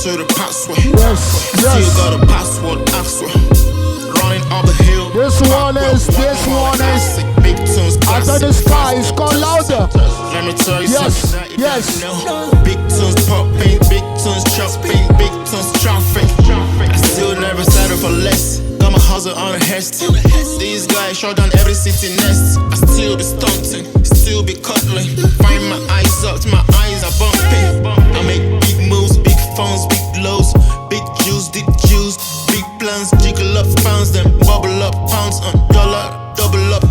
to the password. Still got a password, Axwell. Running up the hill. This one is. Big tunes, Under the sky, it's called louder. Let me tell you something. Yes. Big tunes popping, big tunes chopping, big tunes traffic. I still never settle for less. Got my hustle on a hest. These guys shut down every city nest. I still be stunting, still be cuddling. Find my eyes up, my eyes are bumping. I make big moves, big phones, big lows, big juice, deep juice, big plans, jiggle up pounds, then bubble up pounds, dollar, double up,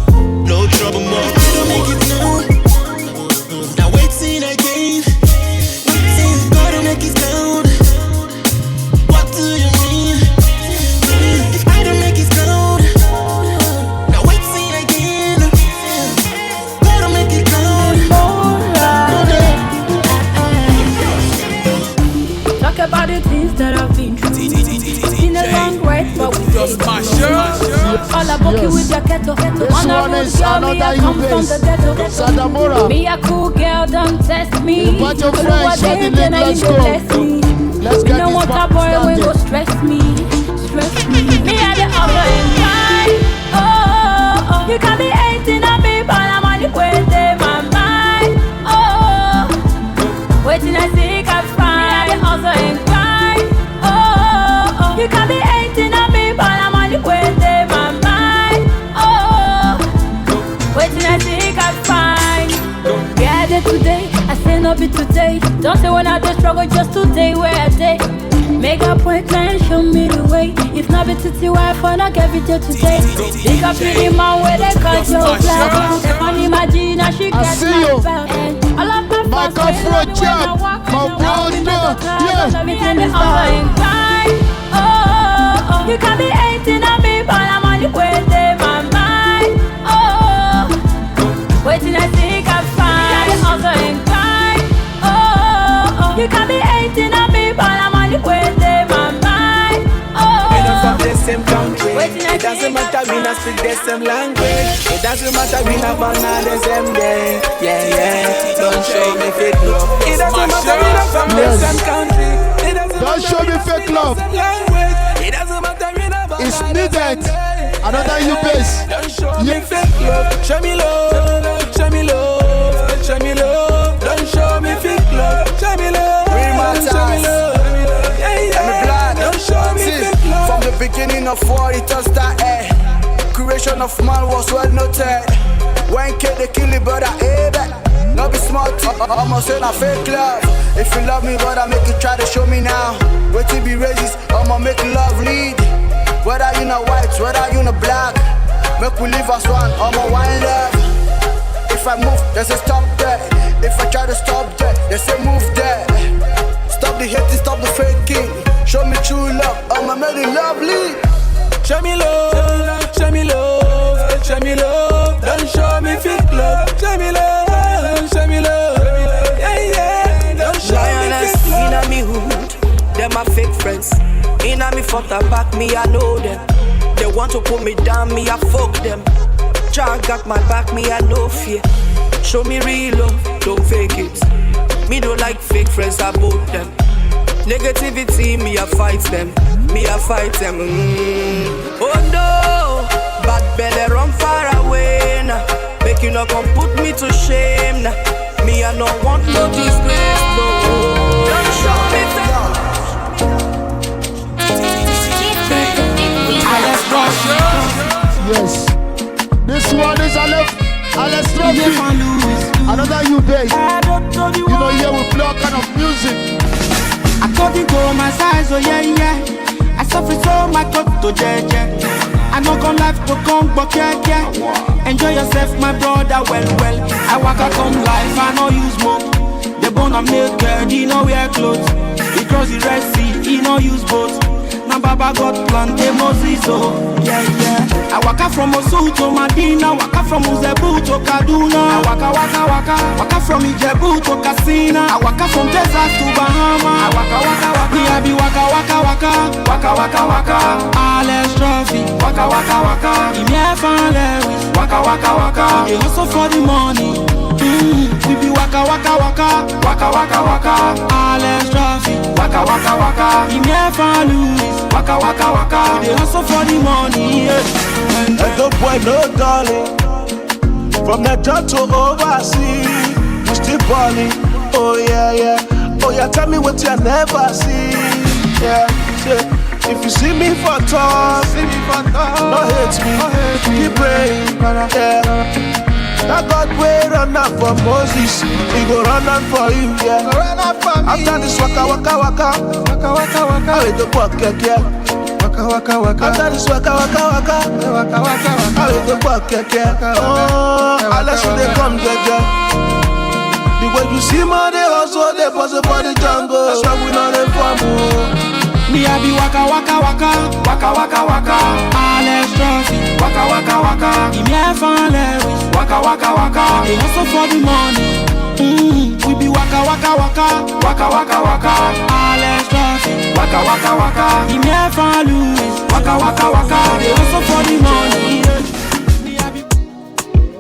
no trouble more. Don't make it known. Now waiting again, gotta make it known. What do you mean? If I don't make it known, now waiting again, gotta make it known. Talk about the things that I've been through. Been a long ride, but we just all about you with your kettle. This one is another you base. Me a cool girl, don't test me. Invite your friends, shut the link, let's go. Let's get no this more boy when go stress me. Me and the other in mind. Oh, you can be hating on me, but I'm on the way to my mind. Oh, waiting I see can find. Me and the other in mind. Oh, you can be hating on me, but I'm on the way to my mind. Oh, waiting I see can find. Yeah, day today, I say no be today. Don't say when I just struggle, just today where I day. Make a point and show me the way. If not be to wife, I not get video today. Think of pretty man where they call your black. They can't imagine how she gets my belt. I love my girlfriend, jump. My brother, yeah. Oh, you can be hating on me, but I'm on the way to my mind. Oh, waiting I think I find. Also in cry. Oh, you can be hating on me, but I'm on the way to my mind. Oh, we don't from the same country. It doesn't matter we not speak the same language. It doesn't matter we not born on the same day. Yeah, don't show me fake love. It doesn't matter we not from the same country. It doesn't Don't show me fake love. It doesn't matter we not born It's on the needed. same day. Another you base. Don't show me fake love. Show me love. Show me love. Show me love. Don't show me fake love. Show me love. Show me love. Don't show me fake love. From the beginning of war, it all started. Creation of man was well noted. When kid they kill it, brother, hey back. No be smart, I'ma say na fake love. If you love me, brother, make you try to show me now. Wait till be racist, I'ma make love lead. Whether you not white, whether you not black, make we live as one, I'ma wine love. If I move, there's a stop there. If I try to stop there, there's a move there. Stop the hating, stop the faking. Show me true love, I'ma make it lovely. Show me love, show me love, show me love. Don't show me fake love. Show me love, show me love. Yeah, don't show me fake love. Inna me hood, them are fake friends. Inna me front and back, me I know them. They want to put me down, me I fuck them. Jah got my back, me I no fear. Show me real love, don't fake it. Me don't like fake friends, I both them. Negativity, me I fight them. Me I fight them. Oh no, bad belly run far away now. Make you not come put me to shame now. Me I no want no disgrace, no. Don't show me Yes. This one is Alex Trophy. Another you base. You know here we play all kind of music. According to my size, oh yeah. I suffer so my cut to JJ. I no come life to come, but yeah. Enjoy yourself, my brother, well. I walk out come life, I no use smoke. The bone I'm naked, he no wear clothes. He cross the Red Sea, he no use boats. Now Baba got planted Moses, oh yeah. I waka from Osu to Medina, waka from Uzebu to Kaduna. I waka from Ijebu to Casina. I waka from Texas to Bahama. I waka. Me I be waka. Alex Trophy, waka. Give me a fan Lewis, waka. They hustle for the money. We be waka waka waka, waka waka waka. Alex traffic, waka waka waka. Give me a Louis, waka waka waka. They hustle for the money, yeah. And the boy no darling. From the job to overseas, you still balling. Oh yeah, yeah. Oh yeah, tell me what you never see. Yeah, yeah. If you see me for talk, no hate me, keep praying. Yeah. That God way run out for Moses, he go run out for you. Yeah. After this waka waka waka, waka waka waka, I will walk yeah. Waka waka waka. After this waka waka waka, waka waka waka, I will walk yeah. Oh, unless they come yeah. The way you see my they hustle, they pass for the jungle. That's why we not inform. Me I be waka waka waka, waka waka waka. Alex Trophy, waka waka waka. Give me a Lewis, waka waka waka. They hustle for the money. We be waka waka waka, waka waka waka. Alex Trophy, waka waka waka. Give me a Louis, waka waka waka. They hustle for the money.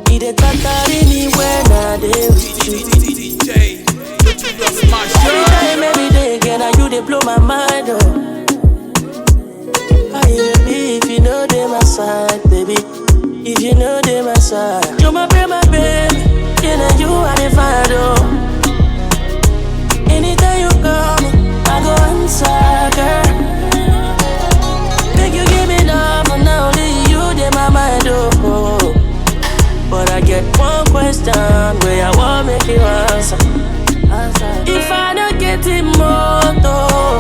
He dey tantari me when I dey with you. DJ Notorious Marshal. Every day again, and you dey blow my mind up. Baby, if you know they my side, baby. If you know they my side, you're my baby. You know you are the father. Anytime you come, I go answer, girl. Make you give me love, and now only you dey my mind, oh. But I get one question where I want make you answer. If I don't get it moto,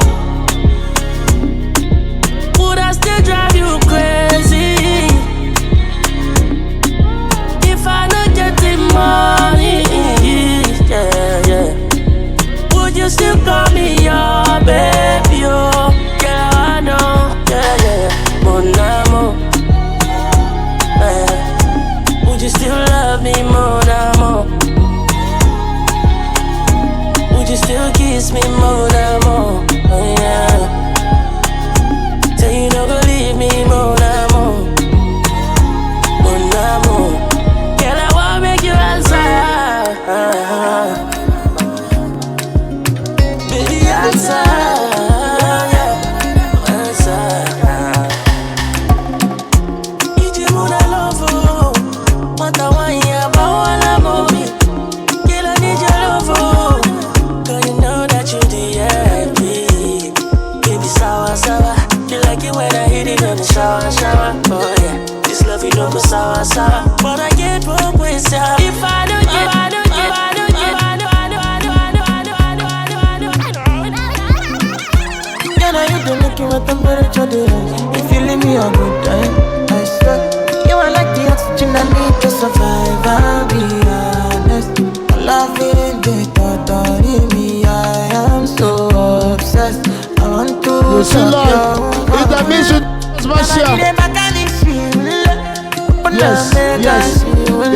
would I still drive you crazy? If I don't get it money, yeah, yeah, would you still call me your baby? Oh, yeah, I know, yeah, yeah, mon amour, yeah. Would you still love me, mon amour? Would you still kiss me, mon amour? Oh, yeah. Tell you don't believe me, mon amour. Mon amour. Girl, I wanna make you answer. Baby, answer. Yeah. Answer. Iji muna love you. Mata wanya bawala momi. Girl, I need your love. Cause you know that you the baby, sour, sour. You like it when I hit it on the shower. Oh yeah, this love you know go sour. But I get broke with ya. If I don't get, you know you don't look at temperature there. If you leave me a good time, I swear. You are like the oxygen I need to survive. I'll be honest. Loving the thought of me, I am so obsessed. I want to. You see, Lord, it's the mission, Marshal. Yes, yes.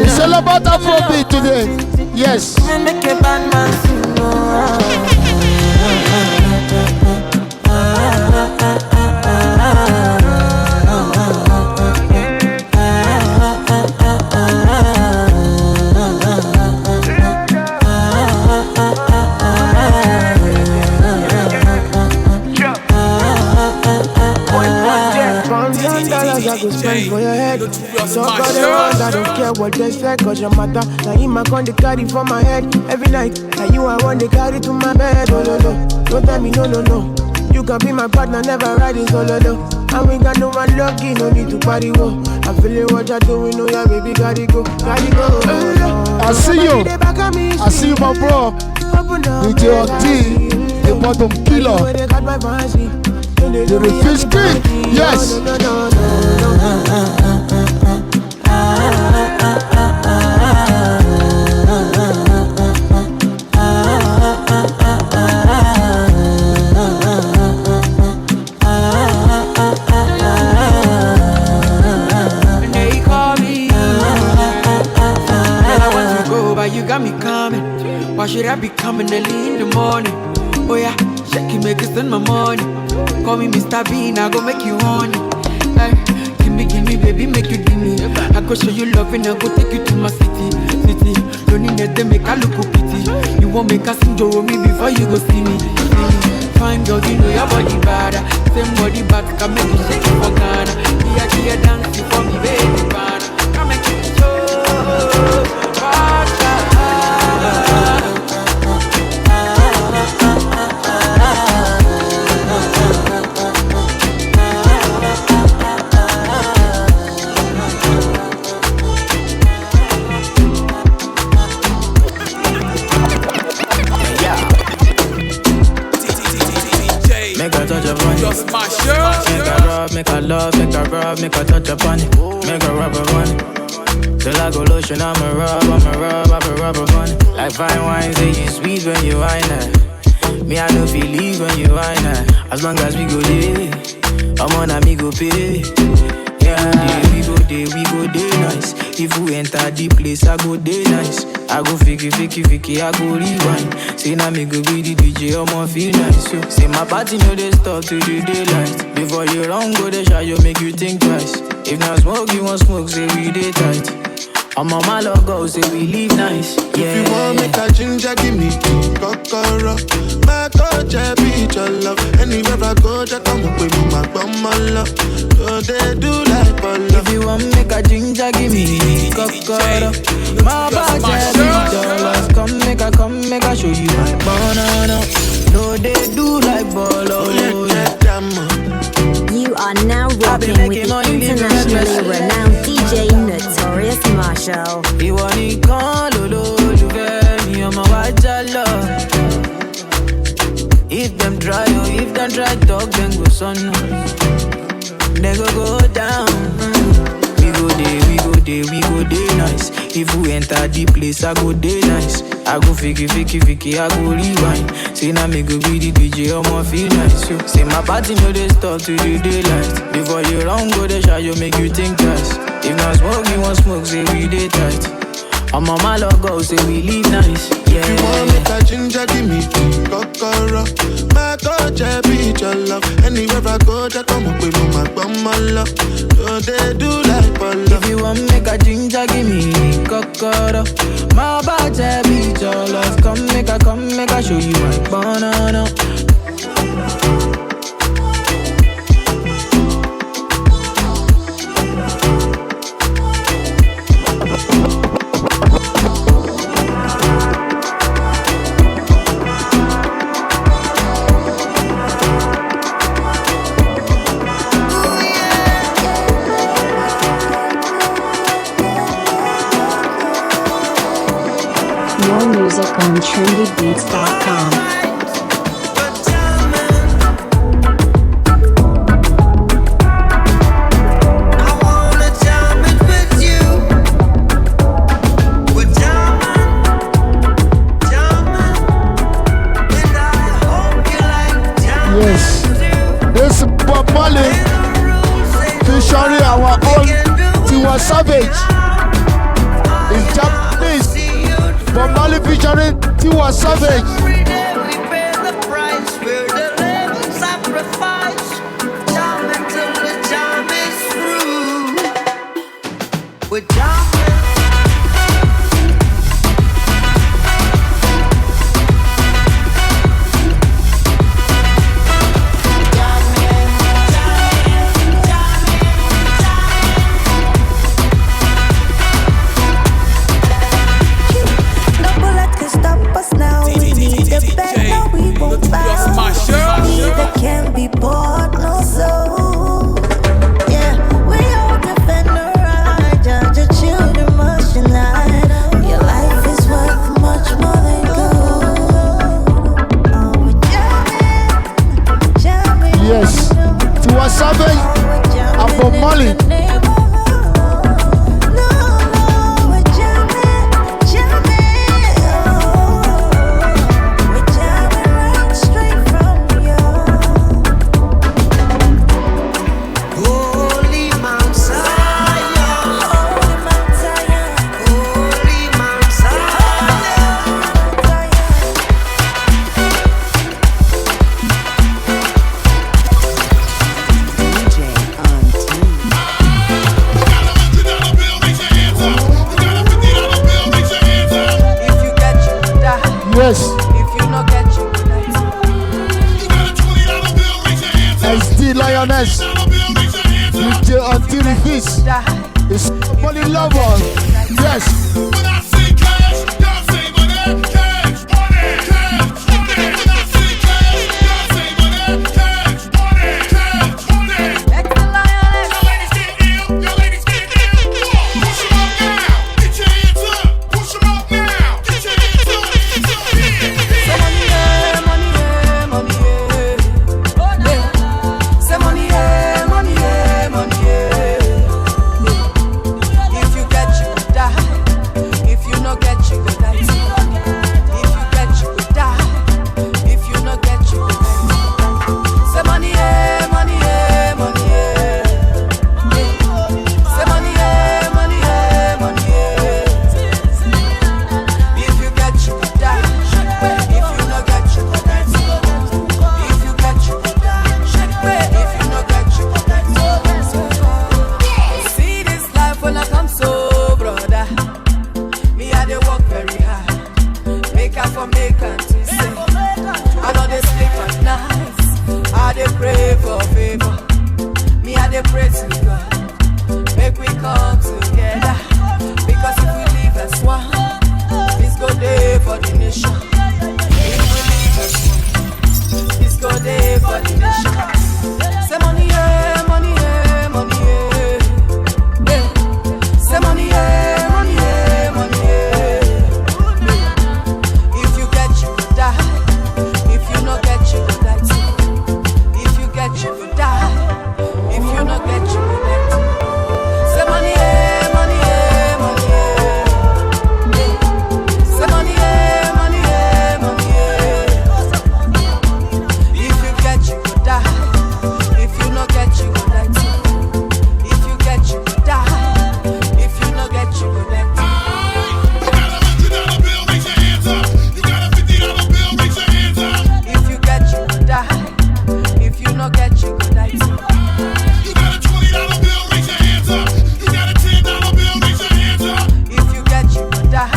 It's all about Afrobeat today. Yes. Make a bad man sing. I go spend for your head. So all the ones I don't care what they say, cause your matter. Now in my con they carry for my head every night. Now you I want they carry to my bed. Oh no no, don't tell me no no no. You can be my partner, never riding solo though. And we got no one lucky, no need to party wo. I'm feeling what you're doing, oh yeah baby, gotta go. I see you, my bro. DJ T, the bottom killer. The refuse king, yes. They call me, and I want to go, but you got me coming. Why should I be coming early in the morning? Oh yeah, shake it, make it spend my money. Call me Mr. Bean, I go make you honey. Hey, give gimme, baby, make you give me. I go show you love and I go take you to my city. Don't need that they make a look pity. You won't make a sing to me before you go see me. Fine girl, you know your body bad. Same body back can make you shake it for Ghana. Here, dance you for me, baby, bad. Come make you show. Notorious Marshal. Make her rub, make her love, make her rub, make her touch upon it. Make her rub upon it. Till I go lotion, I'ma rub upon it. Like fine wine, say you sweet when you wine it. Me, I don't feel leave when you wine it. As long as we go there, I'm on a me go pay. Yeah, we go there nice. If we enter the place, I go there nice. I go fiki, I go rewind. Say now me go be the DJ, I'ma feel nice. So, say my party no they stop till the daylight. Before you run, go the shot, you make you think twice. If not smoke, you want smoke, say we day tight. I'm on my logo, say we live nice. Yeah. If you want make a ginger, give me kokoro. My coach, I beat your love. Anywhere I go, just come up with my bum, my love. So they do like polo. If you want make a ginger, give me kokoro. My coach, I beat your love. Come make a show you my banana. No, they do like bolo. You are now rocking with the internationally renowned DJ Notorious Marshal. You want it call, you get me on my watch love. If them try, talk, then go son. They go down. We go day nice. If we enter the place, I go day nice. I go fiki, I go rewind. Say now me go be the DJ, I'ma feel nice. So, say my party no they stop till the daylight. Before you run, go the shot, you make you think twice. If not smoke, you want smoke, say we day tight. I'm on my logo, say we live nice. Yeah. You want make a ginger, give me kokoro. My coach, I beat your love. Anywhere I go, just come up with my bum, my love. So they do like polo. If you want make a ginger, give me kokoro. My body beat your love. Come make a show you my banana. More music on trendybeats.com. Yes, this is Bob Marley featuring our own Tiwa Savage. In Japanese, Bob Marley featuring Tiwa Savage. The Yes. If you no get you, SD Lioness. DJ until the feast. It's money lover. Yes. When I say cash, y'all say money, cash, money, cash, money. When I say cash, y'all say money, cash, money, cash, money. Y'all ladies get ill, y'all ladies get ill. Push them up now, get your hands up. Push them up now, get your hands up. Get your hands up. say money, money, money, say money, money, money. If you get you could die, if you no get you could die. If you get you could die, if you no get you could die. Say money, money, money. Say money, money, money. If you get you could die, if you no get you could die. If you get you could die, if you no get you could die. See this life when I come so, brother. Me I dey work very hard. Make up for make and to say. I know they sleep at night. I dey pray for favor. Me I dey pray to God. Make we come together. Because if we live as one, this go day for the nation. If we live as one, this go day for the nation. Say money, money, money, say money, money, money. If you get you could die, if you no get you could die. If you get you could die, if you no get you could die. Say money, money, money. Say money, money, money. If you get you could die, if you no get you could die. If you get you could die, if you no get you could die. $100 bill, raise your hands up. You got a $50 bill, raise your hands up. If you get you could die, if you no get you could die. You got a $20 bill, raise your hands up. You got a $10 bill, raise your hands up. If you get you could die,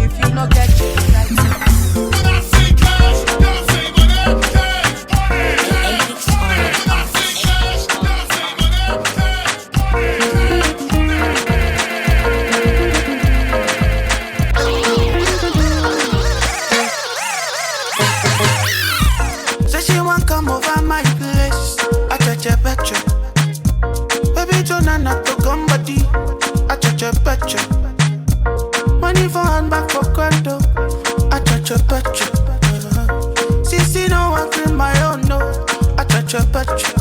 if you no get you could die. When I say cash, y'all say money, cash, money, cash, money. When I say cash, y'all say money, cash, Say she want come over my place. I touch a picture. Baby Jonah not to come body. I touch a picture. Money for handbag for condo. I touch a picture. Sissy no one cream my own no. I touch a picture.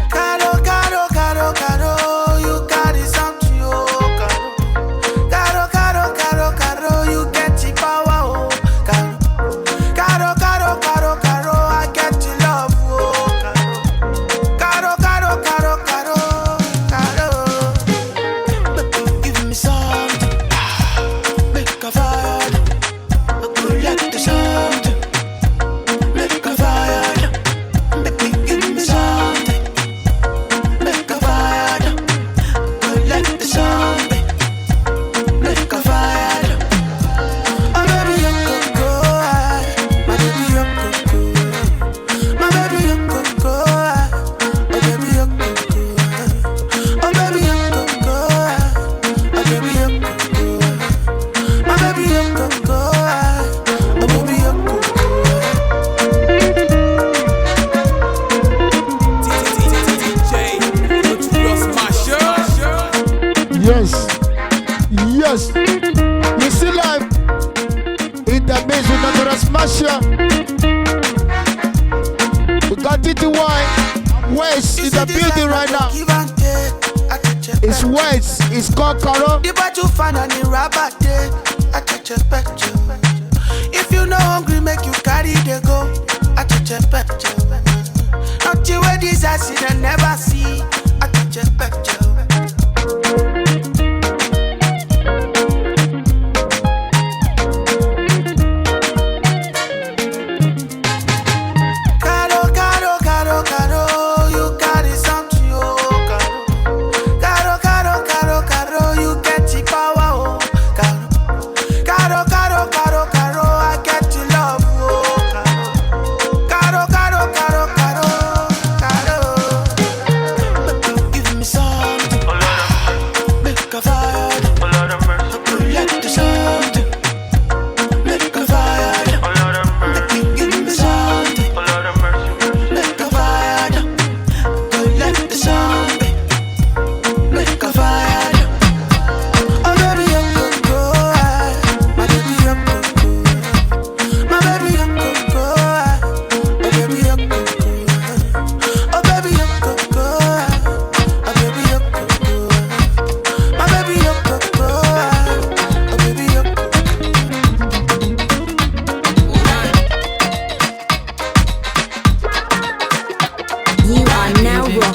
Caro, caro, caro, caro, you carry something, oh, caro. Caro, caro, caro, caro, you get the power, oh, caro. Caro, caro, caro, caro, I get the love, oh, caro. Caro, caro, caro, caro, caro. Baby, give me something, make a fire. Like the something, make a fire. Baby, give me something. Make a fire, like the zombie. Make a fire. Oh baby, you could go, my baby, you could go, my baby, you could go, oh baby, you could go, oh baby, you could go, oh baby, you could go, my baby, you could go, oh baby, you could go. DJ Notorious Marshal. Yes. Yes. You see live in the maze with Notorious Marshal. We got DTY. Weirdz in the building right now. Give and take, I touch a It's Weirdz. It's called Karo. the battle fan and the rabbit day. I touch a picture. If you no hungry, make you carry the go. I touch a picture. Not you where this accident never see. I touch a picture. Caro, caro, caro, caro, you carry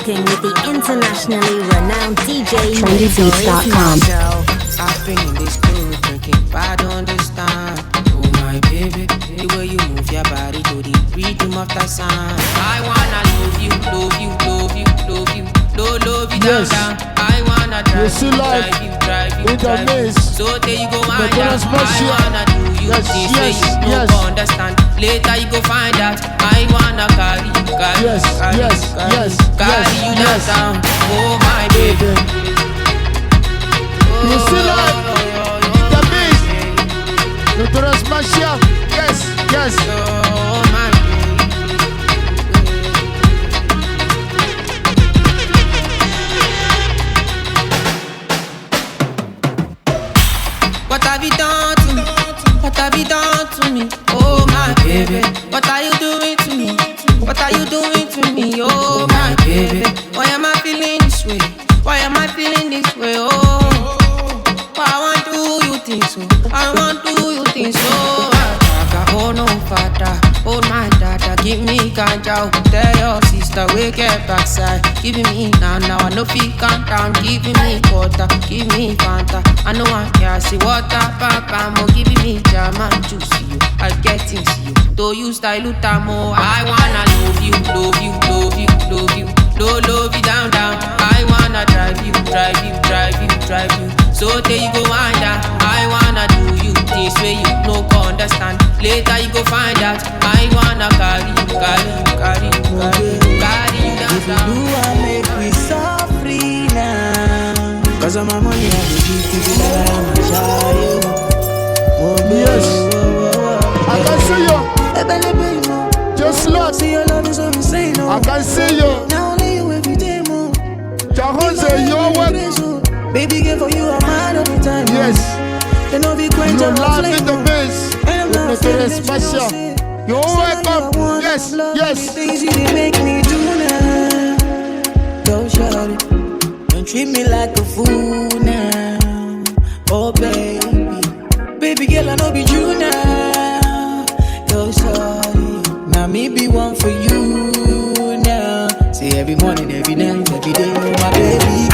rocking with the internationally renowned DJ Notorious trendybeats.com. Marshal. I've been in this club drinking, but I don't understand. Oh my baby, the way you move your body to the rhythm of that sound. I wanna love you, love you, love you, love you, love you down, down. I wanna drive you, drive you, drive you, drive you. So there you go, man, down. I wanna do you things where you don't understand. Later you go find out. I wanna carry you, carry you, carry you down. Oh my baby. You see live in the beast. Notorious Marshal. Yes. What have you done to me? What have you done to me? Oh my baby. What are you doing to me? What are you doing to me? Oh my baby. Why am I feeling this way? Why am I feeling this way? Oh. I want to do you things so. I want to do you things so. Oh no father, oh my dada, give me ganja. Tell your sister we get backside. Giving me now, I know feel calm down. Giving me water, give me Fanta. I know I can't see water, papa mo. Giving me jam and juice you. I get things you. Do you style utamo? I wanna love you, love you, love you, love you, love you down, down. I wanna drive you, drive you, drive you, drive you. So there you go, wind down. I wanna do you things where you no understand. Later you go find out. I wanna carry you, carry you, carry you, carry you down. If you do, I make me so free now. Cause of my money, I will give you that I'm a child. Yes. I can see you. Just look. See your love is so insane. I can see you. Now only you every day more. Jahonze, you're what? Baby, give for you a man all the time. Yes. You know be quite you're live in the base. Notorious Marshal. You're welcome. Yes. Things you did make me do now. Don't shout it. Don't treat me like a fool now. Oh baby. Baby girl, I know be true now. Don't shout it. Now me be one for you now. See every morning, every night, every day, my baby.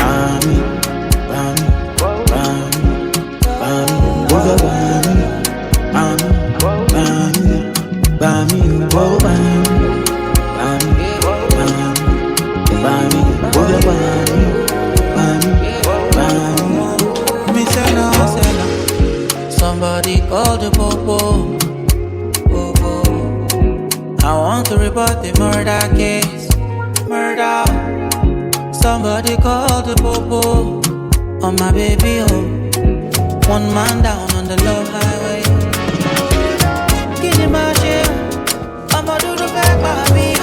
Somebody call the popo. I want to report the murder case. Murder. Somebody call the popo. On my baby, one man down on the love highway. Can you imagine? I'ma do the back by me.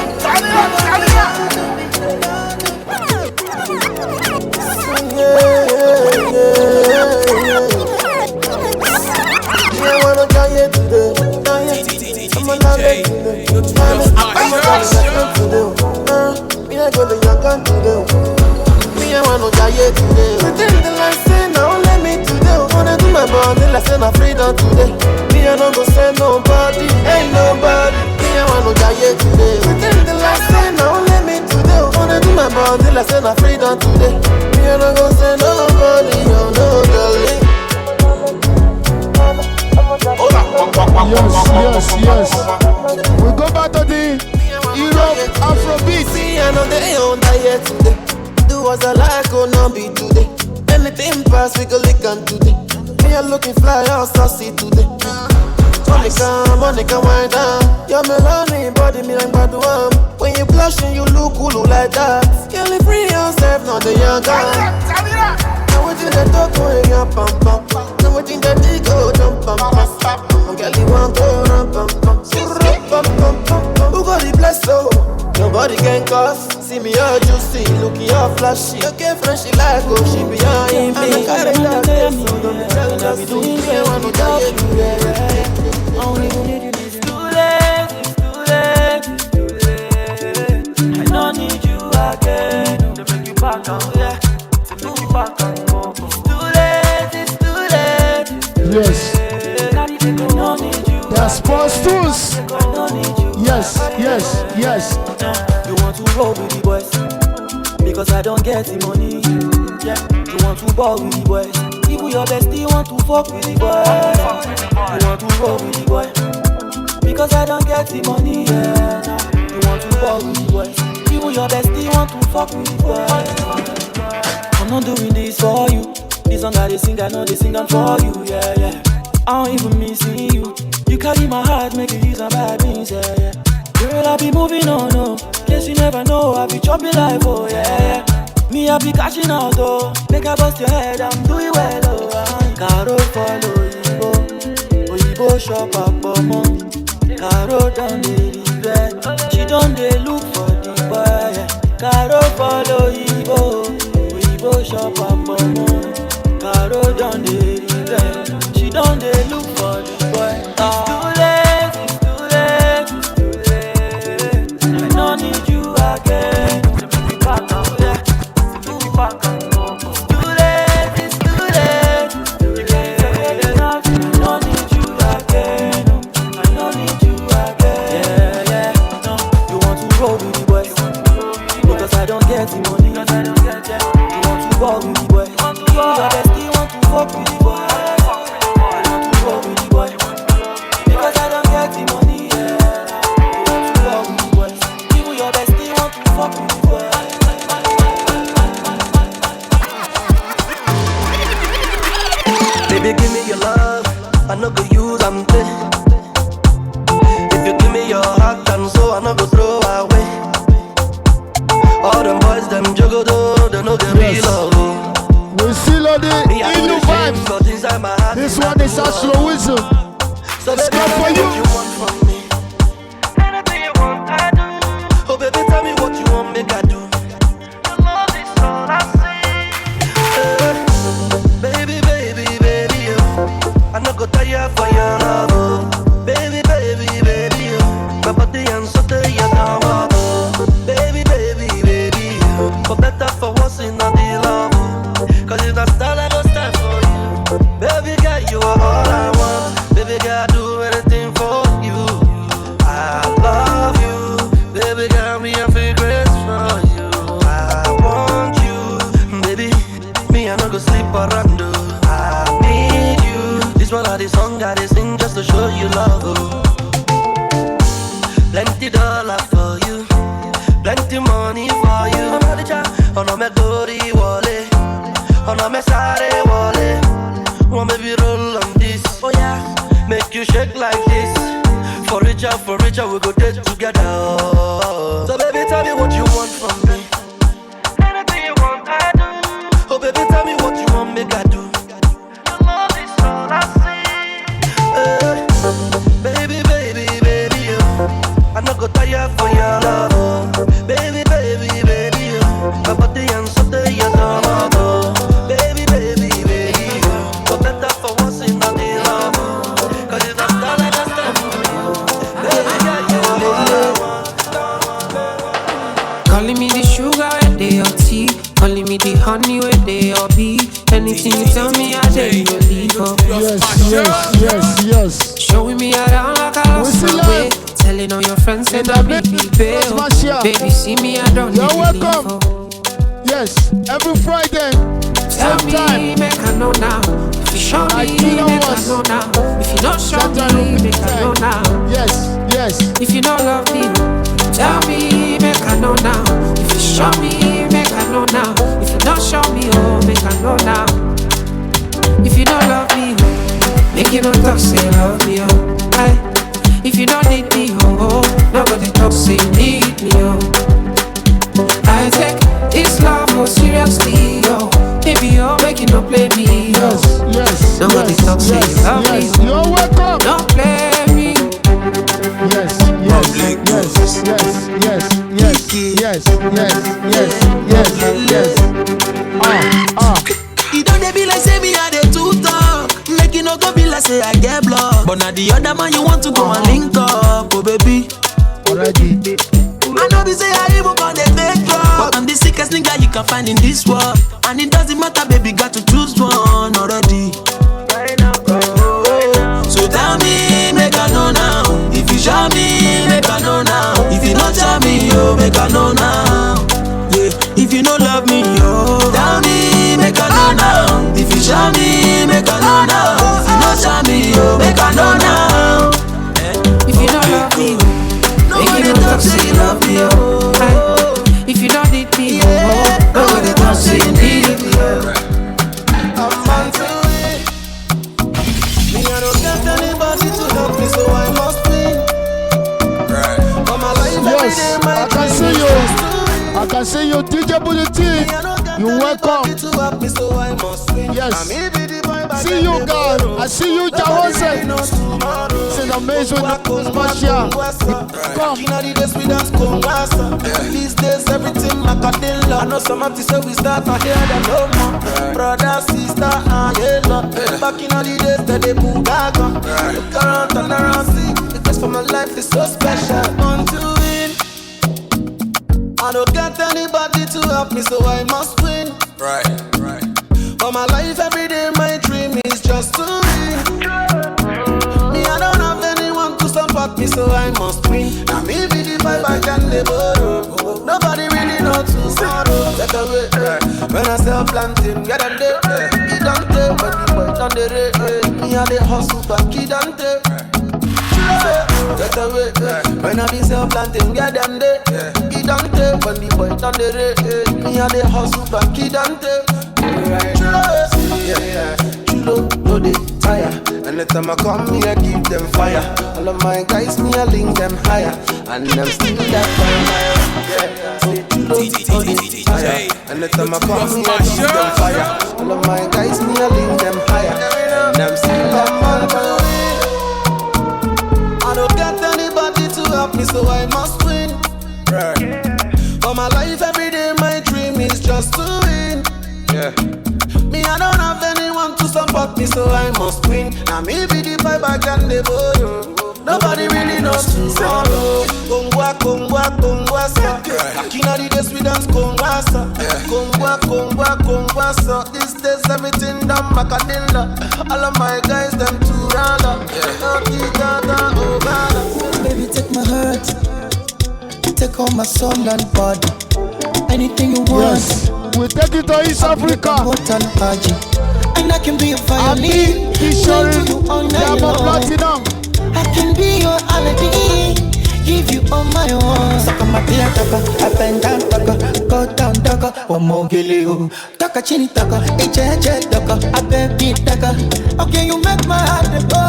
I wanna die today. I'm a today. Me I go the young gun today. I wanna die today. Pretend the life say now let me today. Wanna do my body like say na freedom today. Me I no go say nobody, ain't nobody. Me I wanna die today. Pretend the life say now let me today. Wanna do my body like say na freedom today. Me I no go say nobody, oh no darling. Yes. We go back to the Europe Afrobeat. See I know they on diet today. Do as I like, oh not be today. Anything pass, we go lick on today. Me a looking fly, I'll see today. Monica, wind down. Your melody, body, me like bad one. When you blushing, you look cool like that. Girl, you free yourself, not the young guy. Now what you the talk, oh, yeah, pam pam. Now what you the dig, oh, jump pam pam. Girl, you want to run pam pam. Who got the bless, oh? Nobody can cause. See me all juicy, looking all flashy. Your girlfriend, she like, oh, she behind me. I'm not carrying that, so don't be jealous. See me, I want to die, yeah. Only need you, it's too late, it's too late, it's too late. I don't need you again. To bring you back on, yeah. To bring you back on, oh. It's too late, it's too late, it's too late. Yes. I don't need you. That's Sports Tools. I don't need you. Yes. You want to roll with the boys. because I don't get the money. Yeah, you want to ball with the boys. Even your bestie want to fuck with the boy. You want to roll with the boy. Because I don't get the money, yeah. You want to ball with the boys. Even your bestie want to fuck with the boy. I'm not doing this for you. This song I sing, I know they sing for you, yeah, yeah. I don't even missing you. You carry my heart, make it easy and bad things, yeah, yeah. Girl, I be moving on, no. Guess you never know, I be chopping life, oh, yeah, yeah. Me, I be cashing out, oh. Make I bust your head, I'm doing well, oh. Caro follow Oyibo, Oyibo shop up, Bomo. Caro done the bed, she done the look for the boy, yeah. Caro follow Oyibo, Oyibo shop up, Bomo. Caro done the bed, she done the look for the boy. It's too late, it's too late, it's too late. I don't need you again. Baby, give me your love, I no go use am play. If you give me your heart and soul, I no go throw away. All them boys, them jogodo, they know the real love. We still on the in the vibes. This one is a slow whistle. So it's baby, not for you. What you want from me? Anything you want, I do. Oh baby, tell me what you want, make I do. Your love is all I see. Baby, baby, baby, I no go tire for your love, oh. Baby, baby, baby, my body and so tell you now, oh. Baby, baby, baby, for better, for worse, in the love, oh. Cause it's not style, I go stand for you. Baby girl, you are all I want. Baby girl, I do anything for you. I love you. Baby girl, me a fragrance for you. I want you. Baby, me I no go sleep around, oh. I need you. This one of the song I sing just to show you love, oh. Plenty dollar for you, plenty money for you. Oh no, me glory wale, oh no, me sare wale. Oh baby, roll on this, oh yeah. Make you shake like this. For richer, we go dead together. So baby, tell me what you want from me. Anything you want, I do. Oh baby, tell me what you want, make I do. Your love is all I see. Baby, baby, baby, I no go tire for your love, oh. Baby, baby, baby, my body and so tell you no more. Baby, baby, baby, for better, for worse, in the love, oh. Cause it's not style, I just stand for you. Baby, girl, you are all I want. Calling me the sugar where they your tea, calling me the honey where they your bee. Anything you tell me, I tell you leave up. Yes. Showing me around like I lost my way. Telling all your friends that I be bail. Baby, see me, I don't need welcome. Yes, every Friday. Tell me, make I know now. If you show me, make I know now. If you don't show me, make I know now. Yes. If you don't love me, tell me, make I know now. If you show me, make I know now. If you don't show me, oh, make I know now. If you don't love me, oh, make you don't talk, say love me, oh. Aye. If you don't need me, oh, nobody talk, say need me, oh. I take this love more seriously, oh. Baby, you're making no play me, oh. Yes. Nobody talk, say love me, oh. You're welcome. Don't play me. Yes. You don't be like say me I dey too talk. Make you no go be like say I get blocked. But now the other man you want to go and link up, oh baby. Already. I know be say I even on the fake drug, but I'm the sickest nigga you can find in this world. And it doesn't matter, baby, got to choose one already. So tell me, make I know now. If you show me, make I know now. If you not tell me, oh, make I know now. Yeah, if you no love I see you, DJ Bulletin. You welcome. Yes. See you, God. I see you, Jawose. This is amazing. Marshal. Come. These days, everything Macadilla. I know some of the say we start to hear them no more. Brother, sister, and yellow. Back in all the days that they move back on. Look around, turn around, see. Because for my life is so special. Want to win. I don't get anybody to help me, so I must win. Right. For my life, every day, my dream is just to win. Me, I don't have anyone to support me, so I must win. Now me be the vibe I can borrow. Nobody really knows to sorrow. Take away, when I sell planting, get a day. He don't take when the boy done the rate. Me and the hustle back, he don't take. Get away, when I be sell planting, get them day. He don't take when the boy done the rate. Me and the hustle back, he don't take. Chulo, no they tire. Anytime I come here, I give them fire. All of my guys, me I link them higher. And them still that fire. So chulo, no they tire. Anytime I come here, I give them fire. All of my guys, me I link them higher. And them still that fire. I don't get anybody to help me, so I must win. For my life, every day, my dream is just to win. Me, I don't have anyone to support me, so I must win. Now me be the vibe I can borrow. Nobody really knows tomorrow. Kongwa, kongwa, kongwa, sa. Back in the days we dance kongwa, sa. Kongwa, kongwa, kongwa, sa. These days everything done Macadilla. All of my guys them too randa. Baby, take my heart, take all my soul and body. Anything you want. Yes. We take it to East Africa. And I can be a violin. Play to you all night long. I can be your alibi. Give you all my own. Suck on my beer, taka. Up and down, taka. Go down, taka. One more gilly, taka chini, taka. Eche, taka. I baby, taka. Okay, you make my heart go.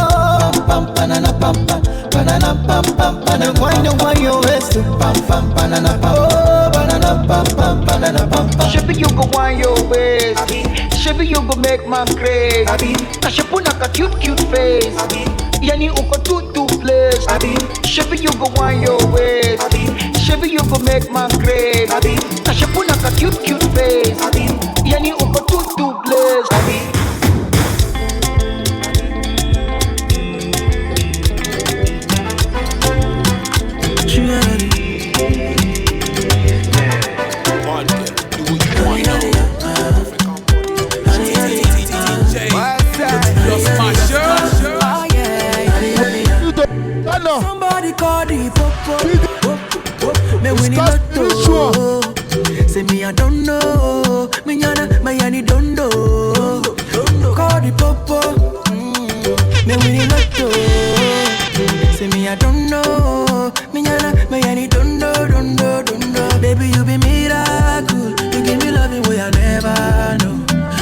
Pam, pam, banana, pam, pam. Banana, pam, pam, banana. Why you waste? Pam, pam, banana, pam. Banana, pam, pam, banana, pam, pam. Shabby, you go wind your waist. Shabby, you go make my crazy. Kashapuna ka cute face. Yani uko too place. Shabby, you go wind your waist. Shabby, you go make my crazy. Kashapuna ka cute face. Yani uko too place. Somebody call the popo. Me we need to. Say me I don't know. Me yana, my yani don't know. Call the popo. Me we need to. Say me I don't know. Me yana, my yani don't know. Baby you be miracle. You give me loving way I never know.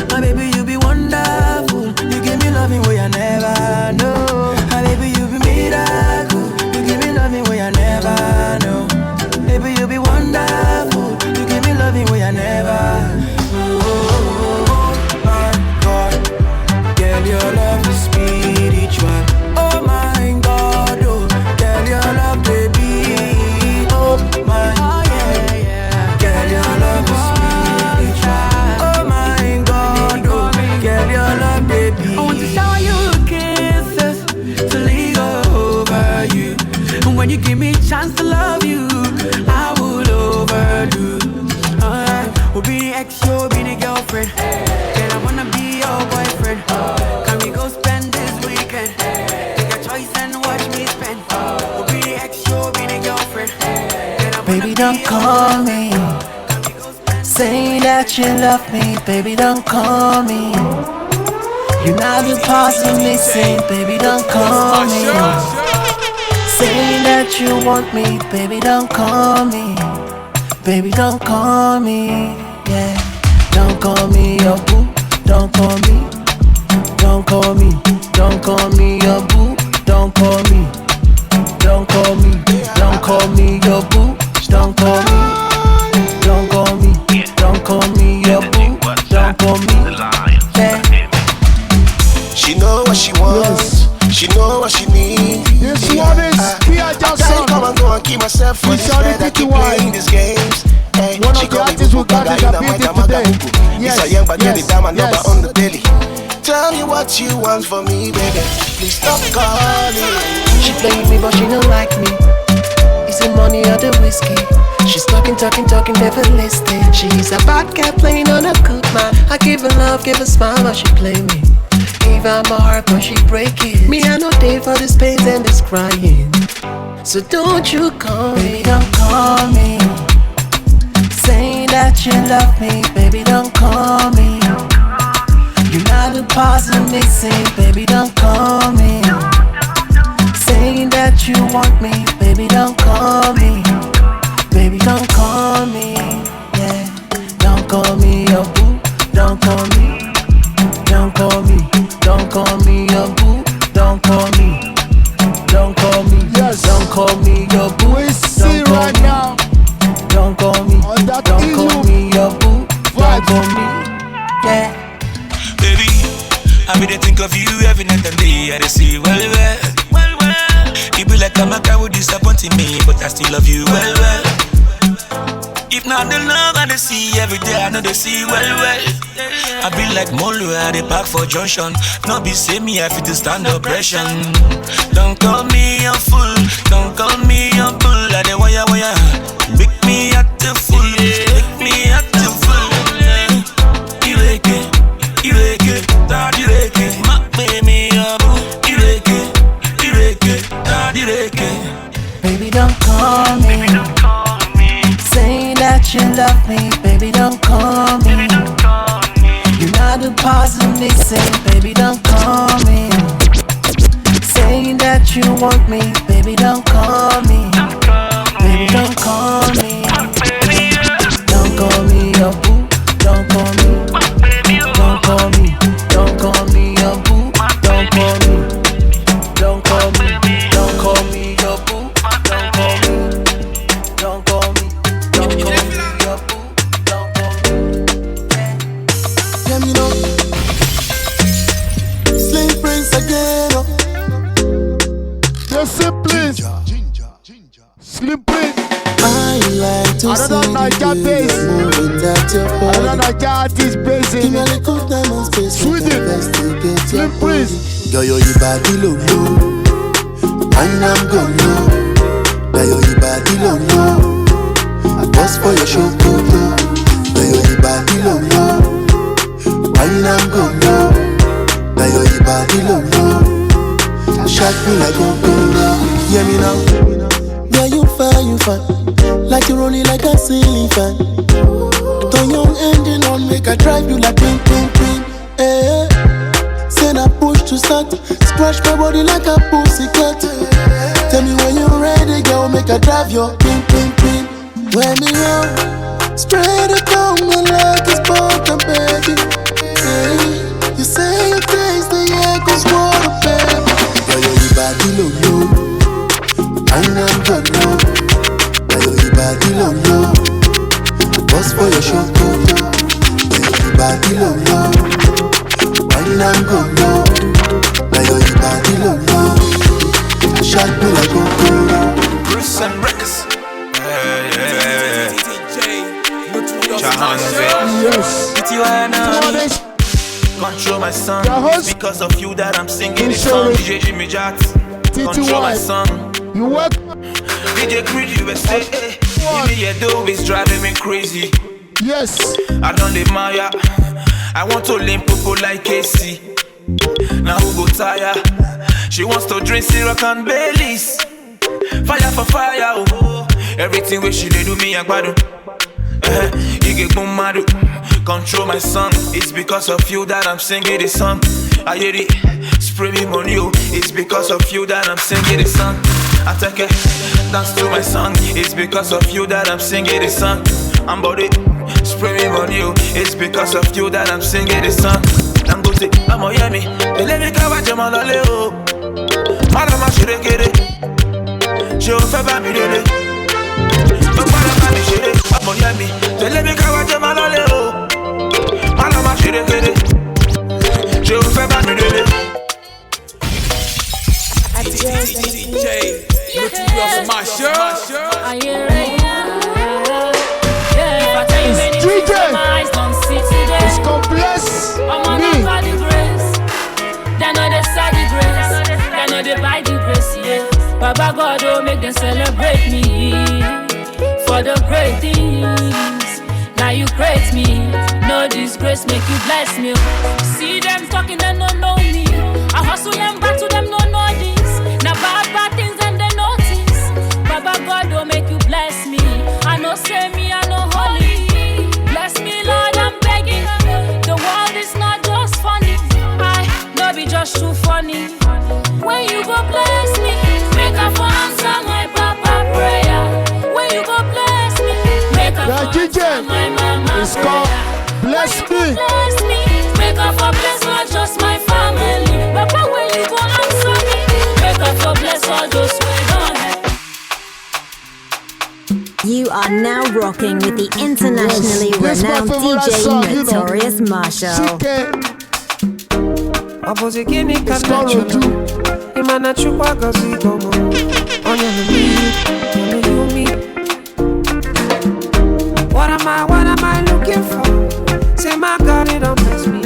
My baby you be wonderful. You give me loving way I never know. My baby you be miracle. Way I never know. Baby, you be wonderful. You give me loving way I never. Oh, my God. Girl, your love is spiritual. Oh, my God. Oh, girl, your love, baby. Oh, my girl, your love is spiritual. Oh, my God. Oh, girl, your love, baby. I want to shower you kisses to leave over you. When you give me a chance to love you, I will overdo. We'll be the ex, you'll be the girlfriend. Girl, I wanna be your boyfriend. Can we go spend this weekend? Take a choice and watch me spend. We'll be the ex, you'll be the girlfriend. Baby, don't call me. Say that you love me, baby, don't call me. You're not the person missing, baby, don't call me. Say that you want me, baby, don't call me. Baby, don't call me, yeah. Don't call me your boo, don't call me. Don't call me, don't call me your boo, don't call me. Don't call me, don't call me your boo, don't call me. Don't call one of the artists who got it a beauty today. Yes, on the daily. Tell me what you want from me, baby. Please stop calling. She played me, but she don't like me. Is it money or the whiskey? She's talking, never listening. She's a bad cat playing on a good man. I give her love, give her smile, but she play me. Give her my heart, but she break it. Me, I no day for this pain and this crying. So don't you call me, don't call me. Saying that you love me, baby, don't call me. You're not a person missing, baby, don't call me. Saying that you want me, baby, don't call me. Baby, don't call me, yeah. Don't call me your boo, don't call me. Don't call me, don't call me your boo, don't call me. Don't call me, yes. Don't call me your boo. We see right now. Don't call me, don't call me your boo, don't call me, yeah. Baby, I be to think of you every night and day. I see you well. You be like a maca would disappointing me, but I still love you well. If not the love I see every day, I know they see well. I be like Molo at the park for junction. Not be say me, I feel to stand oppression. Don't call me a fool, don't call me a bull. I dey wire. Make me act a fool, make me act a fool. Ireke, daddy reke. Mak me a boo. Ireke, daddy reke. Baby, don't call me. Saying that you love me, baby, don't call me. You're not a person missing, baby, don't call me. Saying that you want me, baby, don't call me. Baby, don't call me. Don't call me your boo, don't call me. Don't call me, don't call me your boo, don't call me. Don't call me, don't call me your boo, don't call me. Don't call me, don't call me your boo, don't call me. Yeah, me know. Slim Prince again. Yes, please. Slim Prince. I like to see Naija bass. moving that your body. Another Naija artist bass. Give me a little time and space. Sweden. Slim Prince. Yo, your body low. And I'm gonna. Yo, your body low. I bust for your show, yo, your body low. And I'm gonna. Yo, your body low. Shot me like a gun. Hear me now. Yeah, you fine. Like you rolling like a ceiling fan. Turn your engine on, make I drive you like ping. Eh. Send a push to start. Scratch my body like a pussycat. Tell me when you're ready, girl, make I drive your ping. When me on, straight up on my like it's broken, baby. Hey, you say you taste the air, cause water, baby. Girl, your body low. And I'm good now. Girl, your body low. Bust for your show, your body low. And I'm good now. Girl, your body low. Shot me like a Bruce and Rex. Yes. Control my song. It's because of you that I'm singing this song. DJ Jimmy Jacks. Control my song. You work. DJ Creed USA. Give me a dough, it's driving me crazy. Yes. I don't admire. I want to limp people like Casey. Now who go tire? She wants to drink syrup and Baileys. Fire for fire, oh. Everything where she do me, I gbadu. You get mad. Control my song. It's because of you that I'm singing this song. I hear it. Spray me money, oh. It's because of you that I'm singing this song. I take it. Dance to my song. It's because of you that I'm singing this song. I'm body. Spray me money, oh. It's because of you that I'm singing this song. I'm good. I'm a yummy. Let me go watch my lolly, oh. Madam, I should get it. She will favor me, really. But madam, I should get it. I'm a yummy. Let me go watch my lolly, oh. Madam, I should get it. She will favor me, really. DJ Notorious Marshal. Are you ready? Yeah. If I God, oh, make them celebrate me for the great things. Now you praise me, no disgrace, make you bless me. See them talking, they don't know me. I hustle them back to them, no know this. Now bad things, them they notice. Baba God, oh, make you bless me. I know say me, I know holy. Bless me, Lord, I'm begging. The world is not just funny. I no be just too funny. When you go bless me, make a for answer my papa prayer. When you go bless me, make a for answer my mama prayer. Bless me. Bless me, make a for bless not just my family. Papa, when you go answer me, make a for bless all those who don't have. You are now rocking with the internationally renowned DJ Notorious Marshal. It's called you. Imana chukwa gazi gomo. Onya me. What am I looking for? Say my God, it don't bless me.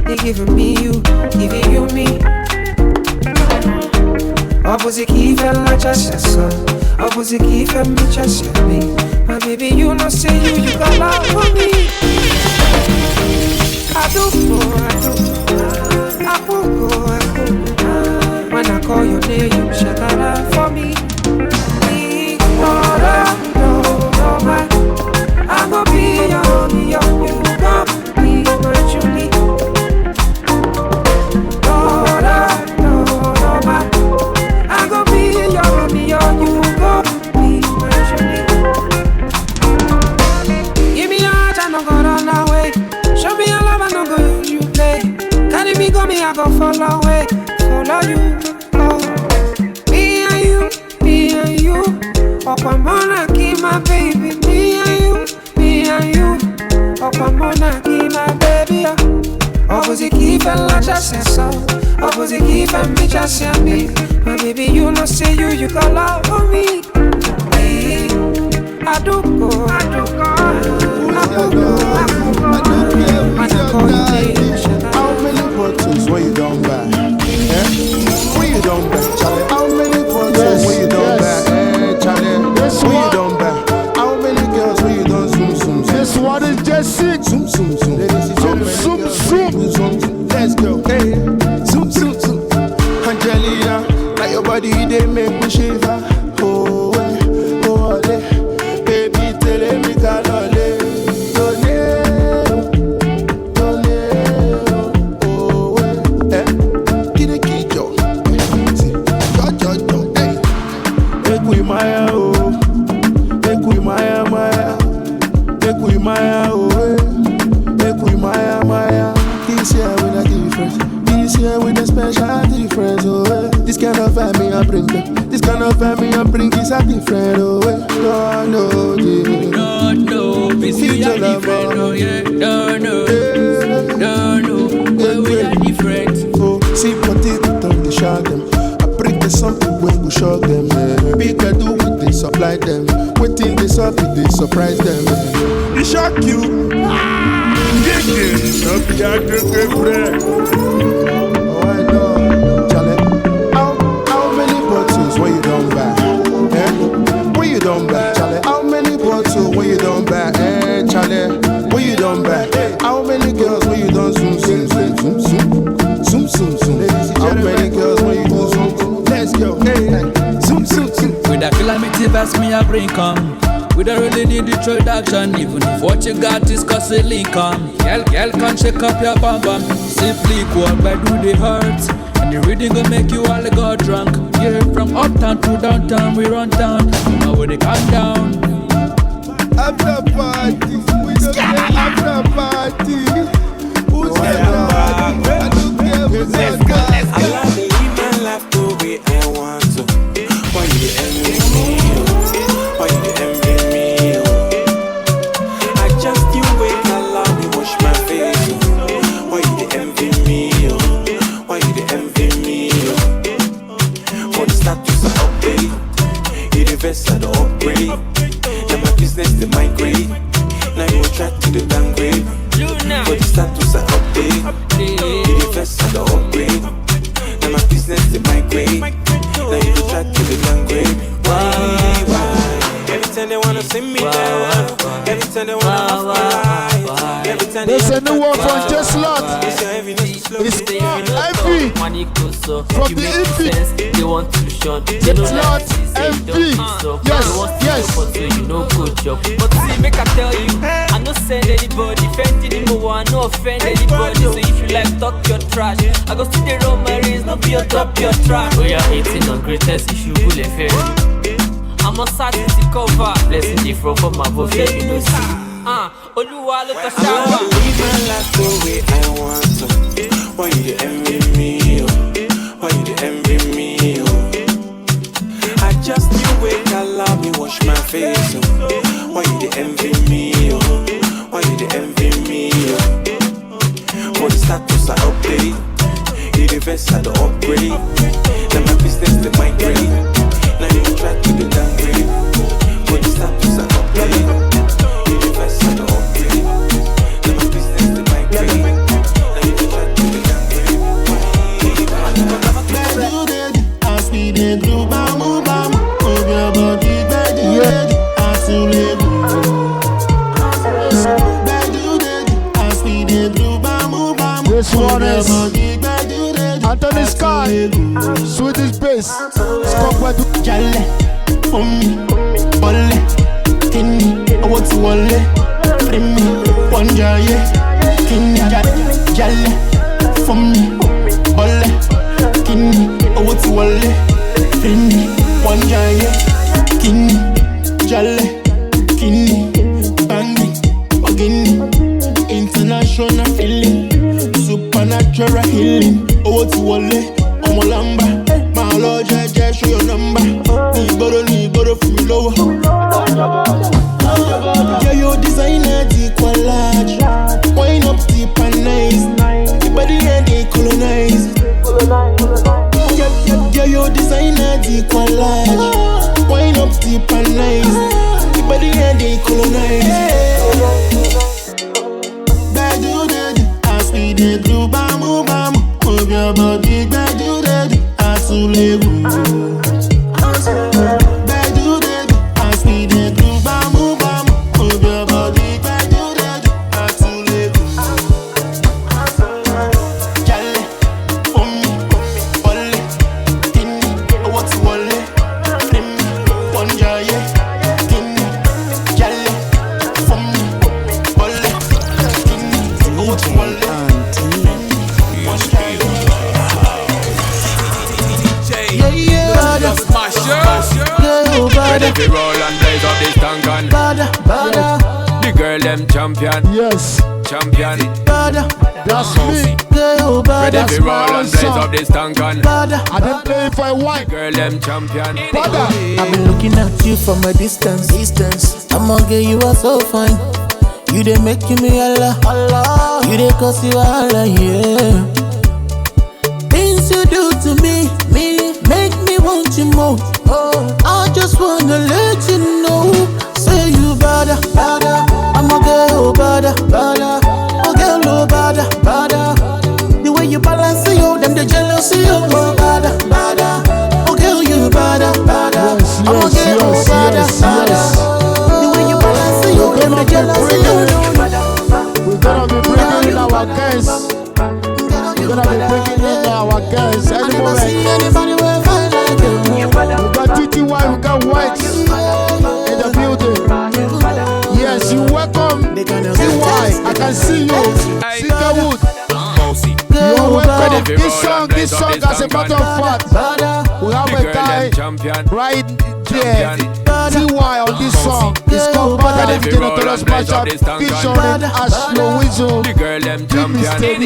He giving me you, giving you me. Opposite key fell like just a son. Opposite key fell me just me. My baby, you know say you got love for me. I do. When I call your name, you shout out for me. No, I'm gonna be your you gon' be my Julie. No, I'm gonna be your you gon' be my Julie. Give me your heart, I no go run away. Show me your love, I no go use you play. Carry me, go me, I go follow away. Follow you, oh. Me and you. Up on monarchy, my baby. Me and you. Up on monarchy, my baby. Opposite keep and like just say so. Opposite keep and me just say me. My baby, you know say you got love for me. I do go. How many bottles when you don't buy? When you don't buy, Charlie. How many bottles when you don't buy? Charlie. When you don't buy. How many girls when you don't zoom? This one is just sick. Zoom. Let's go. Hey, zoom. Angelina, like your body they make me shiver. Oh, baby, tell me canole. This kind of family I bring is a different way. No, busy a different, oh yeah. No, we are different. Oh, see potato on the shock them. I bring the something when we shock them. Bigger do what they supply them. Waiting this up, they surprise them. They shock you. Oh, I know. How many bottles when you don't buy? When you don't buy, Charlie. How many bottles when you don't buy? Charlie. When you don't buy. How many girls when you don't zoom? How many girls when you do zoom? Let's go. Zoom. With a calamity pass me a bring come. We don't really need introduction, even if what you got is costly income. Girl can shake up your bum bum. Simply go out by do the hurt. And the reading gon' make you all go drunk. Yeah, from uptown to downtown, we run down. Now when they calm down. After party, we don't care after party. Who's the party? I don't care who's the party. I love to live my life the way I want to. Why you envy me? Why you envy me? I just you wait, allow me wash my face. Why you envy me? Why you envy me? For the status I upgrade, universe I the upgrade. Now my business the migrate. Now you attract to the downgrade. For the status I update, universe I the upgrade. Now my business the migrate. Now you attract to the downgrade. There's a new one from Just Lot. It's Envy from the EP. They want to shut. Just Lot Envy. Yes. But see, make I tell you, I no send anybody, offend anymore, I no offend anybody. So if you like talk your trash, I go still the road my race, not be your top your trash. We are 18 on greatest issue, will fair. I'm a certain cover, blessing the front for my vote, you know see. Oluwa look a shower. Live my life the way I want to. Why you envy me? Why you envy me? I just you wake allow me wash my face. Why you envy me? Why you envy me? For the status I update, the best I don't upgrade. Now my business they migrate. Now you try to do downgrade. For the status I update. This one is Anthony Sky, Swedish bass. Jale, for me, Bolle, Kini, I want to Wale, Free me, one Jaye, Kini, Jale, for me, Bolle, Kini, I want to Wale, Free me, one Jaye, Kini, Jale, Kini, Bangi, Ogini, international feeling. Supernatural healing. Oh, to Wale, Omolamba. My Lord, just show your number. Ni boro from lower. Yeah, your designer, the collage. Wine up deep and nice. The body and they colonize. Yeah, your designer, the collage. Wine up deep and nice. The body and they colonize. They do bamu bamu, move your body, they do that, asulebu. They do that, as we they do bamu bamu, move your body, they do that, asulebu. Jale, for me, Wale, Kini, what's Wale, Free me, one Jaye, Kini, Jale, for me, Wale, Kini, what's Wale. Notorious Marshal. Ready to roll and blaze up this tank and the girl them champion. Yes. Champion. That's me. Ready to roll and blaze up this tank and I didn't play if I want. girl them champion. I've been looking at you from a distance. I'm gonna get you are so fine. You dey make me Allah. You dey cause you Allah, yeah. Things you do to me make me want you more. I just wanna let you know. Say you bada. I'ma get oh bada. Oh girl oh bada. The way you balance you, them the jealousy oh bada. Oh girl you bada. I'ma get oh bada. The way you balance you, them the jealousy oh. We're gonna be bringing in our guys. We're gonna be bringing in our guys any moment. We got TTY, we got Weirdz in the building. Yes, you welcome TY. I can see you. Cedarwood. You're welcome. This song as a matter of fact, we have a guy right there. TY on this song. It's called Bada DJ Notorious Marshal featuring Ashlo Wizo. The girl them champion.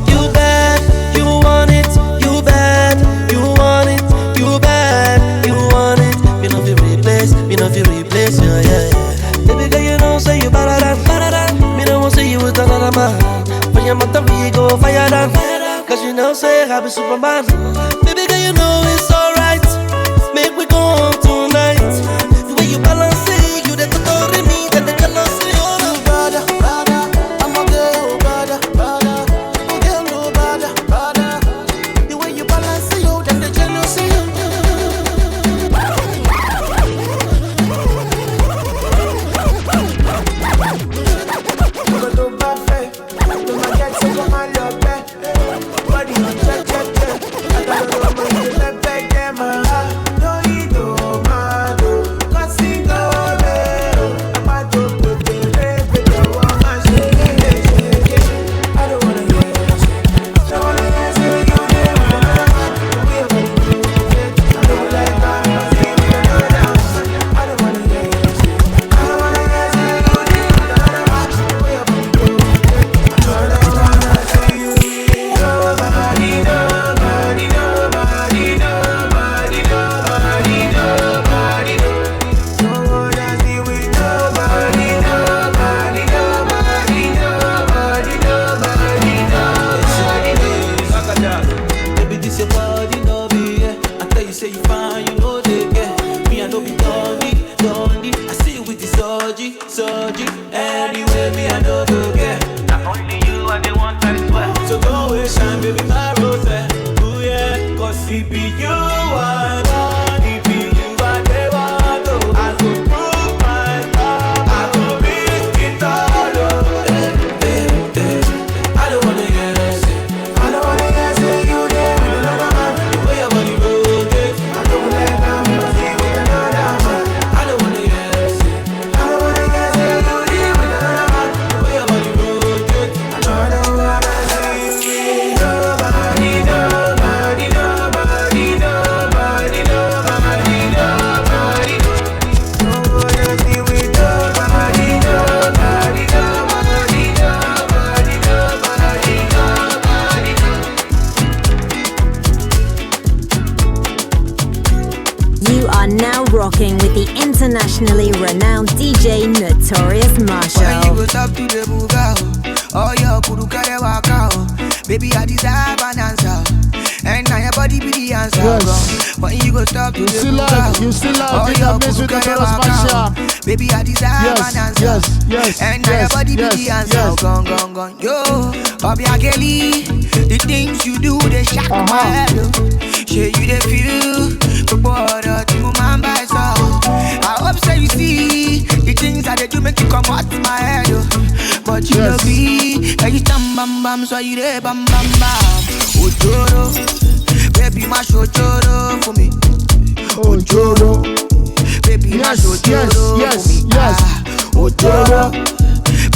You bad, you want it. You bad, you want it. You bad, you want it. Me no feel replace, yeah. Baby girl, you know say you better than. Me no want say you with another man. For your mother we go fire than. Cause you know say I be Superman. Baby girl, you know it's alright. Make we go on tonight. The way you balance it, you the total me, that the jealousy. Oh, bada. I'ma go bada. Oh, girl, no bada. The way you balance it, you that the jealousy. say me I no go get. Now only you are the one I swear. So go away, shine, baby, my rose. Ooh yeah, cause it be you I want, it be you I never know. I go prove my love, I go risk it all. I don't wanna get sick. I don't wanna get sick. You there with another man. The way your body rotates, I don't let them see with another man. I don't wanna get sick. I don't wanna get sick. You there with another man. The way your body rotates, I don't wanna see with nobody, nobody, nobody, nobody, nobody, nobody. Don't wanna see with nobody, nobody, nobody, nobody, nobody, nobody. You are now rocking with the internationally renowned DJ Notorious Marshal. When you go talk to the buga, oh your kudu kare waka, baby I deserve an answer, and now your body be the answer. Yes. When you go talk to You the still buga, live, you still live oh in the your mix kudu with kare Notorious Marshal. waka, baby I deserve an answer, and now your body be the answer. Gone, yo, Bobby Ageli, the things you do they shock my head. Shey you dey feel the border to my mind so. I hope so you see the things that they do make you come out my head. But you know be, and you stand bam bam so you dey bam bam bam. Ojoro, baby mash ojoro for me. Ojoro, baby mash ojoro for me. Ojoro,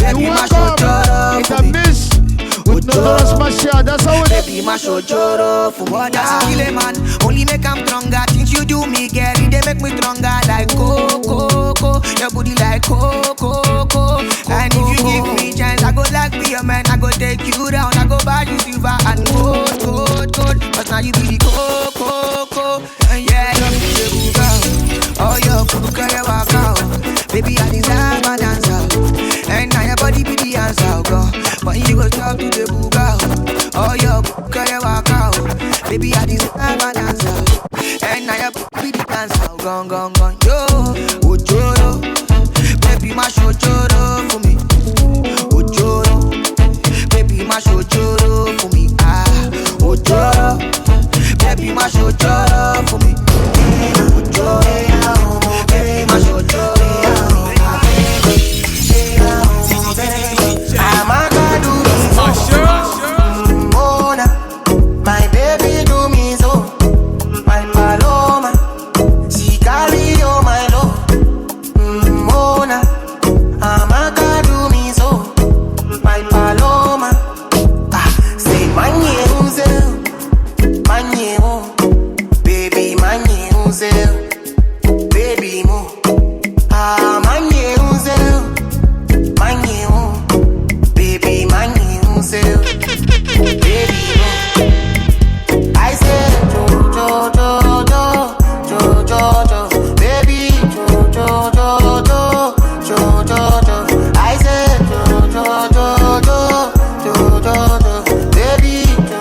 baby mash ojoro for me. With Notorious Marshal, that's how it is. Baby, my show joro for what that's kill a man. Only make I'm stronger. Things you do me, girl, they make me stronger. Like coco, your booty like coco. And if you give me chance, I go like be a man. I go take you down. I go buy you silver and gold. Cause now you be the coco. And yeah, you be the buga. Oh, your kuka ya waka. Baby, I deserve an answer. And now your body be the answer, girl. But you go talk to the buga. Oh, your kuka ya waka. Baby, I deserve an answer. And now your body be the answer. Gone. Yo, ojoro. Baby, my show joro for me. Ojoro. Baby, my show joro for me. Ojoro. Baby, my show joro for me. Ojoro. Baby, my show joro. My baby do me so, my paloma, she carry all my love. Mona, Amaka do me so, my paloma. Say my baby baby mo. My baby baby mo. I said jo, baby jo. I said jo, baby jo.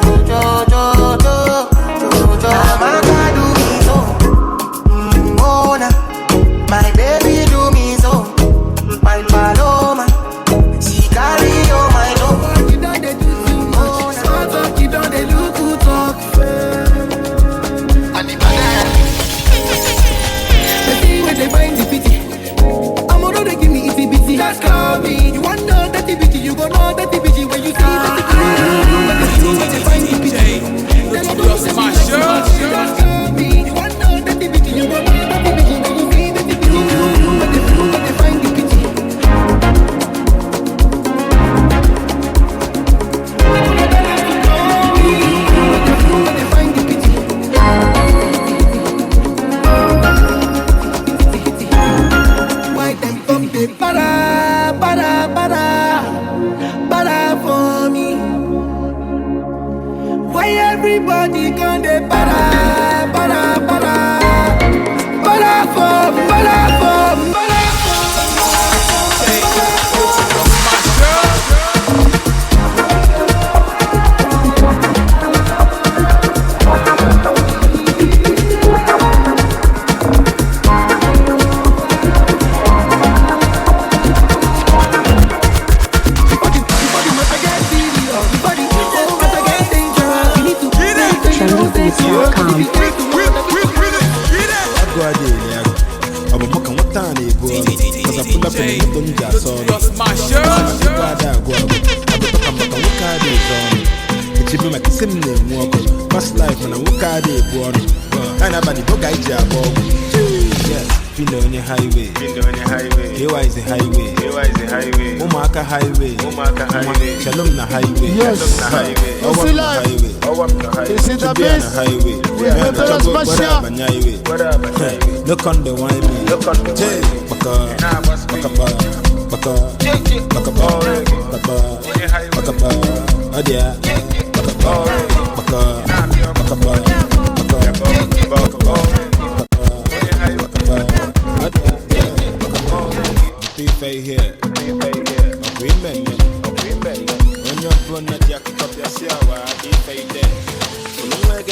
Amaka do me so, Mona. My baby do me so, my paloma. She carry all my love. You don't do too much. Smart talk, you don't look who talk fair. The thing where they find the pity. I'm on they give me itty bitty. Just call me. You want know that bitty, you gon' know that bitty when you see that bitty. The thing where they find the pity. They don't know that bitty. Just call me. You want know that bitty, you gon' know that bitty when you see that bitty. But the thing where they find the pity. Why them come they para for me? Why everybody come they para for? simple walk. Past life when I walk out the border. And about the book I jab. Yes, feel on the highway. Here is the highway. Umaka highway. Shalom na highway. Yes. It's the highway. It's the best. Notorious Marshal. Look on the wine. Here. Agreement. When you're born at your cup, you're sour.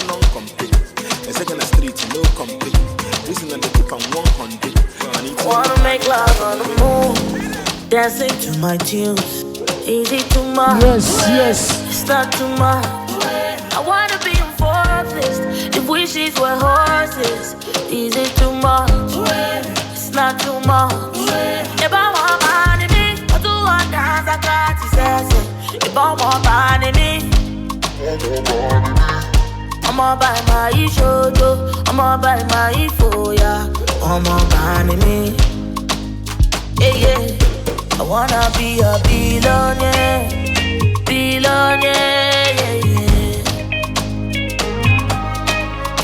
No complete. A second street, no complete. Listen and the tip on 100. Wanna make love on the moon, dancing to my tunes. Easy too much. Yes. It's not too much. I wanna be a forest. If wishes were horses. Easy too much. It's not too much. If I want money, me, I do one dance, I got to say. If I want money, me, I'ma buy my shoto, I'ma buy my foya, I'ma buy me. Yeah. I wanna be a billionaire, yeah.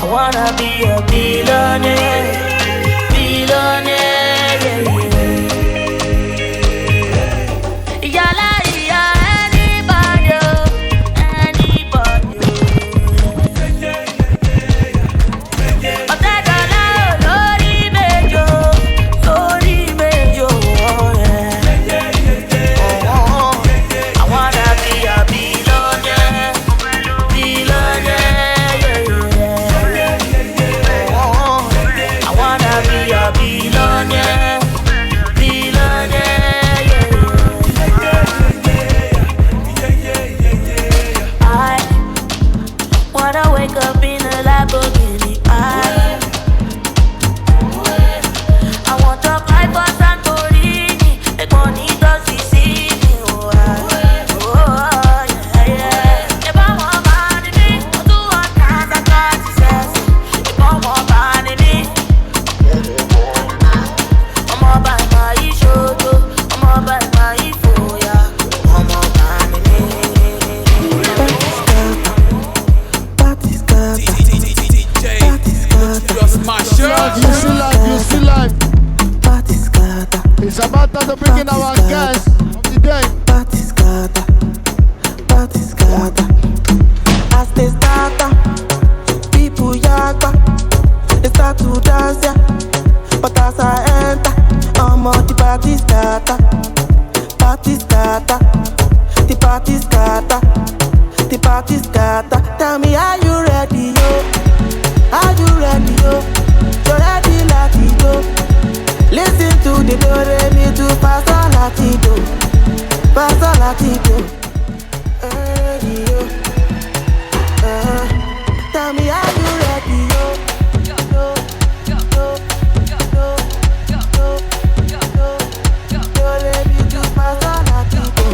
I wanna be a billionaire, yeah. It's about time to bring in our guys of the day. Party scatter. As they start, people yaga. They start to dance, yeah. But as I enter, I'm on the party scatter. Party scatter. The party scatter. The party scatter. Tell me, are you ready, yo? Are you ready, yo? You're ready, like it, yo. Listen to the do-re-mi to Pastor Latido. Pastor Latido. Tell me, are you ready, yo? Do-re-mi to Pastor Latido.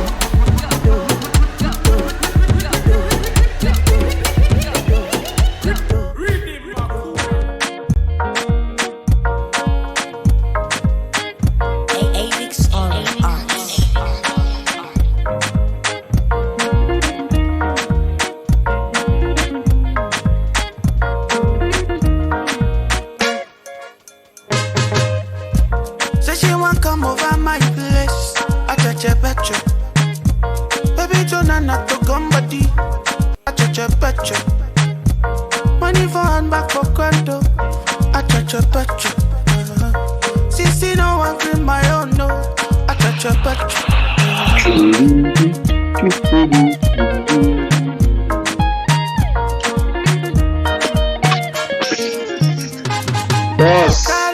Money for hand, back for condo. I touch a petro. Sissy, no one clean my own, no. I touch a petro. Boss. Caro.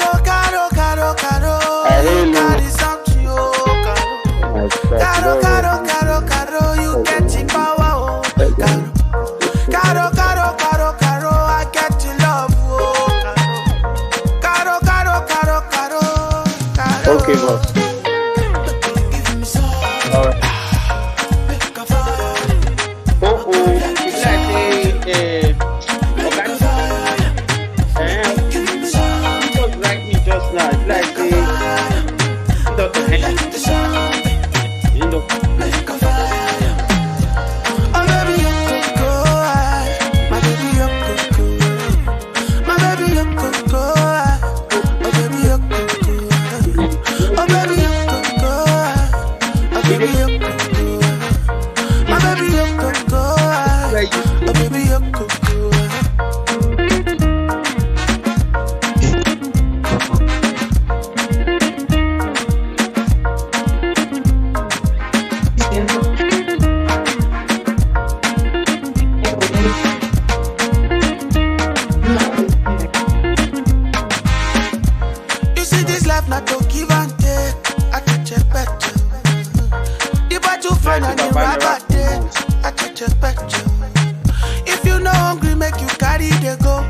Carry something, oh, Caro, you get in power, oh, Caro, I get in love, oh, Caro. Okay, boss. Alright. Like baby, you coco. My baby, you coco. Oh, baby, you coco. You see this life not to give and take. I touch it better. The battle fine and the rubber day. I touch it better. If you no hungry, make you carry the go.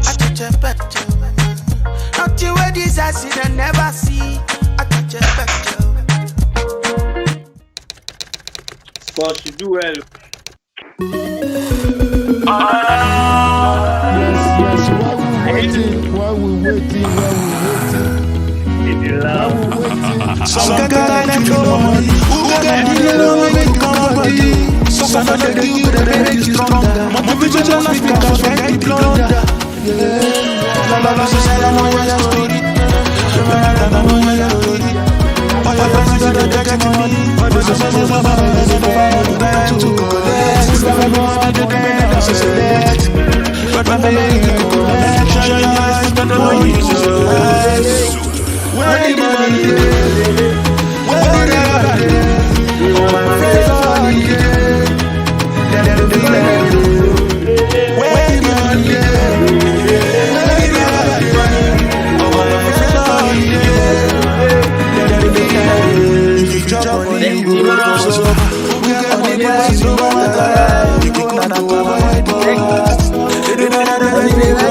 I touch it better. Not you where this I see and never see. I touch it better. But you do well. Yes, while we waiting. If you love, some guy like your money. Who got the make come body? Some of the you that make you stronger. My vision just because I get blunder. La so say I'm on your story. I'm on your story. All your friends are the jacket to me. But this is to collect. But my baby can collect. Shine your eyes, but the money is yours. Where the money is, where the money is, my friends are here. Where the money is, where the money is, my friends are here. If you drop on it, you go to so. We got money, but you know what I you go not to avoid the breakfast. They do not have any way.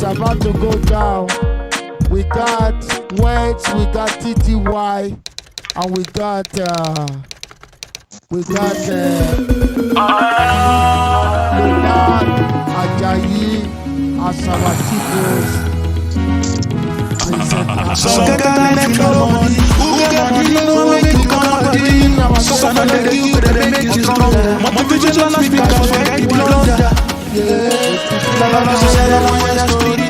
About to go down. We got Weirdz, we got TTY, and we got Leonard, Ajayi, Asawatitos. Some guy like your money. Who got the make you come body? Some of the you that make you stronger. My vision just because I get blunder. La so say I'm on your story.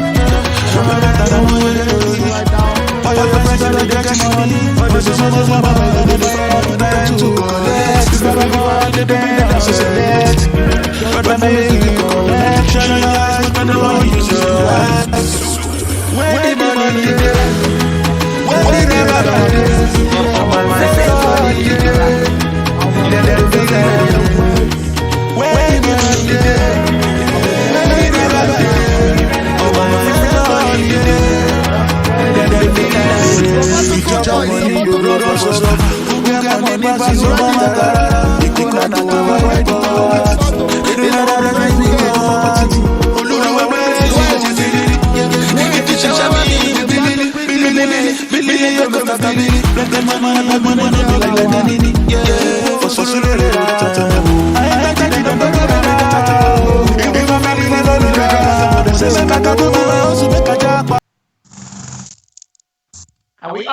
I'm on your story. All your friends are the jacket to me. But this is what my baby to collect. This is what I did and so select. But my baby collect. Shine your eyes, but the money is yours. Where the money is, where the money is, my friends are here. Where the money is.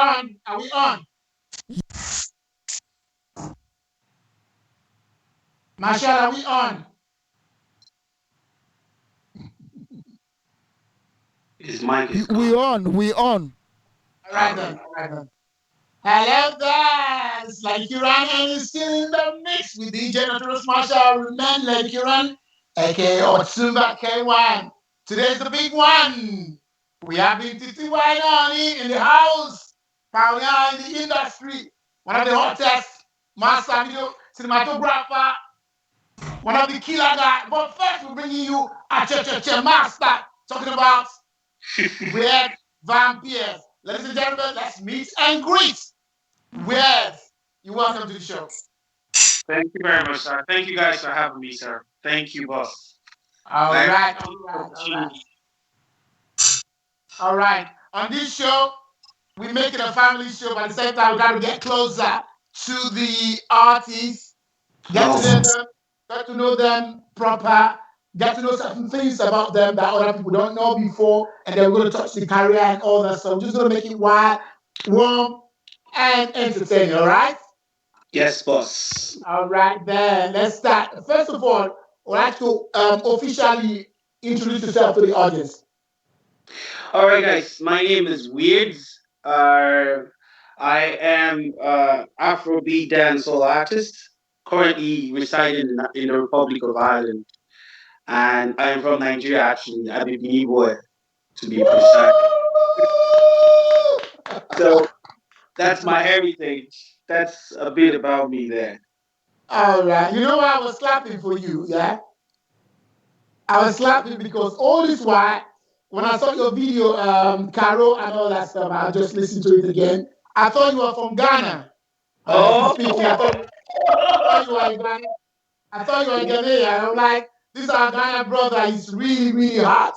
on? Are we on? Marshall, are we on? His mic is We on. All right then. Hello guys, Lady Kiran and is still in the mix with DJ Notorious Marshal. Remain Lady Kiran, aka Otsuba K1. Today's the big one. We have been Titi Wainani in the house, pioneer in the industry, one of the hottest master video cinematographer, one of the killer guys. But first, we're bringing you a cha master talking about weird vampires. Ladies and gentlemen, let's meet and greet. Weirdz, you're welcome to the show. Thank you very much, sir. Thank you guys for having me, sir. Thank you, boss. All right. On this show, we make it a family show, but at the same time, we got to get closer to the artists, get to know them proper, get to know certain things about them that other people don't know before, and then we're going to touch the career and all that stuff. We're just going to make it wild, warm, and entertaining, all right? Yes, boss. All right, then. Let's start. First of all, I'd like to officially introduce yourself to the audience. All right, guys. My name is Weirdz. I am Afrobeat dancehall artist, currently residing in the Republic of Ireland. And I am from Nigeria, actually. I'm a Benin boy, to be precise. So that's my heritage. That's a bit about me there. All right. You know why I was clapping for you, yeah? I was clapping because all this while, when I saw your video, Caro and all that stuff, I just listened to it again. I thought you were from Ghana. Speaking, I thought you were in Ghana. I thought you were in Ghana. I'm like, this our Ghana brother is really, really hot.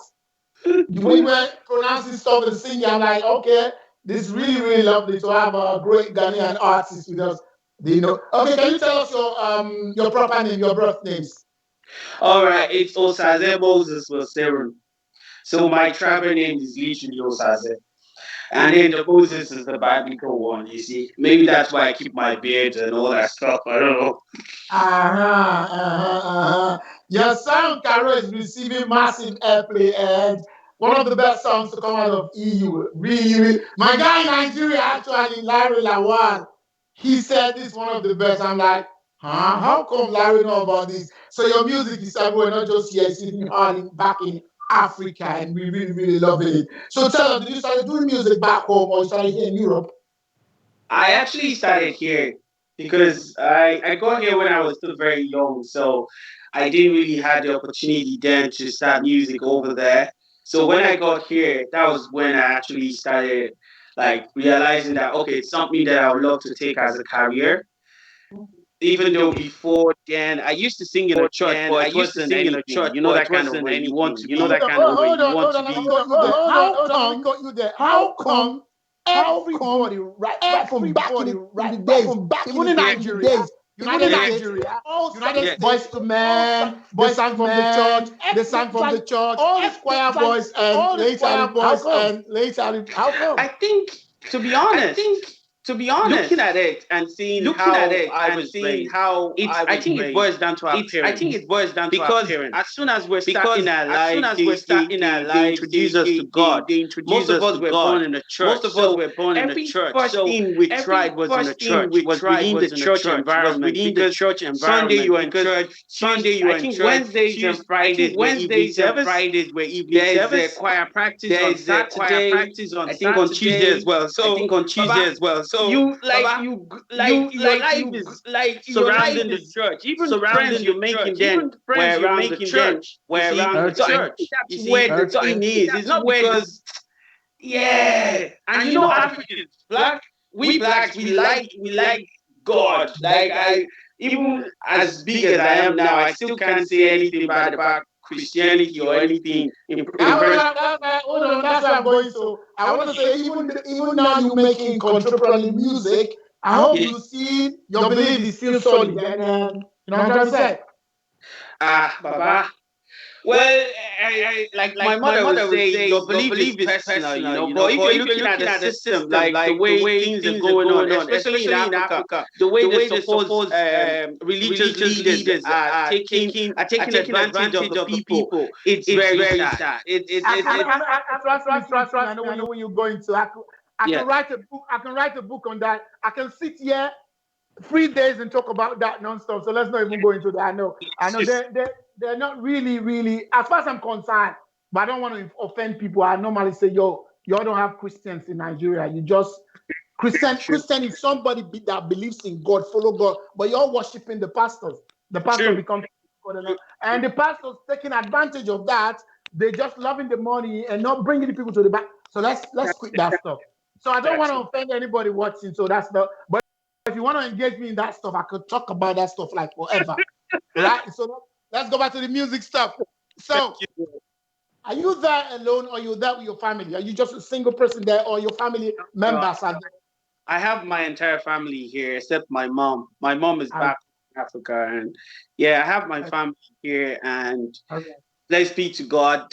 We were pronouncing stuff and singing. I'm like, okay, this is really, really lovely to have a great Ghanaian artist with us. Okay, can you tell us your proper name, your birth names? All right, it's Osaze Moses Waserun. So my tribal name is literally Osaze. And then the Moses is the biblical one, you see. Maybe that's why I keep my beard and all that stuff. I don't know. Your song, Caro, is receiving massive airplay and one of the best songs to come out of EU. Really, really. My guy in Nigeria, actually, Larry Lawal, he said this is one of the best. I'm like, how come Larry know about this? So your music is everywhere, not just here, it's even back in Africa, and we really, really love it. So tell us, did you start doing music back home or you started here in Europe? I actually started here because I got here when I was still very young, so I didn't really have the opportunity then to start music over there. So when I got here, that was when I actually started realizing that, okay, it's something that I would love to take as a career. Even though before then I used to sing in a church, but it wasn't anything. You know that kind of way you want to be. How come everybody right from back in the days, even in Nigeria, United Boys to Men, they sang from the church, all these choir boys and later, how come? I think, to be honest, looking at it and seeing how I was raised, I think it boils down to our parents. Because as soon as we're starting our life, they introduce us to God. Most of us were born in the church. So every first thing we tried was in the church, was within the church environment. Sunday you are in church, Tuesday you are in church, Wednesdays and Fridays were evenings. There's choir practice on Saturday. I think on Tuesday as well. So your life is surrounding the church. Even the friends you're making then were around the church. That's where the thing is. It's not because, and you know Africans, we blacks, we like God. Even as big as I am now, I still can't say anything bad about Christianity or anything. Hold on, that's where I'm going. So I want to say, even now you're making contemporary music, I hope you see your belief is still solid. And you know what I'm trying to say? Baba, Well, I like my mother would say, your belief is personal, But if you're looking at the system, like the way things are going on, especially in Africa, the way the supposed religious leaders are taking advantage of the people, it's very sad. Trust me. I know when you're going to. I can write a book. I can write a book on that. I can sit here 3 days and talk about that nonstop. So let's not even go into that. I know they're not really, as far as I'm concerned, but I don't want to offend people. I normally say, y'all don't have Christians in Nigeria. You just Christian is somebody that believes in God, follow God, but you're worshiping the pastors. The pastor becomes God, and the pastors taking advantage of that. They're just loving the money and not bringing the people to the back. So let's quit that stuff. So I don't want to offend anybody watching. So that's not. But if you want to engage me in that stuff, I could talk about that stuff like forever. Right? So let's go back to the music stuff. So, are you there alone, or you there with your family? Are you just a single person there, or your family members are there? I have my entire family here except my mom. My mom is back in Africa, and I have my family here. And let's be to God,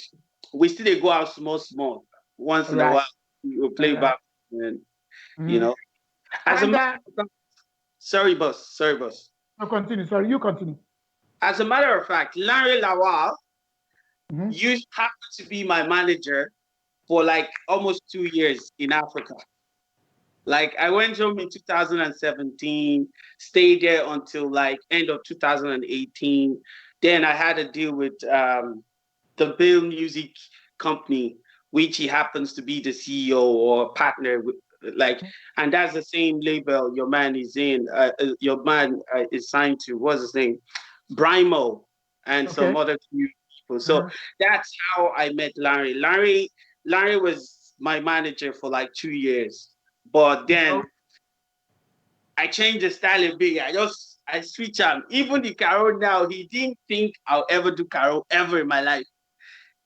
we still go out small. Once in a while, we play back, and As a matter sorry, boss. No, continue. Sorry, you continue. As a matter of fact, Larry Lawal, you happened to be my manager for like almost 2 years in Africa. Like I went home in 2017, stayed there until like end of 2018. Then I had a deal with the Bill Music Company, which he happens to be the CEO or partner with. And that's the same label your man is in. Your man is signed to, what's his name, Brimo, and some other people. So that's how I met Larry. Larry was my manager for like 2 years, but then I changed the style a bit. I switch him. Even the Carol now, he didn't think I'll ever do Carol ever in my life.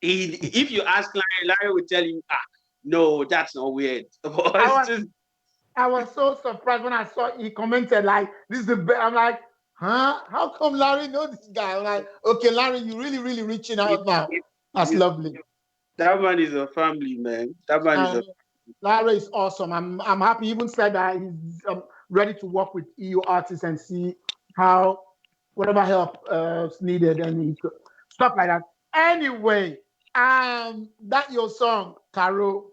If you ask Larry will tell you, no, that's not weird. I was so surprised when I saw he commented like, "This is the best." I'm like, "Huh? How come Larry knows this guy?" I'm like, "Okay, Larry, you really reaching out now. That's lovely." That man is a family, man. That man is Larry is awesome. I'm happy. He even said that he's ready to work with EU artists and see how whatever help is needed and stuff like that. Anyway, that your song, Caro.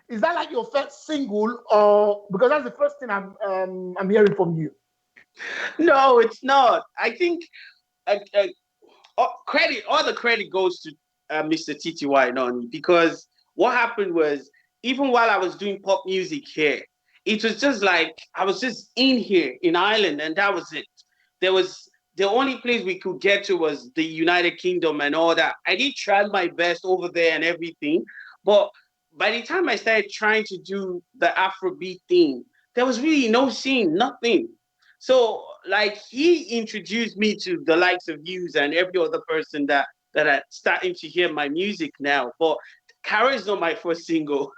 Is that like your first single, or because that's the first thing I'm hearing from you? No, it's not. I think all the credit goes to Mr. TTY Noni, because what happened was, even while I was doing pop music here, it was just like I was just in here in Ireland, and that was it. There was the only place we could get to was the United Kingdom and all that. I did try my best over there and everything, but by the time I started trying to do the Afrobeat thing, there was really no scene, nothing. So like he introduced me to the likes of yous and every other person that are starting to hear my music now. But Caro is not my first single.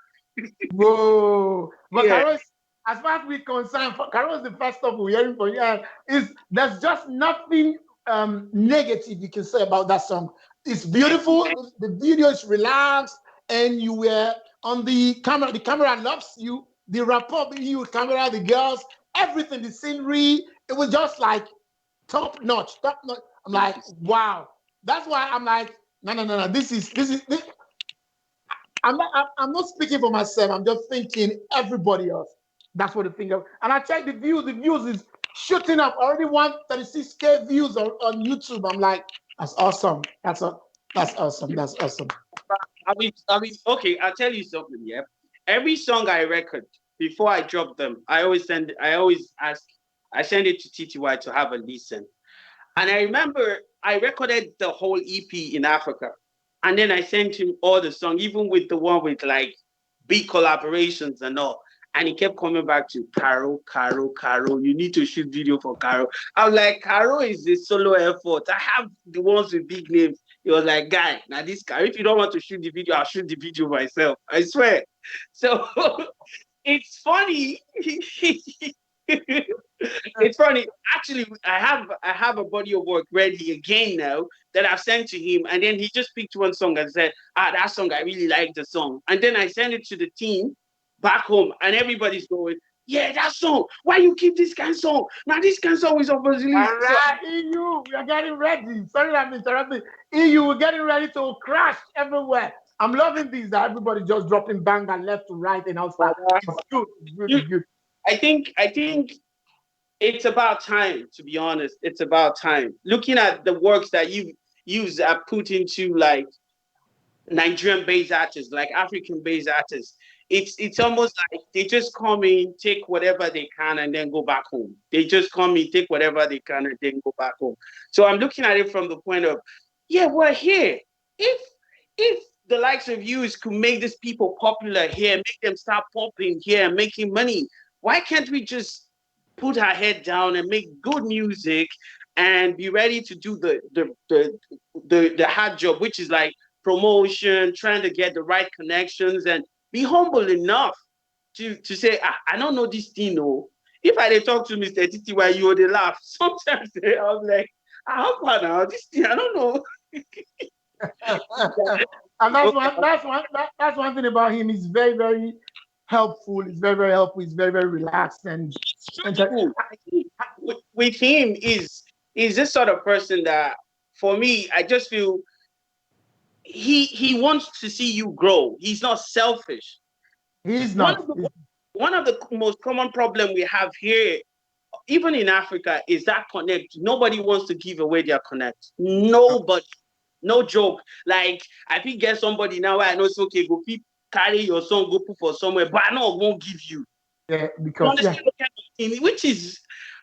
Whoa. But Caro, as far as we're concerned, Caro is the first stuff we're hearing from you. There's just nothing negative you can say about that song. It's beautiful. The video is relaxed, and you were on the camera. The camera loves you. The rapport between you, camera, the girls, everything, the scenery. It was just like top notch. I'm like, wow. That's why I'm like, no. This is. I'm not speaking for myself. I'm just thinking everybody else. That's what the thing is. And I checked the views. The views is shooting up. Already 136K views on YouTube. I'm like, that's awesome. That's awesome. That's awesome. I mean, okay, I'll tell you something, yeah. Every song I record, before I drop them, I send it to TTY to have a listen. And I remember I recorded the whole EP in Africa. And then I sent him all the songs, even with the one with like big collaborations and all. And he kept coming back to Caro. You need to shoot video for Caro. I was like, Caro is a solo effort. I have the ones with big names. He was like, guy, now this Caro, if you don't want to shoot the video, I'll shoot the video myself. I swear. So it's funny. It's funny. Actually, I have a body of work ready again now that I've sent to him, and then he just picked one song and said, that song, I really like the song. And then I sent it to the team back home, and everybody's going, yeah, that song. Why you keep this kind of song? Now this kind of song is obviously. All right, EU, we are getting ready. Sorry, I'm interrupting. EU, we're getting ready to crash everywhere. I'm loving this. That everybody just dropping bang and left to right and outside. It's good. It's good. I think it's about time, to be honest. It's about time. Looking at the works that you've put into like Nigerian-based artists, like African-based artists, it's almost like they just come in, take whatever they can, and then go back home. They just come in, take whatever they can, and then go back home. So I'm looking at it from the point of, yeah, we're here. If the likes of you could make these people popular here, make them start popping here, making money, why can't we just put our head down and make good music and be ready to do the hard job, which is like promotion, trying to get the right connections, and be humble enough to say, I don't know this thing, no. If I did talk to Mr. Titi while you would laugh, sometimes I was like, how far now? This thing, I don't know. And that's one thing about him. He's very, very helpful. He's very, very helpful. He's very, very relaxed and with him is this sort of person that, for me, I just feel he wants to see you grow. He's not selfish. He's not. One of the most common problem we have here, even in Africa, is that connect. Nobody wants to give away their connect. Nobody. No joke. Like, I think get somebody now where I know it's okay, go carry your song, go put for somewhere, but I know I won't give you. Yeah, because which is,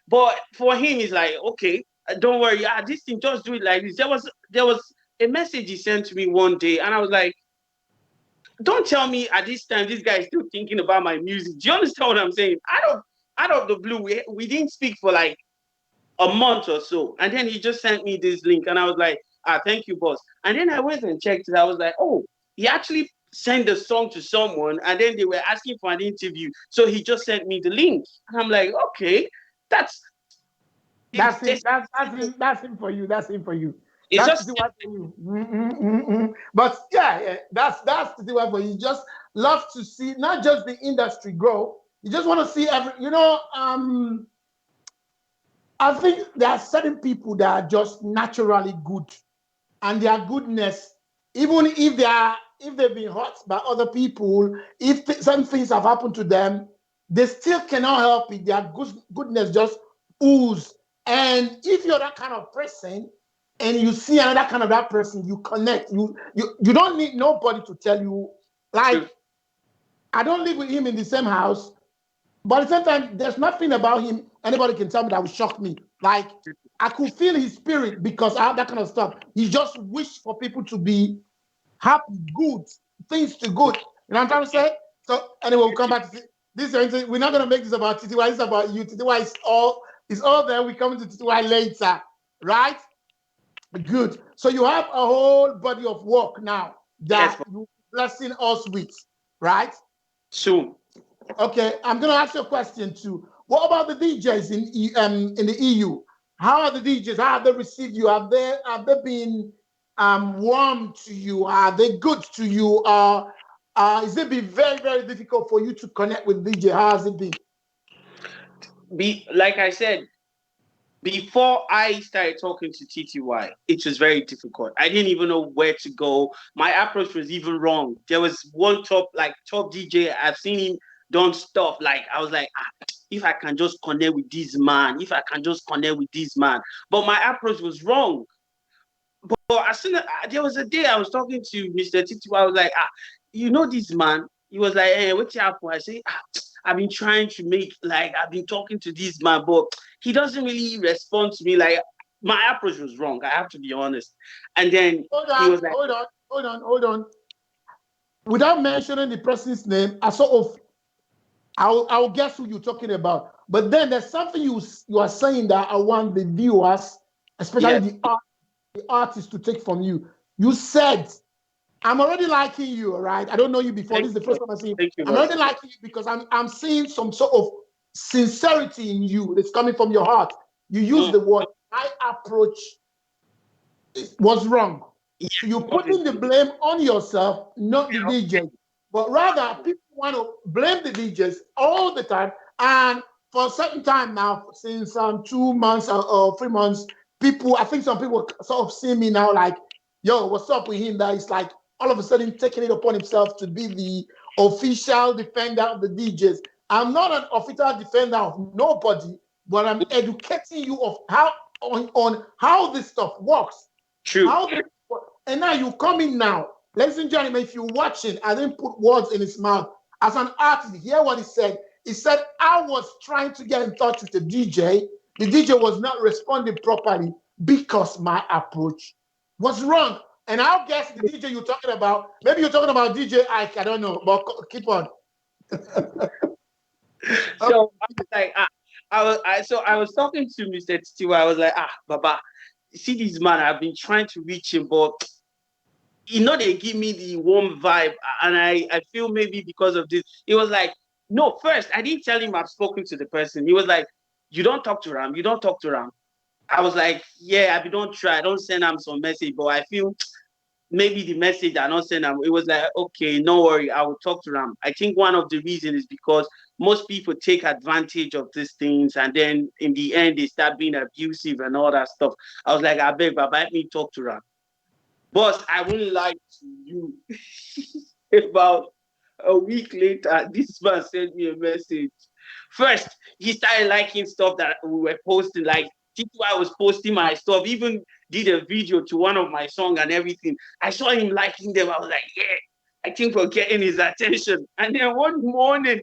but for him, it's like, okay, don't worry, this thing, just do it like this. There was a message he sent to me one day, and I was like, don't tell me at this time this guy is still thinking about my music. Do you understand what I'm saying? Out of the blue, we didn't speak for like a month or so, and then he just sent me this link, and I was like, thank you, boss. And then I went and checked it. I was like, oh, he actually sent the song to someone, and then they were asking for an interview, so he just sent me the link, and I'm like, okay, that's him for you. That's him for you. It's that's just for you. But yeah, that's the thing for you. You just love to see not just the industry grow. You just want to see I think there are certain people that are just naturally good, and their goodness, even if they've been hurt by other people, if some things have happened to them, they still cannot help it. Their goodness just ooze. And if you're that kind of person, and you see another kind of that person, you connect. You don't need nobody to tell you. Like, I don't live with him in the same house, but at the same time, there's nothing about him anybody can tell me that would shock me. Like, I could feel his spirit because I have that kind of stuff. He just wished for people to be happy, good, things to good. You know what I'm trying to say? So anyway, we'll come back to this. We're not gonna make this about TTY. It's about you. TTY is all there. We come to TTY later, right? Good. So you have a whole body of work now that you're blessing us with, right? Sure. Okay, I'm gonna ask you a question too. What about the DJs in the EU? How are the DJs? How have they received you? Have they been warm to you? Are they good to you? Is it been very, very difficult for you to connect with DJ? How has it been? Like I said, before I started talking to TTY, it was very difficult. I didn't even know where to go. My approach was even wrong. There was one top DJ. I've seen him done stuff. Like, I was like, if I can just connect with this man, But my approach was wrong. But as soon as there was a day I was talking to Mr. TTY, I was like, you know this man? He was like, hey, what's happening? I say, I've been trying to I've been talking to this man, but he doesn't really respond to me. Like, my approach was wrong. I have to be honest. And then he was like, hold on. Without mentioning the person's name, I'll guess who you're talking about. But then there's something you are saying that I want the viewers, especially the artists, to take from you. You said, I'm already liking you, all right? I don't know you before. This is the first time I see you. I'm already liking you because I'm seeing some sort of sincerity in you. It's coming from your heart. You use the word, my approach was wrong. So you're putting the blame on yourself, not the DJ. But rather, people want to blame the DJs all the time. And for a certain time now, since 2 months or 3 months, I think some people sort of see me now like, yo, what's up with him? That it's like all of a sudden taking it upon himself to be the official defender of the DJs. I'm not an official defender of nobody, but I'm educating you of how on how this stuff works. True. And now you come in now. Ladies and gentlemen, if you're watching, I didn't put words in his mouth. As an artist, hear what he said. He said, I was trying to get in touch with the DJ. The DJ was not responding properly because my approach was wrong. And I'll guess the DJ you're talking about, maybe you're talking about DJ Ike, I don't know, but keep on. So I was talking to Mr. Tiwa. I was like, Baba, see this man, I've been trying to reach him, but they give me the warm vibe, and I feel maybe because of this. It was like, no, first, I didn't tell him I've spoken to the person. He was like, you don't talk to Ram. I was like, yeah, I don't try. I don't send him some message, but I feel maybe the message I don't send him. It was like, okay, no worry, I will talk to Ram. I think one of the reasons is because most people take advantage of these things, and then in the end, they start being abusive and all that stuff. I was like, I beg, Baba, let me talk to Ram. Boss, I wouldn't lie to you. About a week later, this man sent me a message. First, he started liking stuff that we were posting, like I was posting my stuff, even did a video to one of my songs and everything. I saw him liking them. I was like, yeah, I think we're getting his attention. And then one morning,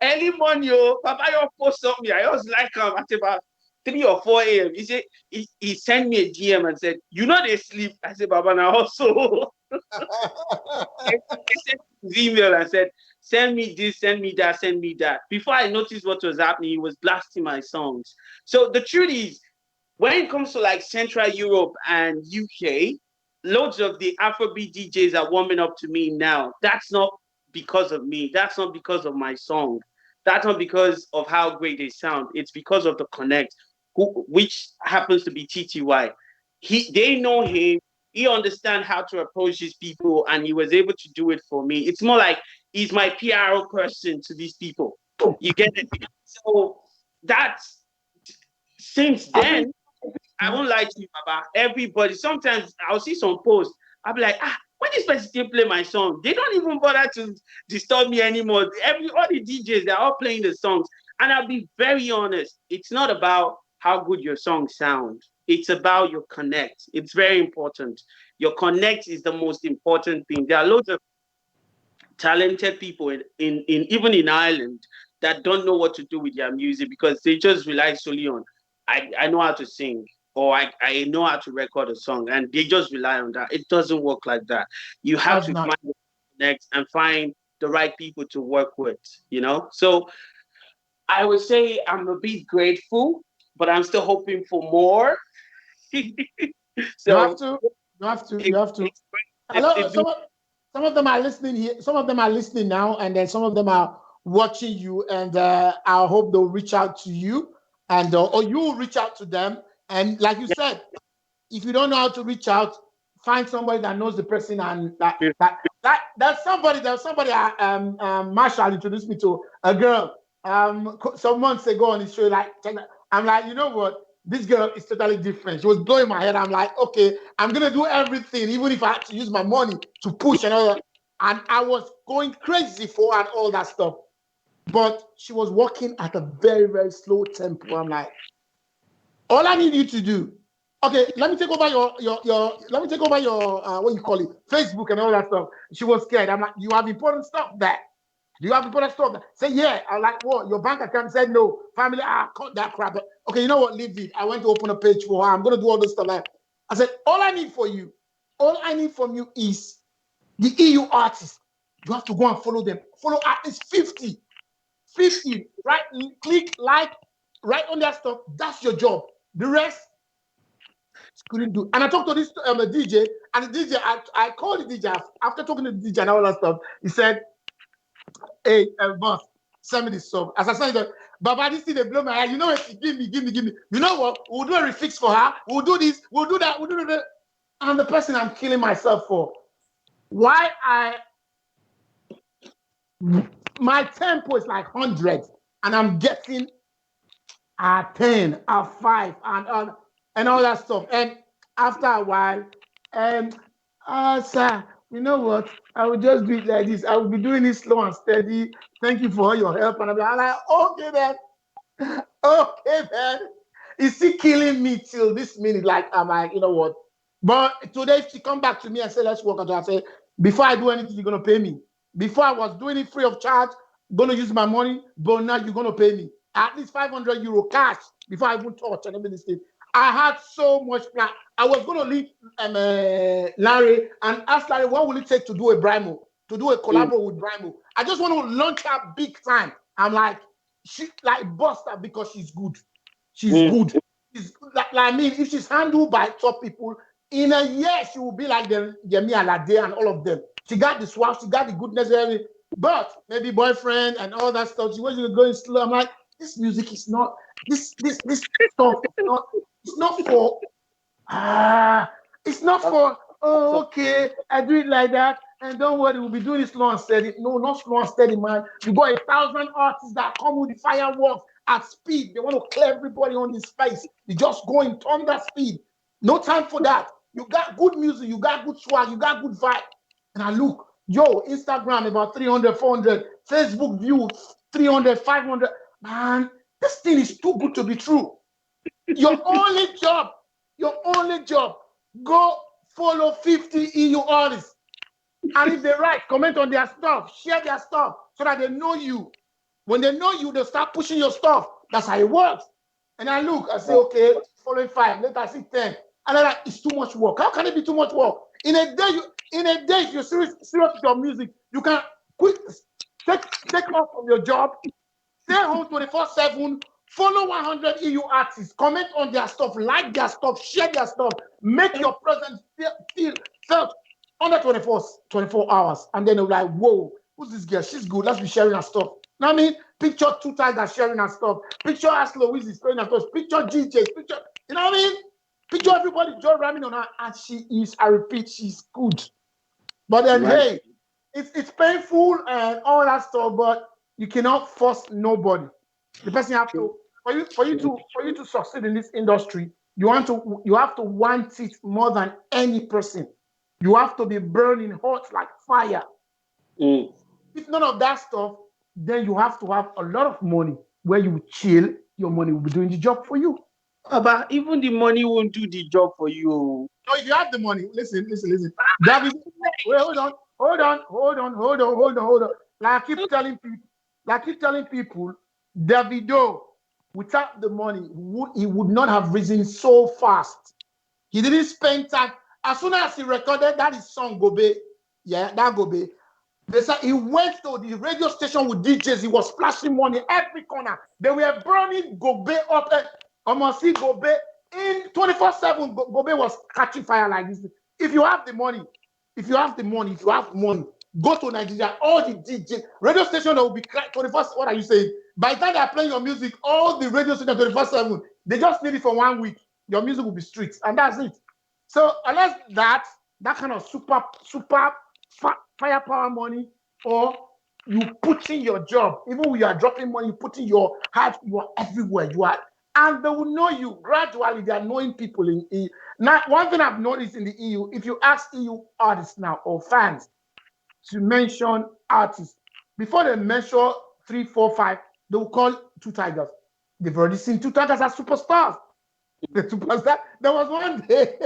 early morning, Papa, you post something. I was like him at about 3 or 4 a.m. He said, he sent me a DM and said, they sleep. I said, Baba, now also. I sent his email and said, send me this, send me that, send me that. Before I noticed what was happening, he was blasting my songs. So the truth is, when it comes to like Central Europe and UK, loads of the Afrobeat DJs are warming up to me now. That's not because of me. That's not because of my song. That's not because of how great they sound. It's because of the connect, which happens to be TTY. They know him. He understands how to approach these people, and he was able to do it for me. It's more like he's my PRO person to these people. You get it? So that's, since then, I won't lie to you, Baba. Everybody, sometimes I'll see some posts. I'll be like, when this person still play my song, they don't even bother to disturb me anymore. All the DJs, they're all playing the songs. And I'll be very honest, it's not about how good your songs sound. It's about your connect. It's very important. Your connect is the most important thing. There are loads of talented people in even in Ireland that don't know what to do with their music because they just rely solely on, I know how to sing, or I know how to record a song, and they just rely on that. It doesn't work like that. You have to find the connect and find the right people to work with, So I would say I'm a bit grateful, but I'm still hoping for more. So you have to. Hello, some of them are listening here. Some of them are listening now, and then some of them are watching you. And I hope they'll reach out to you, and or you reach out to them. And like you said, if you don't know how to reach out, find somebody that knows the person, and that's somebody. There's somebody. Marshall introduced me to a girl some months ago on his show. Like, I'm like, you know what? This girl is totally different. She was blowing my head. I'm like, okay, I'm going to do everything, even if I have to use my money to push and all that. And I was going crazy for her and all that stuff. But she was working at a very, very slow tempo. I'm like, all I need you to do, okay, let me take over your what you call it, Facebook and all that stuff. She was scared. I'm like, you have important stuff there. Do you have important stuff? Say, yeah. I'm like, what? Your bank account said no. Family, cut that crap. Okay, you know what? Leave it. I went to open a page for her. I'm going to do all this stuff. I said, all I need from you is the EU artists. You have to go and follow them. Follow at least 50. Right? Click, like, write on that stuff. That's your job. The rest, couldn't do. And I talked to this DJ, and the DJ, I called the DJ after talking to the DJ and all that stuff. He said, hey, boss, send me the song. As I said, Baba, this thing they blow my eye. You know what? Give me. You know what? We'll do a refix for her. We'll do this. We'll do that. We'll do that. And the person I'm killing myself for. Why my tempo is like 100 and I'm getting a 10, a 5, and all that stuff. And after a while, sir, you know what? I will just do it like this. I will be doing it slow and steady. Thank you for all your help. And I'm like, okay, then. Okay, man. Is he killing me till this minute? Like, I'm like, you know what? But today, if she come back to me and say, let's work out, I say, before I do anything, you're going to pay me. Before I was doing it free of charge, going to use my money, but now you're going to pay me. At least 500 euro cash before I even touch and everything. I had so much plan. I was going to leave Larry and ask Larry, what will it take to do a Brimo, to do a collabo with Brimo? I just want to launch her big time. I'm like, she like bust her because she's good. She's good. She's like, I mean, if she's handled by top people, in a year she will be like the Yemi Alade and all of them. She got the swag, she got the goodness, but maybe boyfriend and all that stuff. She was going slow. I'm like, this music is not this stuff. It's not for it's not for okay, I do it like that. And don't worry, we'll be doing it slow and steady. No, not slow and steady, man. You got 1,000 artists that come with the fireworks at speed. They want to clear everybody on this space. You just go in thunder speed. No time for that. You got good music, you got good swag, you got good vibe. And I look, Instagram about 300, 400, Facebook view 300, 500. Man, this thing is too good to be true. Your only job, go follow 50 EU artists. And if they write, comment on their stuff, share their stuff so that they know you. When they know you, they start pushing your stuff. That's how it works. And I look, I say, okay, following 5. Later I see 10. And I'm like, it's too much work. How can it be too much work? In a day, if you're serious with your music, you can quick take off from your job, stay home 24/7, follow 100 EU artists, comment on their stuff, like their stuff, share their stuff, make your presence feel felt under 24 hours. And then they're like, whoa, who's this girl? She's good. Let's be sharing her stuff. Know what I mean? Picture 2 tigers sharing her stuff. Picture Aslo Wiz is sharing her stuff. Picture GJs. Picture, you know what I mean? Picture everybody just ramming on her, and she is, I repeat, she's good. But then, hey, it's painful and all that stuff, but you cannot force nobody. The person have to, for you to succeed in this industry, you have to want it more than any person. You have to be burning hot like fire. If none of that stuff, then you have to have a lot of money where you chill. Your money will be doing the job for you. But even the money won't do the job for you. No, if you have the money, listen. David, wait, hold on. Like I keep telling people, Davido, without the money, he would not have risen so fast. He didn't spend time. As soon as he recorded that his song Gobe, that Gobe, they said he went to the radio station with DJs. He was splashing money every corner. They were burning Gobe up. Almost see Gobe in 24/7. Gobe was catching fire like this. If you have money, go to Nigeria. All the DJ radio station that will be 24. What are you saying? By the time they are playing your music, all the radio stations 24/7. They just need it for 1 week. Your music will be streets, and that's it. So unless that kind of super firepower money, or you put in your job, even when you are dropping money, you put in your heart, you are everywhere. You are. And they will know you gradually. They are knowing people in EU. Now, one thing I've noticed in the EU, if you ask EU artists now or fans to mention artists, before they mention 3, 4, 5, they will call 2 tigers. They've already seen 2 tigers as superstars. The superstar. There was one day,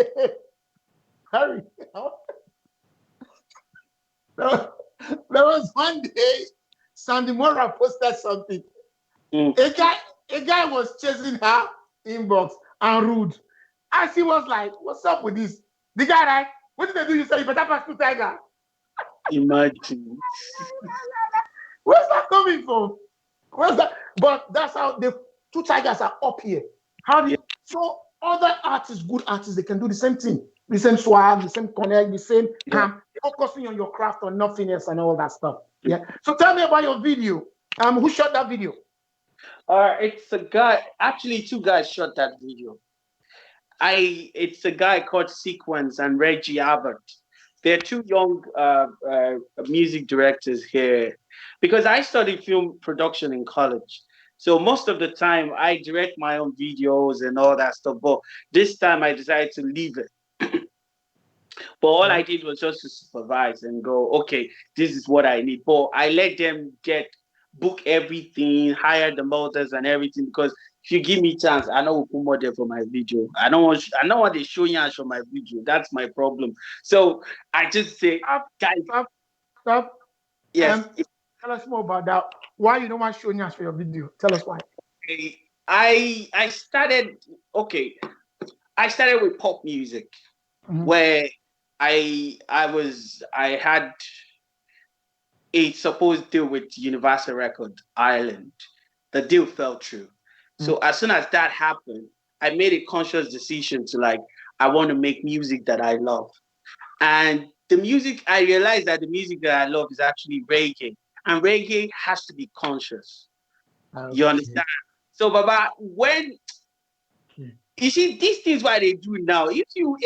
Harry. There was one day, Sandy Mora posted something. A guy was chasing her inbox and rude. And she was like, what's up with this? The guy, right? What did they do? You said, you better pass 2 tigers. Imagine. Where's that coming from? Where's that? But that's how the 2 tigers are up here. So other artists, good artists, they can do the same thing. The same swag, the same connect, the same focusing on your craft or nothing else and all that stuff. Yeah. So tell me about your video. Who shot that video? It's a guy. Actually, two guys shot that video. It's a guy called Sequence and Reggie Abbott. They're two young music directors here, because I studied film production in college. So most of the time I direct my own videos and all that stuff. But this time I decided to leave it. But all I did was just to supervise and go, okay, this is what I need. But I let them book everything, hire the motors and everything, because if you give me chance, I know we'll put more there for my video. I don't want to show you for my video. That's my problem. So I just say, guys, stop. Yes. Tell us more about that. Why you don't want showing us for your video? Tell us why. I started with pop music, where I had a supposed deal with Universal Record Ireland. The deal fell through. So as soon as that happened, I made a conscious decision to I want to make music that I love. And the music, I realized that the music that I love is actually reggae. And reggae has to be conscious. Okay. You understand? So Baba, when you see these things what they do now, if you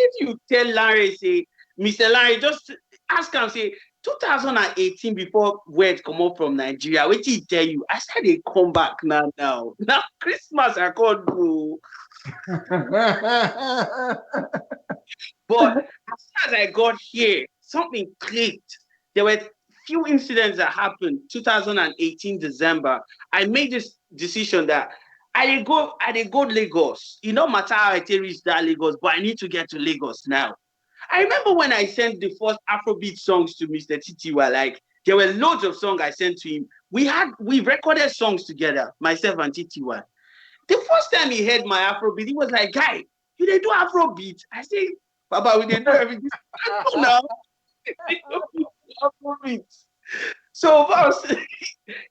tell Larry, say, Mr. Larry, just ask him, say, 2018 before Weirdz come up from Nigeria, what did he tell you? I said they come back now. Now Christmas I can't do. But as soon as I got here, something clicked. There were few incidents that happened 2018 December. I made this decision that I go Lagos. You know, matter how I reach that Lagos, but I need to get to Lagos now. I remember when I sent the first Afrobeat songs to Mr. Titiwa, there were loads of songs I sent to him. We recorded songs together, myself and Titiwa. The first time he heard my Afrobeat, he was like, "Guy, you they do Afrobeat?" I said, "Baba, we didn't do everything." Now. Afrobeat. So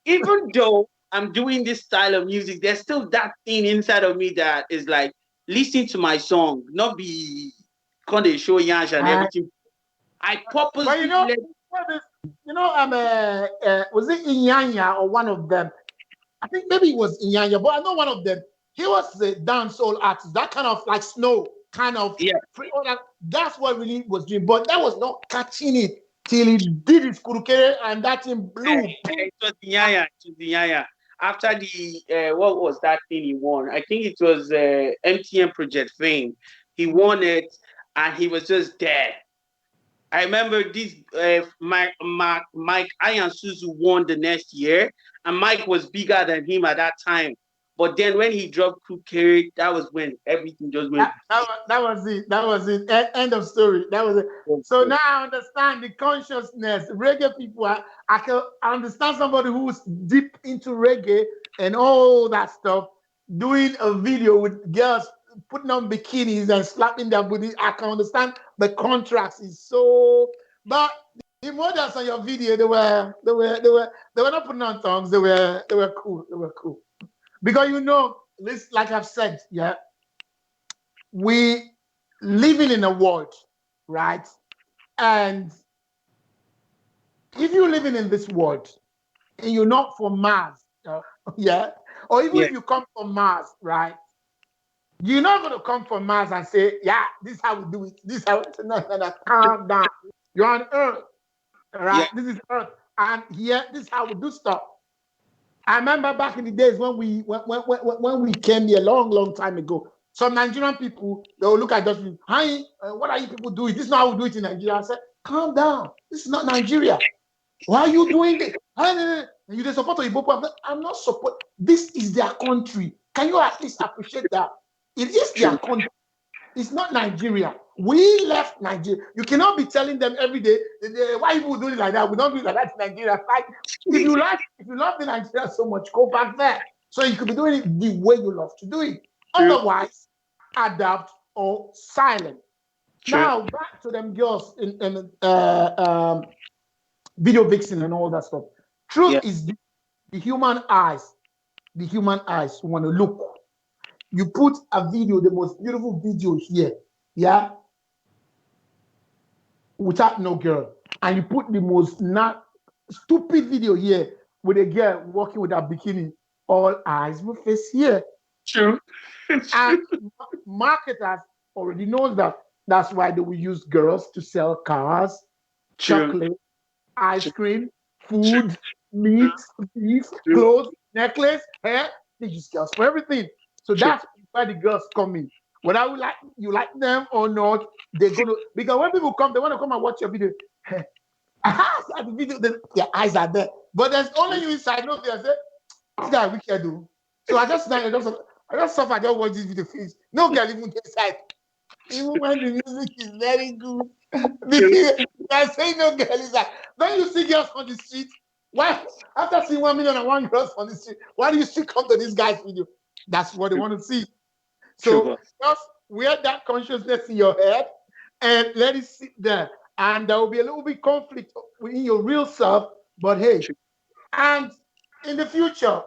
even though I'm doing this style of music, there's still that thing inside of me that is listening to my song, not be they show Yansh and everything. I purposely was it Inyanya or one of them? I think maybe it was Inyanya, but I know one of them. He was a dancehall artist, that kind of Snow, kind of free. That's what really was doing, but that was not catching it till he did his kurukere and that in blue. It was Inyanya. After the what was that thing he won? I think it was MTN Project Fame. He won it. And he was just there. I remember this Mike Ian Suzu won the next year, and Mike was bigger than him at that time. But then when he dropped Kukere, that was when everything just went. That was it. End of story. That was it. So now I understand the consciousness. Reggae people, I can understand somebody who's deep into reggae and all that stuff, doing a video with girls putting on bikinis and slapping their booty. I can understand the contrast is so. But the models on your video, they were not putting on tongues. They were cool. They were cool. Because this, like I've said, we living in a world, right? And if you're living in this world and you're not from Mars, or even if you come from Mars, right? You're not going to come from Mars and say, this is how we do it. This is how no, calm down. You're on Earth, right? This is Earth. And here, this is how we do stuff. I remember back in the days when we came here a long time ago, some Nigerian people, they will look at us, "Hi, what are you people doing? This is not how we do it in Nigeria." I said, "Calm down. This is not Nigeria. Why are you doing this? You the support of Igbo? I'm not support. This is their country. Can you at least appreciate that? It is their country. It's not Nigeria. We left Nigeria. You cannot be telling them every day, why you doing it like that? We don't do it like that in Nigeria. If you love the Nigeria so much, go back there. So you could be doing it the way you love to do it. Otherwise, adapt or silent. Now back to them girls in video vixen and all that stuff. Truth is the human eyes. The human eyes want to look. You put a video, the most beautiful video here, without no girl, and you put the most stupid video here with a girl walking with a bikini, all eyes will face here. True. And marketers already knows that. That's why they will use girls to sell cars, chocolate, ice cream, food, meat, beef, clothes, necklace, hair. They use girls for everything. So that's where the girls come in. Whether you like them or not, they're gonna, because when people come, they want to come and watch your video. At the video, their eyes are there. But there's only you inside. No, they say, this guy wicked do. So I just suffer. I just watch this video finish. No girl even get inside. Even when the music is very good. I say no girl is like, when you see girls on the street, why after seeing 1,000,001 girls on the street, why do you still come to this guy's video? That's what they want to see. So just wear that consciousness in your head and let it sit there. And there will be a little bit conflict in your real self, but hey, and in the future,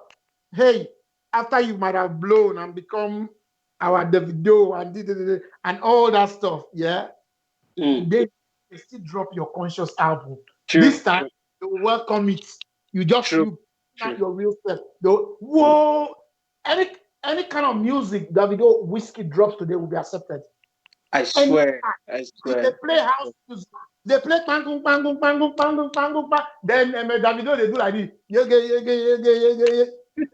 hey, after you might have blown and become our Davido and all that stuff, yeah, they still drop your conscious album. This time, they will welcome it. You just not your real self. Whoa, any kind of music Davido Whiskey drops today will be accepted. I swear. I swear. They play house music. They play bang bang bang bang bang bang bang bang. Then Davido they do like this.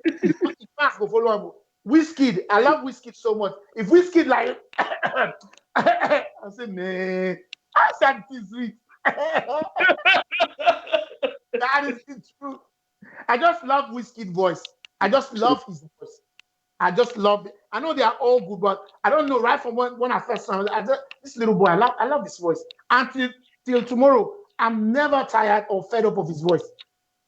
It's fast go follow him. Whiskey, I love Whiskey so much. If Whiskey like, I say man, I said this sweet. That is the truth. I just love Whiskey's voice. I just love his voice. I just love it. I know they are all good, but I don't know. Right from when I first saw this little boy, I love his voice. Until tomorrow, I'm never tired or fed up of his voice.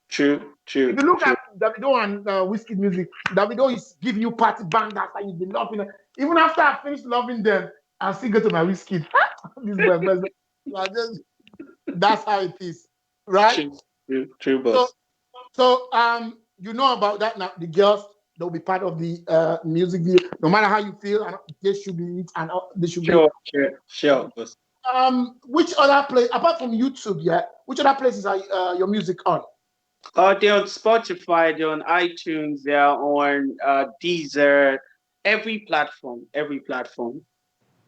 True. If you look at Davido and Whiskey music, Davido is giving you party bangers and you've been loving it. Even after I finish loving them, I still go to my Whiskey. This boy, that's how it is, right? True, boss. So you know about that now. The girls, they'll be part of the music video. No matter how you feel, and they should be it, and they should be. Sure. Which other place apart from YouTube? Yeah, which other places are your music on? They're on Spotify, they're on iTunes, they're on Deezer, every platform.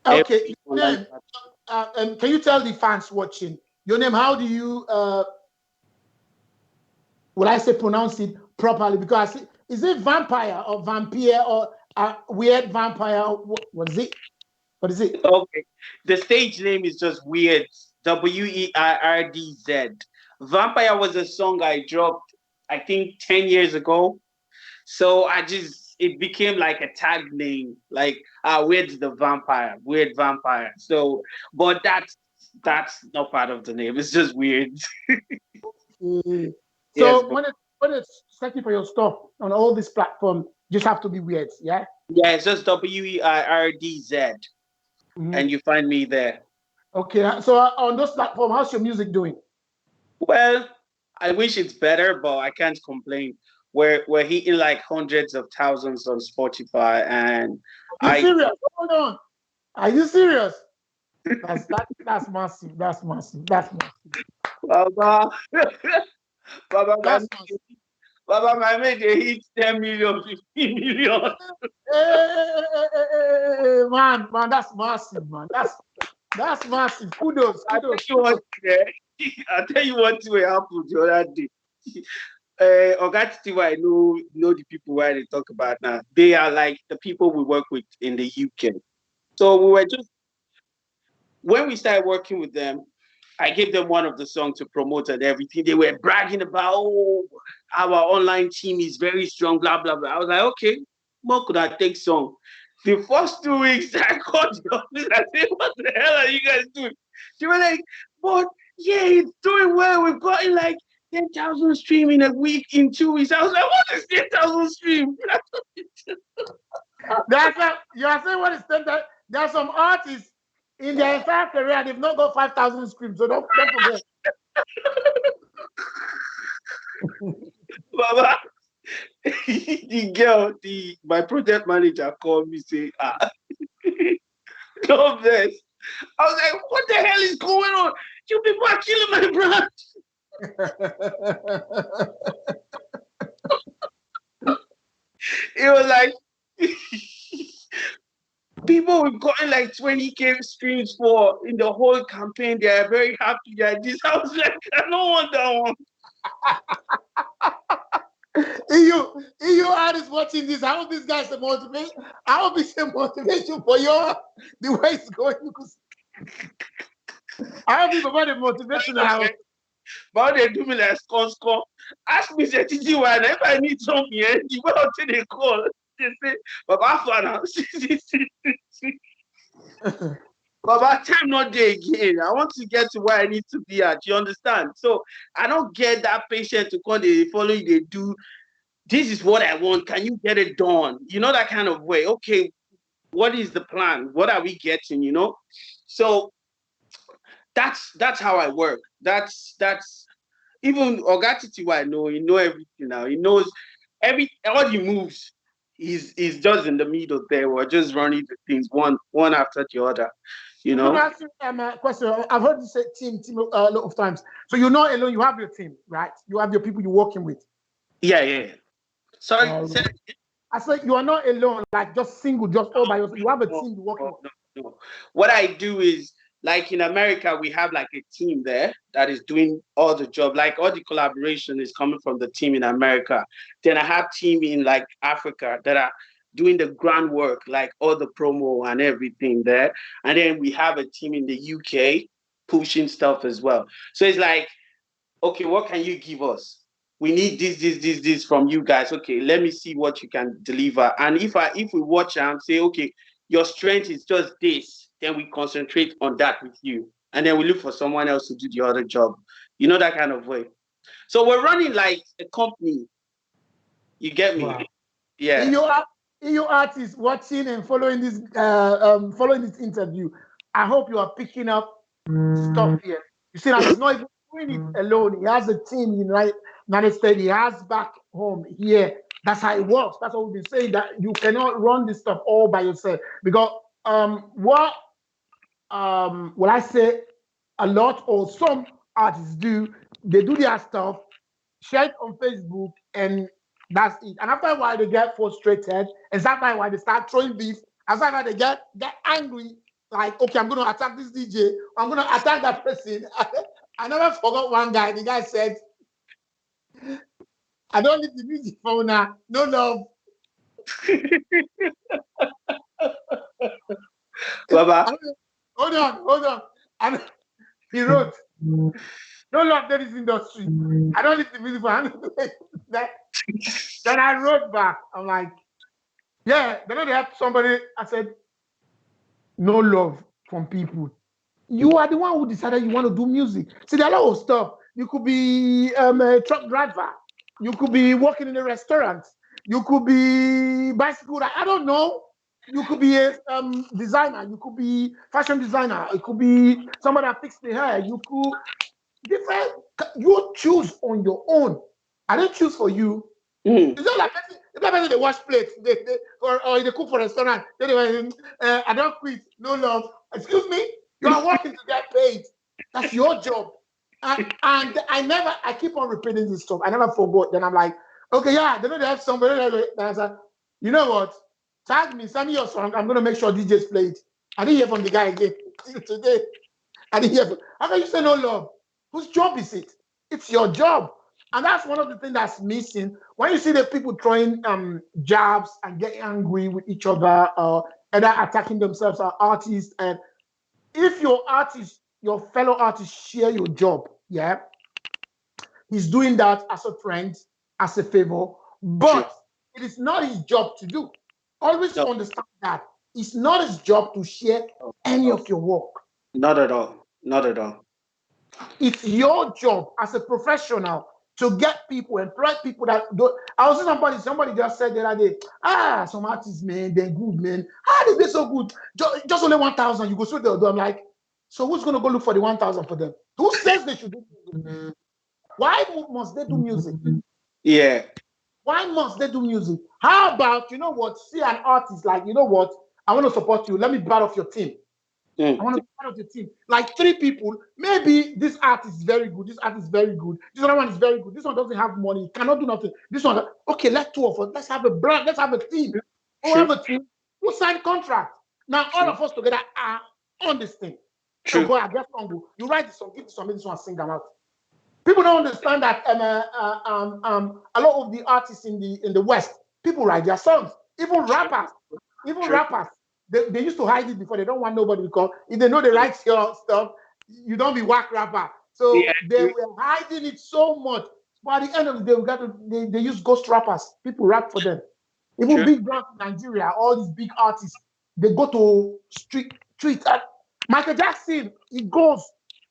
Okay. And can you tell the fans watching your name? How do you will I say pronounce it properly? Because is it vampire or vampire or weird vampire? What is it? What is it? Okay. The stage name is just Weirdz. Weirdz. Vampire was a song I dropped, I think, 10 years ago. So it became like a tag name, like Weirdz the Vampire, Weird Vampire. So, but that's not part of the name. It's just weird. So when it's searching for your stuff on all these platforms, you just have to be Weirdz, yeah? Yeah, it's just Weirdz. And you find me there. Okay, so on those platforms, how's your music doing? Well, I wish it's better, but I can't complain. We're hitting like hundreds of thousands on Spotify, and Are you serious? Hold on. Are you serious? That's massive. That's massive. Baba, my mate, they hit 10 million, 15 million. Hey, man, that's massive, man. That's massive. Kudos. I'll tell you what will happen the other day. I know the people where they talk about now. They are like the people we work with in the UK. So we were when we started working with them, I gave them one of the songs to promote and everything. They were bragging about, our online team is very strong, blah, blah, blah. I was like, okay, what could I take song? The first 2 weeks, I called the office. I said, what the hell are you guys doing? They were like, but yeah, it's doing well. We've gotten like 10,000 stream in a week, in 2 weeks. I was like, what is 10,000 stream? You are saying what is 10,000? There are some artists in their entire career, they've not got 5,000 streams, so don't forget. Baba, my project manager called me, say, God bless. I was like, what the hell is going on? You people are killing my brand. was like, people we've gotten like 20K streams for in the whole campaign. They are very happy that this. I was like, I don't want that one. EU artists watching this, I hope this guy's a motivation. I hope it's a motivation for you. The way it's going. I hope it's about the motivation. But they do me like score. Ask me, say, TG1, if I need something, you go out to the call. They say, Baba Fana, Baba, time not there again. I want to get to where I need to be at. You understand? So I don't get that patient to call the following they do. This is what I want. Can you get it done? You know, that kind of way. Okay, what is the plan? What are we getting? You know? So that's how I work. That's even Ogatiti, I know, he know everything now. He knows all the moves. He's just in the middle there. We're just running the things one after the other. You know. I'm asking a question. I've heard you say team a lot of times. So you're not alone. You have your team, right? You have your people you're working with. Yeah. Sorry. I said you are not alone, like just single, just all by yourself. You have a team you're working with. No. What I do is, like in America, we have like a team there that is doing all the job. Like all the collaboration is coming from the team in America. Then I have team in like Africa that are doing the groundwork, like all the promo and everything there. And then we have a team in the UK pushing stuff as well. So it's like, okay, what can you give us? We need this from you guys. Okay, let me see what you can deliver. And if we watch and say, okay, your strength is just this, then we concentrate on that with you. And then we look for someone else to do the other job. You know, that kind of way. So we're running like a company. You get me? Wow. Yeah. EU artists watching and following this interview, I hope you are picking up stuff here. You see, he's not even doing it alone. He has a team in the United States. He has back home here. That's how it works. That's what we've been saying, that you cannot run this stuff all by yourself. Because what will I say a lot or some artists do, they do their stuff, share it on Facebook, and that's it. And after a while, they get frustrated. And sometimes when they start throwing beef, and sometimes they get angry, like, okay, I'm going to attack this DJ, I'm going to attack that person. I never forgot one guy. The guy said, I don't need the music for now. No love. Baba. Hold on. And he wrote, no love there is industry. I don't need the music for that. Then I wrote back. I'm like, yeah, then they have somebody. I said, no love from people. You are the one who decided you want to do music. See, there are a lot of stuff. You could be a truck driver. You could be working in a restaurant. You could be bicycle. I don't know. You could be a designer. You could be fashion designer. It could be someone that fixes the hair. You could different. You choose on your own. I don't choose for you. It's not like they wash plates, or they cook for a restaurant. I don't quit. No love. Excuse me. You are working to get paid. That's your job. And I keep on repeating this stuff. I never forgot. Then I'm like, okay, yeah, they have somebody. Then I said, you know what? Tag me, send me your song. I'm going to make sure DJs play it. I didn't hear from the guy again today. I didn't hear from. How can you say no love? Whose job is it? It's your job. And that's one of the things that's missing. When you see the people throwing jabs and getting angry with each other, either attacking themselves or artists, and if your fellow artist share your job, yeah, he's doing that as a friend, as a favor, but it is not his job to do. Always understand that it's not his job to share any of your work. Not at all. Not at all. It's your job as a professional to get people, employ people that do. I was seeing somebody just said the other day, some artists, man, they're good, man. How they so good? Just only 1,000, you go through the door. I'm like, so who's going to go look for the 1,000 for them? Who says they should do music? Why must they do music? Yeah. Why must they do music? How about, you know what, see an artist like, you know what, I want to support you. Let me be part of your team. I want to be part of the team. Like 3 people, maybe this artist is very good, this artist is very good, this other one is very good, this one doesn't have money, cannot do nothing. This one, okay, let's 2 of us, let's have a brand, let's have a team. We'll have a team, we'll sign contract. Now all of us together are on this thing. So boy, I guess you write this song, give this one, make this one sing them out. People don't understand that a lot of the artists in the West, people write their songs. Even rappers, they used to hide it before. They don't want nobody, because if they know they write your stuff, you don't be whack rapper. So they were hiding it so much. But at the end of the day, they use ghost rappers. People rap for them. Even big brands in Nigeria, all these big artists, they go to street. Michael Jackson, he goes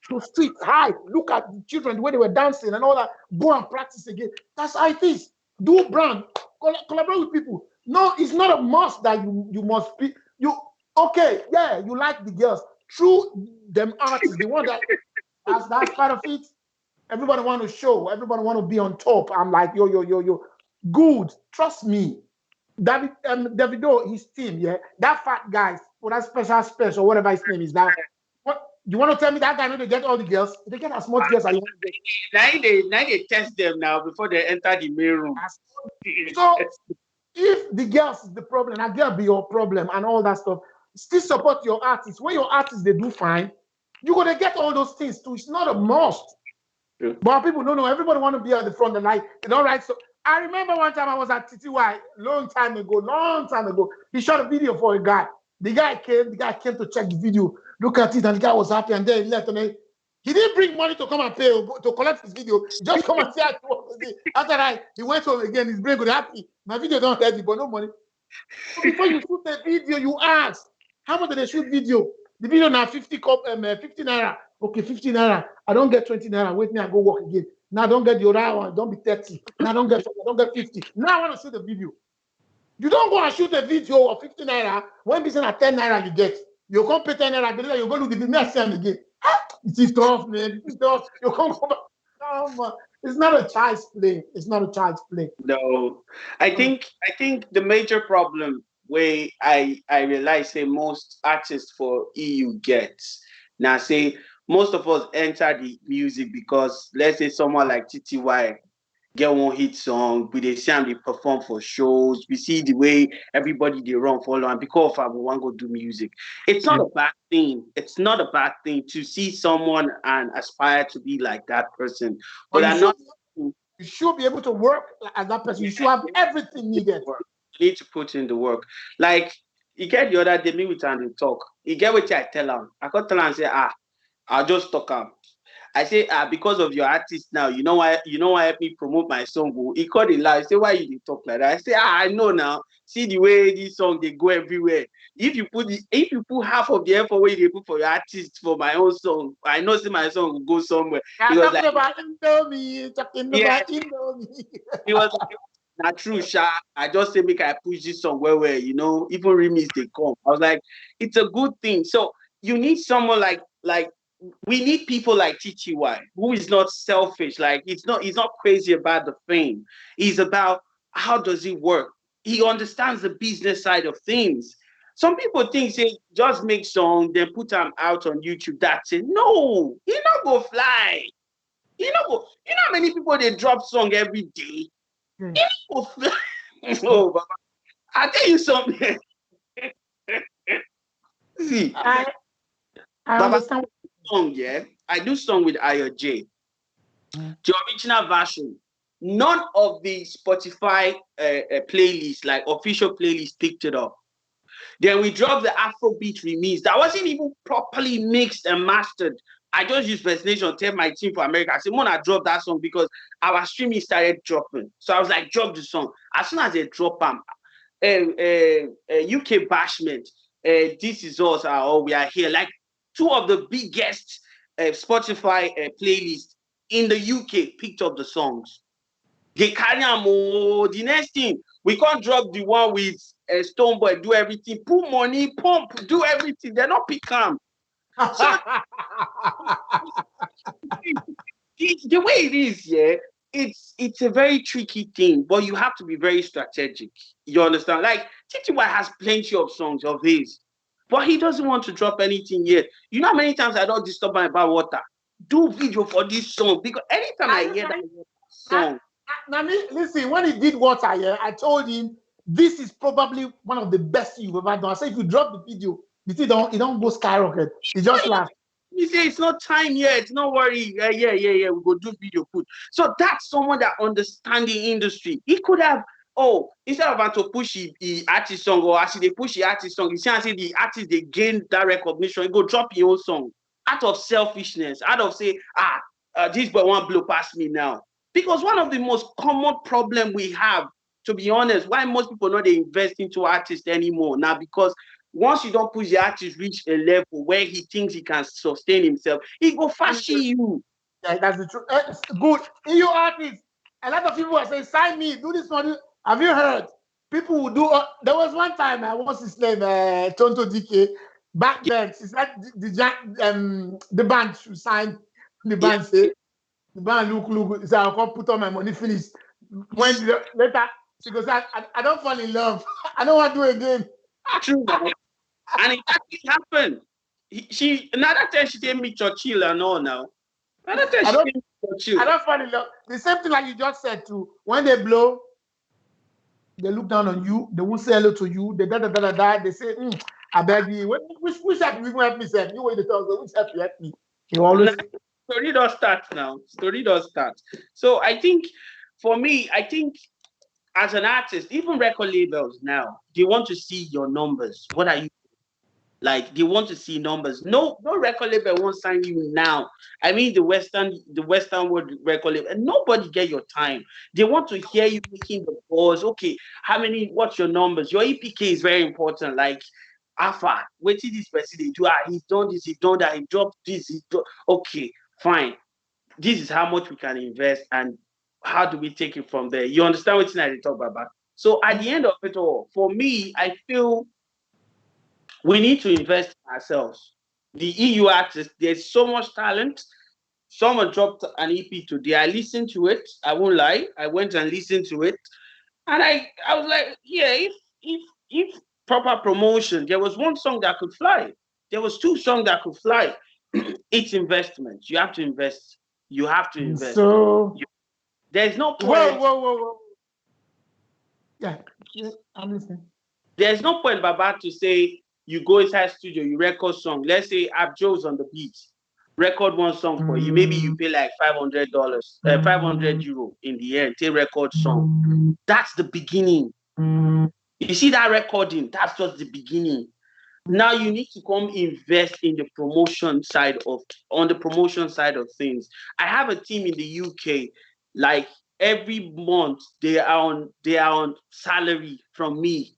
to street, hide, look at the children, the way they were dancing and all that, go and practice again. That's how it is. Do brand, collaborate with people. No, it's not a must that you must be. You like the girls. True, them artists, the one that's part of it. Everybody want to show, everybody want to be on top. I'm like, yo. Good, trust me. Davido, his team, that fat guy, or that special, whatever his name is, that. What you want to tell me that guy know they get all the girls? They get as much girls as you want to get. Now they test them now before they enter the main room. So if the girls is the problem, that girl be your problem and all that stuff, still support your artists. When your artists they do fine, you're gonna get all those things too. It's not a must. But people don't know. Everybody want to be at the front of the line. They don't write. So I remember one time I was at TTY long time ago. He shot a video for a guy. The guy came to check the video, look at it, and the guy was happy, and then he left. And then he didn't bring money to come and pay, to collect his video. Just come and see how it was. After that, he went home again. His brain was happy. My video don't ready, but no money. So before you shoot the video, you ask, how much did they shoot video? The video now 50 naira. Okay, 50 naira. I don't get 20 naira. Wait me, I go work again. Now I don't get the other one. Don't be 30. Now I don't get 50. Now I want to shoot the video. You don't go and shoot a video of 50 naira when business at 10 naira you get. You come pay 10 naira, you go to the next time again. It is tough, man. It's tough. You can't go back. No, it's not a child's play. It's not a child's play. No, I think the major problem where I realize say most artists for EU gets now say most of us enter the music because let's say someone like TTY get one hit song, we they see them they perform for shows, we see the way everybody they run follow, and because of we want to go do music. It's not a bad thing. It's not a bad thing to see someone and aspire to be like that person. But you should be able to work as that person. You should have everything needed. You need to put in the work. Like you get the other day, me with and talk. You get what I tell him. I got tell him and say, I'll just talk him. I say, because of your artist now, you know why help me promote my song. He called it loud. I say, why you talk like that? I say, I know now. See the way this song they go everywhere. If you put half of the effort where you put for your artist for my own song, I know see my song will go somewhere. He was like, talking about Indomie. He was like, not true, Sha. I just say make I push this song where even remix they come. I was like, it's a good thing. So you need someone like we need people like TTY who is not selfish. Like he's not crazy about the fame. He's about how does it work. He understands the business side of things. Some people think say just make song, then put them out on YouTube. That's it. No, he not go fly. You know how many people they drop song every day. He not go fly. Oh, Baba. I'll tell you something. See, I understand. Song, I do song with Ayo J. The original version, none of the Spotify playlist, like official playlist, picked it up. Then we dropped the Afrobeat remix that wasn't even properly mixed and mastered. I just used Destination, tell my team for America. I said, I drop that song because our streaming started dropping. So I was like, drop the song. As soon as they drop them, UK Bashment, This Is Us, we are here. Like, two of the biggest Spotify playlists in the UK picked up the songs. They carry them. The next thing, we can't drop the one with Stoneboy, do everything, put money, pump, do everything. They're not pick them. So, the way it is, it's a very tricky thing, but you have to be very strategic. You understand? Like, TTY has plenty of songs of his. But he doesn't want to drop anything yet. You know how many times I don't disturb him about water? Do video for this song. Because anytime I hear that song. Listen, when he did water, I told him, this is probably one of the best you've ever done. I said, if you drop the video, you see, it don't go skyrocket. He just laughed. He said, it's not time yet. No worry. Yeah. We go do video put. So that's someone that understands the industry. He could have, instead of having to push the artist song, or actually they push the artist song, you see, the artist, they gain that recognition. He go drop your own song out of selfishness, out of say, this boy won't blow past me now. Because one of the most common problem we have, to be honest, why most people not they invest into artists anymore now, because once you don't push the artist reach a level where he thinks he can sustain himself, he go fashion you. Yeah, that's the truth. Good. In your artists, a lot of people are saying, sign me, do this money. Have you heard? People will do. There was one time, what's his name? Tonto DK. Back then, she said the band should sign. The band say, the band look. He said, I'll come put on my money, finish. When later, she goes, I don't fall in love. I don't want to do it again. True, man. And it actually happened. Another time she didn't meet Churchill and all now. Another time she didn't meet Churchill. I don't fall in love. The same thing like you just said too. When they blow, they look down on you. They won't say hello to you. They They say, I beg you. Which help you help me? Say you wait the talk. Which help you help me? You always. Story does start now. Story does start. So I think, for me, as an artist, even record labels now, they want to see your numbers. What are you? Like, they want to see numbers. No record label won't sign you now. I mean, the Western world record label, and nobody get your time. They want to hear you making the balls. Okay, what's your numbers? Your EPK is very important. Like, Alpha, what did this person they do? He's done this, he's done that, he dropped this, okay, fine. This is how much we can invest, and how do we take it from there? You understand what I talk about? So at the end of it all, for me, I feel we need to invest in ourselves. The EU artists, there's so much talent. Someone dropped an EP today. I listened to it. I won't lie. I went and listened to it. And I was like, yeah, if proper promotion, there was one song that could fly. There was 2 songs that could fly. It's investment. You have to invest. You have to invest. So there's no point. Whoa. Yeah, I'm listening. There's no point, Baba, to say you go inside studio, you record song. Let's say Abjo's on the beat, record one song for you. Maybe you pay like $500, 500 euro in the end, take record song. That's the beginning. You see that recording? That's just the beginning. Now you need to come invest in the promotion side of things. I have a team in the UK. Like, every month they are on salary from me.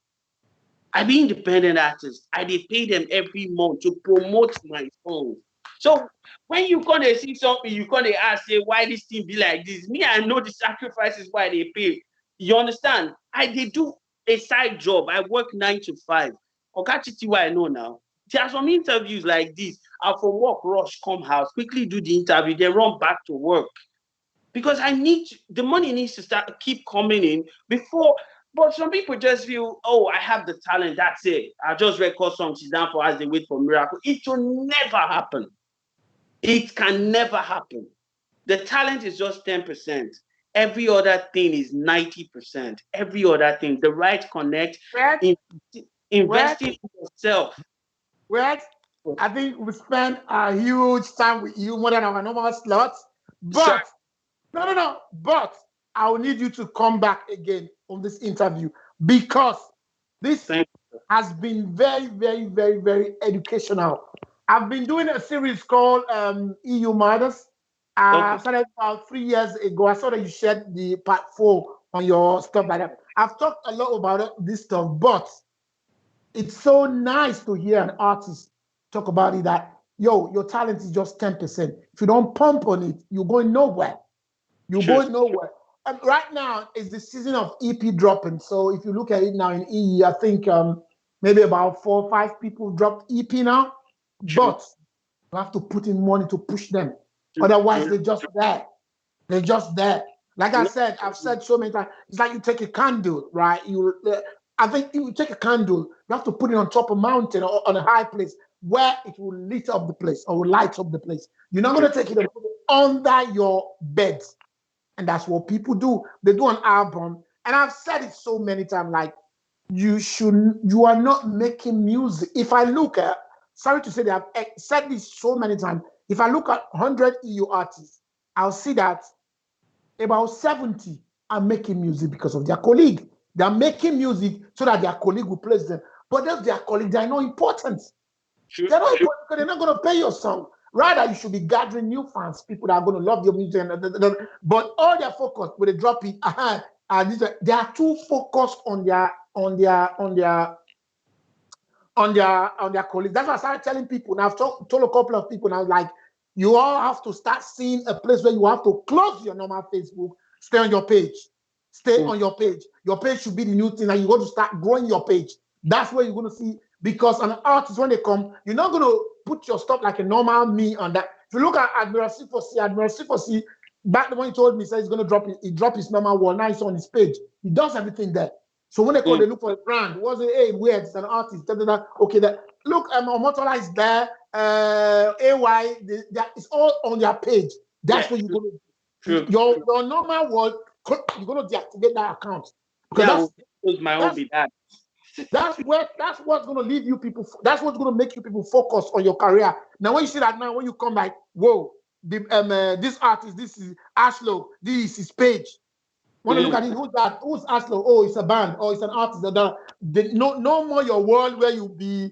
I be independent artist. I pay them every month to promote my song. So when you come to see something, you come to ask, say, why this thing be like this? Me, I know the sacrifices why they pay. You understand? They do a side job. I work 9 to 5. Okachiti, what I know now. There are some interviews like this. I for work, rush, come house, quickly do the interview, then run back to work. Because the money needs to keep coming in before. But some people just feel, I have the talent, that's it. I just record songs, she's down for us, they wait for miracle. It will never happen. It can never happen. The talent is just 10%. Every other thing is 90%. Every other thing, the right connect, investing in yourself. Well, I think we spend a huge time with you, more than our normal slots. But, no. But I will need you to come back again on this interview, because this has been very, very, very, very educational. I've been doing a series called EU Matters. I started about 3 years ago. I saw that you shared the part 4 on your stuff like that. I've talked a lot about this stuff, but it's so nice to hear an artist talk about it that, your talent is just 10%. If you don't pump on it, you're going nowhere. You're going nowhere. And right now is the season of EP dropping. So if you look at it now in EU, I think maybe about 4 or 5 people dropped EP now. But you have to put in money to push them. Otherwise, they're just there. They're just there. Like I said, I've said so many times, it's like you take a candle, right? I think you take a candle, you have to put it on top of a mountain or on a high place where it will lit up the place or will light up the place. You're not going to take it and put it under your bed. And that's what people do. They do an album. And I've said it so many times, like, you are not making music. If I look at, sorry to say that I've said this so many times, if I look at 100 EU artists, I'll see that about 70 are making music because of their colleague. They're making music so that their colleague will place them. But if their colleague, they're not important. They're not important because they're not going to pay your song. Rather, you should be gathering new fans, people that are going to love your music. But all their focus, when they drop it, they are too focused on their colleagues. That's why I started telling people. Now I've told a couple of people now, like, you all have to start seeing a place where you have to close your normal Facebook, stay on your page. Stay on your page. Your page should be the new thing, and you're going to start growing your page. That's where you're going to see, because an artist, when they come, you're not going to put your stuff like a normal me on that. If you look at Admiral C4C, back when he told me, he said he's going to drop it, he dropped his normal wall, now it's on his page. He does everything there. So when they call, they look for a brand. Was it, hey, Weirdz, it's an artist, okay, look, Omotola is there, AY, it's all on their page. That's what you're going to do. Your normal wall, you're going to deactivate that account. That's what's going to leave you people. That's what's going to make you people focus on your career. Now, when you see that, now when you come like, whoa, this artist, this is Ashlow, this is his page. When you look at it, who's that? Who's Ashlow? Oh, it's a band. Oh, it's an artist. No more your world where you be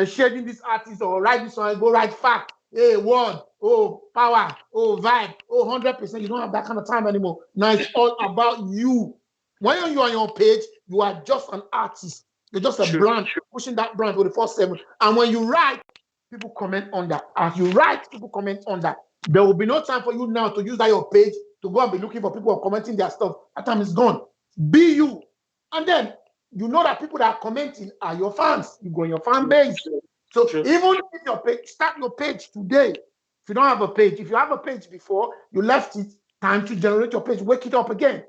shading this artist or write this song, go write fact. Hey, word, oh, power, oh, vibe, oh, 100%. You don't have that kind of time anymore. Now it's all about you. When you're on your page, you are just an artist. You're just a brand, pushing that brand 24/7. And when you write, people comment on that. As you write, people comment on that. There will be no time for you now to use that your page to go and be looking for people who are commenting their stuff. That time is gone. Be you. And then you know that people that are commenting are your fans. You go on your fan base. So even if your page, start your page today. If you don't have a page, if you have a page before, you left it, time to generate your page, wake it up again.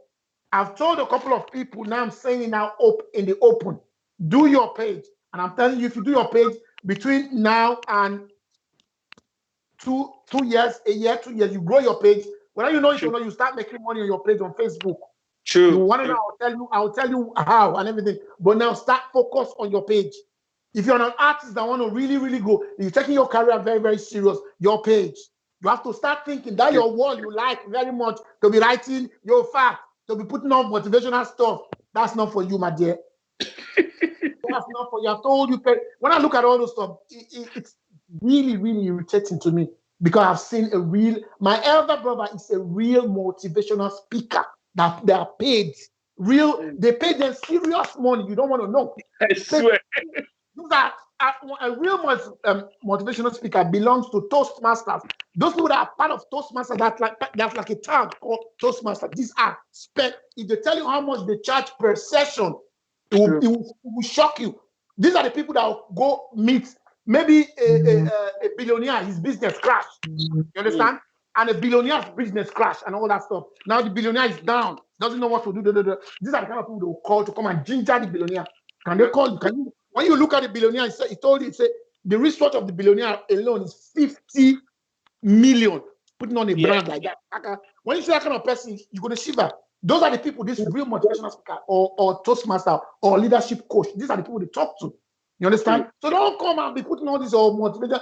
I've told a couple of people, now I'm saying it now in the open. Do your page. And I'm telling you, if you do your page between now and 2 years, a year, 2 years, you grow your page. Whether you know it or not, you start making money on your page on Facebook. True. You want to know, I'll tell you how and everything. But now start focus on your page. If you're an artist that want to really, really go, you're taking your career very, very serious, your page. You have to start thinking that your wall you like very much to be writing your fact, to be putting on motivational stuff. That's not for you, my dear. That's not for you. I've told you. When I look at all those stuff, it's really, really irritating to me because I've seen my elder brother is a real motivational speaker that they are paid. They pay them serious money. You don't want to know. I swear. That a real motivational speaker belongs to Toastmasters. Those people that are part of Toastmasters, that's like a tag called Toastmasters. These are if they tell you how much they charge per session, it will shock you. These are the people that will go meet maybe a billionaire, his business crash. You understand? And a billionaire's business crash and all that stuff. Now the billionaire is down, doesn't know what to do. These are the kind of people they will call to come and ginger the billionaire. Can they call you? Can you? When you look at the billionaire, he told you, the risk of the billionaire alone is 50 million. Putting on a brand like that. When you see that kind of person, you're going to shiver. Those are the people, this real motivational speaker or Toastmaster or leadership coach. These are the people they talk to. You understand? So don't come and be putting all this motivator.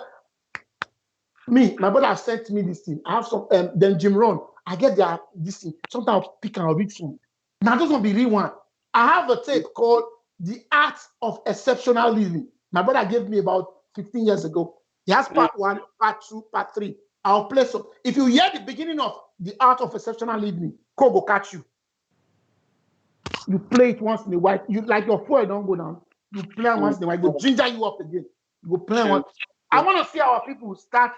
Me, my brother has sent me this thing. I have some, then Jim Rohn. I get this thing. Sometimes I'll pick and I'll read some. Now, those won't be real one. I have a tape called The Art of Exceptional Living. My brother gave me about 15 years ago. He has part 1, part 2, part 3. I'll play some. If you hear the beginning of The Art of Exceptional Living, Ko go catch you. You play it once in a while. You like your foot don't go down. You play it once in a while. Go ginger you up again. You go play one. I want to see our people start.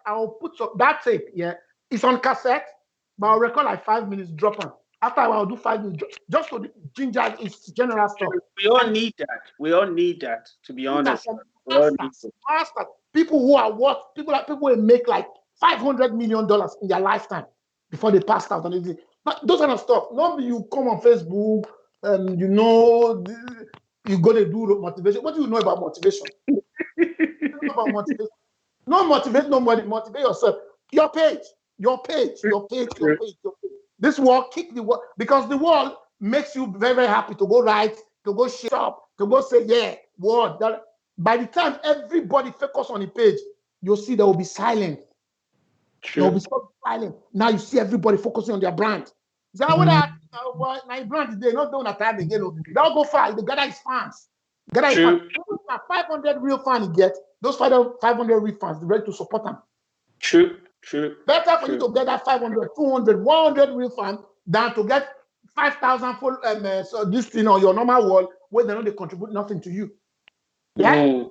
I'll put that tape. Yeah, it's on cassette, but I'll record like 5 minutes. Drop on. After I'll do 5 minutes, just for the ginger is general stuff. We all need that. We all need that. To be honest, masters. People who are people who make like $500 million in their lifetime before they passed out and everything. But those kind of stuff. Normally you come on Facebook, you know, you got to do motivation. What do you know about motivation? What do you know about motivation? No motivate nobody. Motivate yourself. Your page. This wall, kick the wall, because the wall makes you very, very happy to go right, to go shop, to go say, yeah, word. By the time everybody focus on the page, you'll see there will be silence. There will be so silent. Now you see everybody focusing on their brand. So my brand they not doing a time again. They'll go far. They gather his fans. Gather his fans. 500 real fans he get. Those 500 real fans, they're ready to support them. True. Better for you to get that 500, 200, 100 real fans than to get 5,000 full so this thing on your normal wall where they know they contribute nothing to you. Yeah.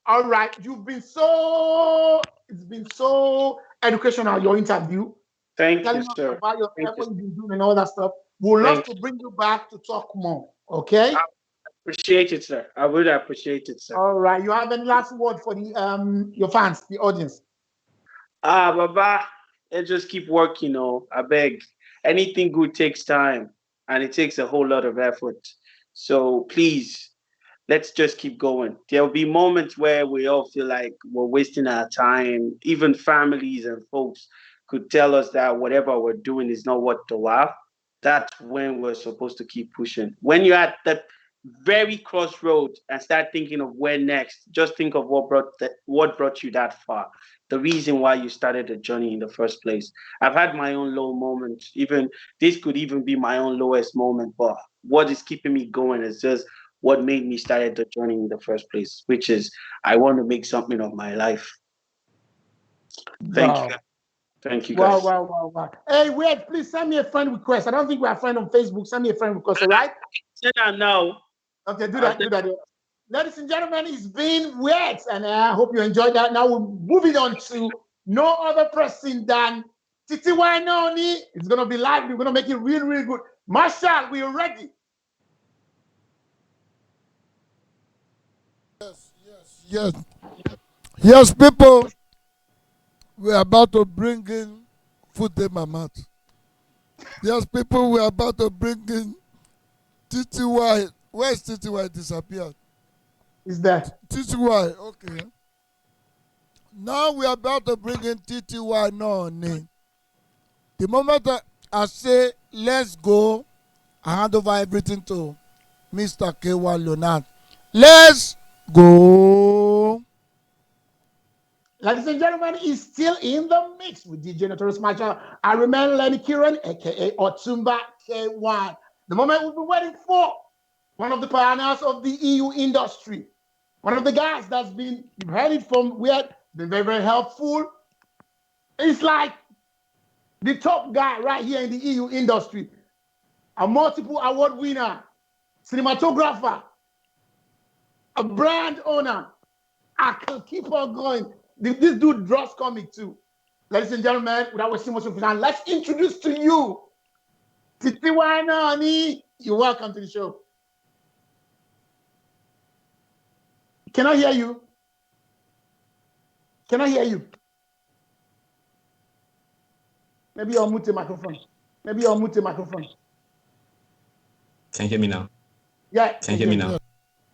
All right. It's been so educational, your interview. Thank you, sir. About yourself, what you've been doing and all that stuff. We'd love to bring you back to talk more. Okay? I appreciate it, sir. I would appreciate it, sir. All right. You have any last word for the your fans, the audience? Baba, let's just keep working, I beg. Anything good takes time, and it takes a whole lot of effort. So please, let's just keep going. There'll be moments where we all feel like we're wasting our time. Even families and folks could tell us that whatever we're doing is not what to wow. That's when we're supposed to keep pushing. When you're at the very crossroads and start thinking of where next, just think of what brought you that far. The reason why you started the journey in the first place. I've had my own low moments. Even this could even be my own lowest moment, but what is keeping me going is just what made me start the journey in the first place, which is I want to make something of my life. Thank you. Thank you, guys. Wow. Hey, wait, please send me a friend request. I don't think we're a friend on Facebook. Send me a friend request, all right? Send that now. Okay, do that. Ladies and gentlemen, it's been Weirdz, and I hope you enjoyed that. Now we're moving on to no other person than Titi Wainoni. It's going to be live. We're going to make it really, really good. Marshal, we are ready. Yes, people. We're about to bring in food in my mouth. Yes, people, we're about to bring in TTY. Where's TTY disappeared? Is that? TTY, okay. Now we're about to bring in TTY Noni. The moment I say, let's go, I hand over everything to Mr. K1 Leonard. Let's go. Ladies and gentlemen, he's still in the mix with DJ Notorious Marshal. I remain Lenny Kieran, aka Otumba K1. The moment we've been waiting for, one of the pioneers of the EU industry, one of the guys that's been, you've heard it from Weirdz, been very, very helpful. It's like the top guy right here in the EU industry, a multiple award winner, cinematographer, a brand owner. I can keep on going. This dude draws comic too. Ladies and gentlemen, without wasting much of time, let's introduce to you Titi Wainoni. You're welcome to the show. Can I hear you? Can I hear you? Maybe you'll mute the microphone. Can you hear me now? Yeah. Can you hear me now?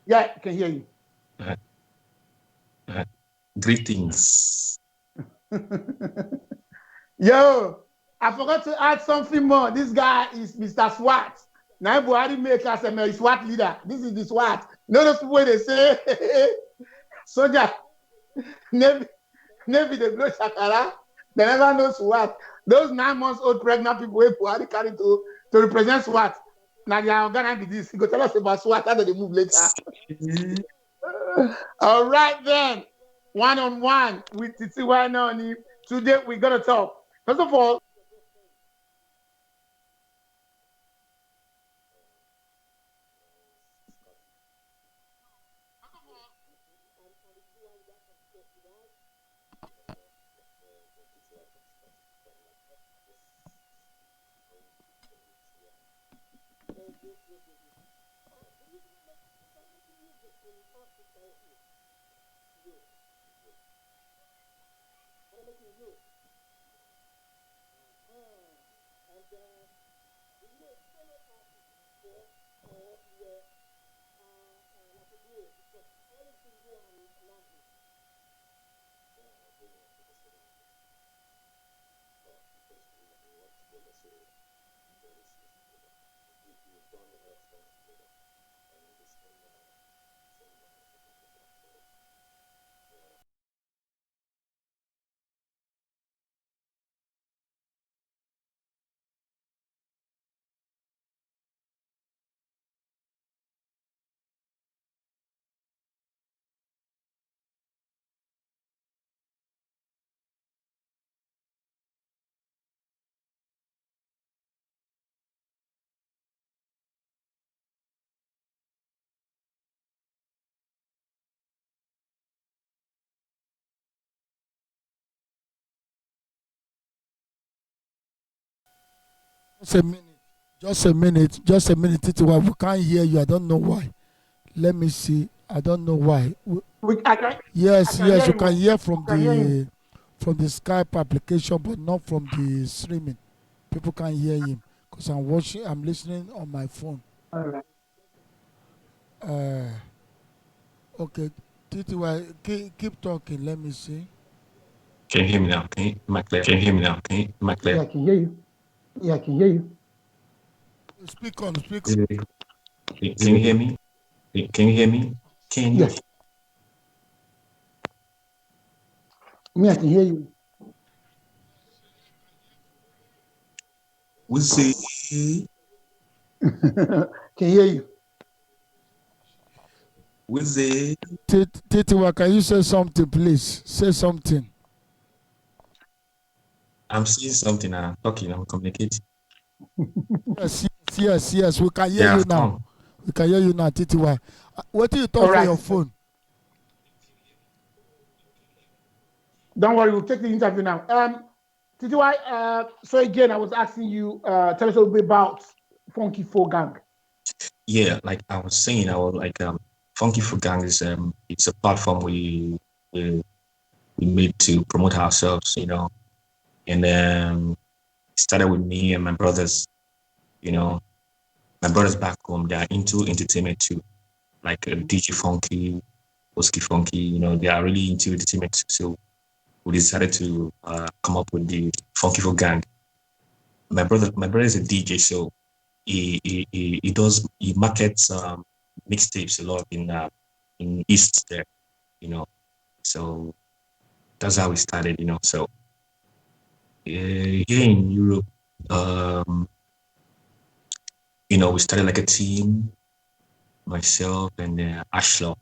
Yeah, I can hear you. Greetings. Yo, I forgot to add something more. This guy is Mr. SWAT. Now Buhari make us a SWAT leader. This is the SWAT. Notice what they say. Soldier, Navy they blow shakara. They never know SWAT. Those 9 months old pregnant people who Buhari carry to represent SWAT. Now they are gonna be this. He go tell us about SWAT. How do they move later? All right then. One-on-one with Titi Wainoni. Today we're gonna talk. First of all, Just a minute. Just a minute. Just a minute. Titiwa, we can't hear you. I don't know why. Let me see. I don't know why. Yes, you can hear from the Skype application, but not from the streaming. People can't hear him because I'm listening on my phone. All right. Okay, Titiwa, keep talking. Let me see. Can you hear me now? Am I clear? Can you hear me now? Am I clear? Yeah, I can hear you. Yeah, I can hear you. Speak on. Can you hear me? Can you hear me? Can you? Yes. Me, I can hear you. We say. Can hear you. We say. Titiwa, can you say something, please? Say something. I'm saying something. I'm talking. I'm communicating. Yes. We can hear you now. We can hear you now, Titiwa. What do you talk for your phone? Don't worry, we'll take the interview now. Titiwa, so again, I was asking you, tell us a little bit about Funky Four Gang. Yeah, like I was saying, Funky Four Gang is it's a platform we made to promote ourselves, and it started with me and my brothers. My brothers back home, they are into entertainment too, like DJ Funky, Oski Funky. They are really into entertainment too. So we decided to come up with the Funky Four Gang. My brother is a DJ, so he markets mixtapes a lot in East there, So that's how we started, So here in Europe, we started like a team, myself and Ashlaw.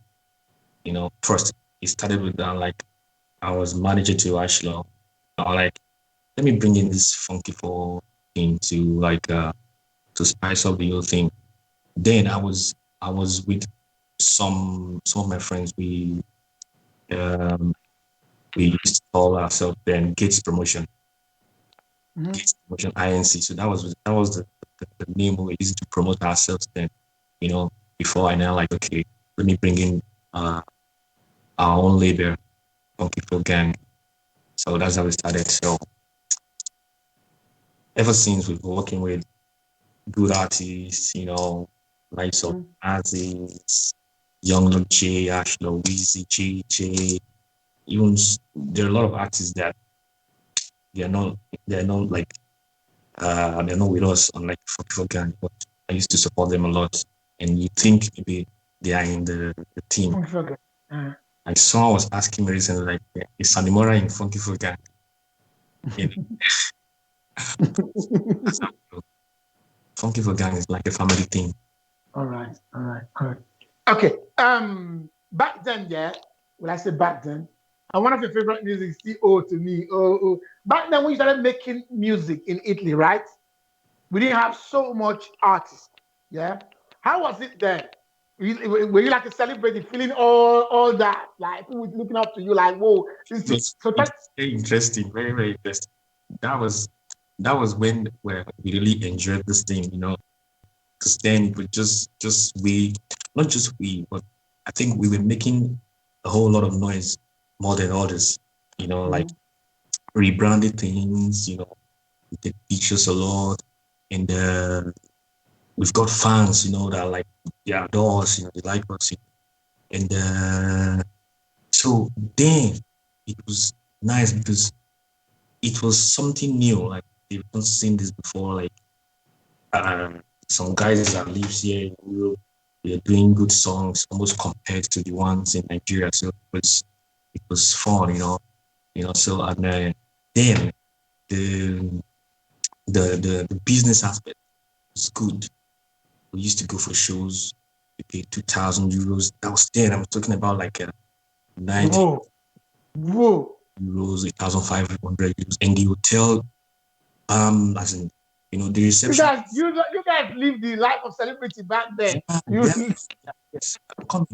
First it started with I was manager to Ashlaw. Let me bring in this Funky Four thing to spice up the whole thing. Then I was with some of my friends. We used to call ourselves then Gates Promotion. Gates Promotion INC. So that was the name we used to promote ourselves then. Before I now okay, let me bring in our own label, Funky Four Gang. So that's how we started. So ever since we've been working with good artists, like Aziz, Young Lord J, Ashlo, Weezy, JJ. Even there are a lot of artists that they're not with us on Funky Four Gang, but I used to support them a lot. And you think maybe they are in the team. Like someone was asking me recently, is Sanimora in Funky Four Gang? Funky Four Gang is like a family thing. All right. Okay. Back then, when I say back then, and one of your favorite music is CO to me. Back then when you started making music in Italy, right? We didn't have so much artists. Yeah. How was it then? Were you like a celebrity, feeling all that, like people looking up to you, like, whoa, it's very interesting, very, very interesting. That was when we really enjoyed this thing, because then we not just we, but I think we were making a whole lot of noise more than others, like rebranded things, we take pictures a lot, and we've got fans, you know, that like they adore us, you know, they like us, you know. And so then it was nice because it was something new. Like they've not seen this before. Like some guys that lives here in Europe, they're doing good songs, almost compared to the ones in Nigeria. So it was fun, you know. So and then the the business aspect was good. We used to go for shows. We paid 2,000 euros. That was then. I was talking about like 90 Whoa. euros, 1,500 euros, and the hotel, as in, you know, the reception. You guys live the life of celebrity back then. Yes, come.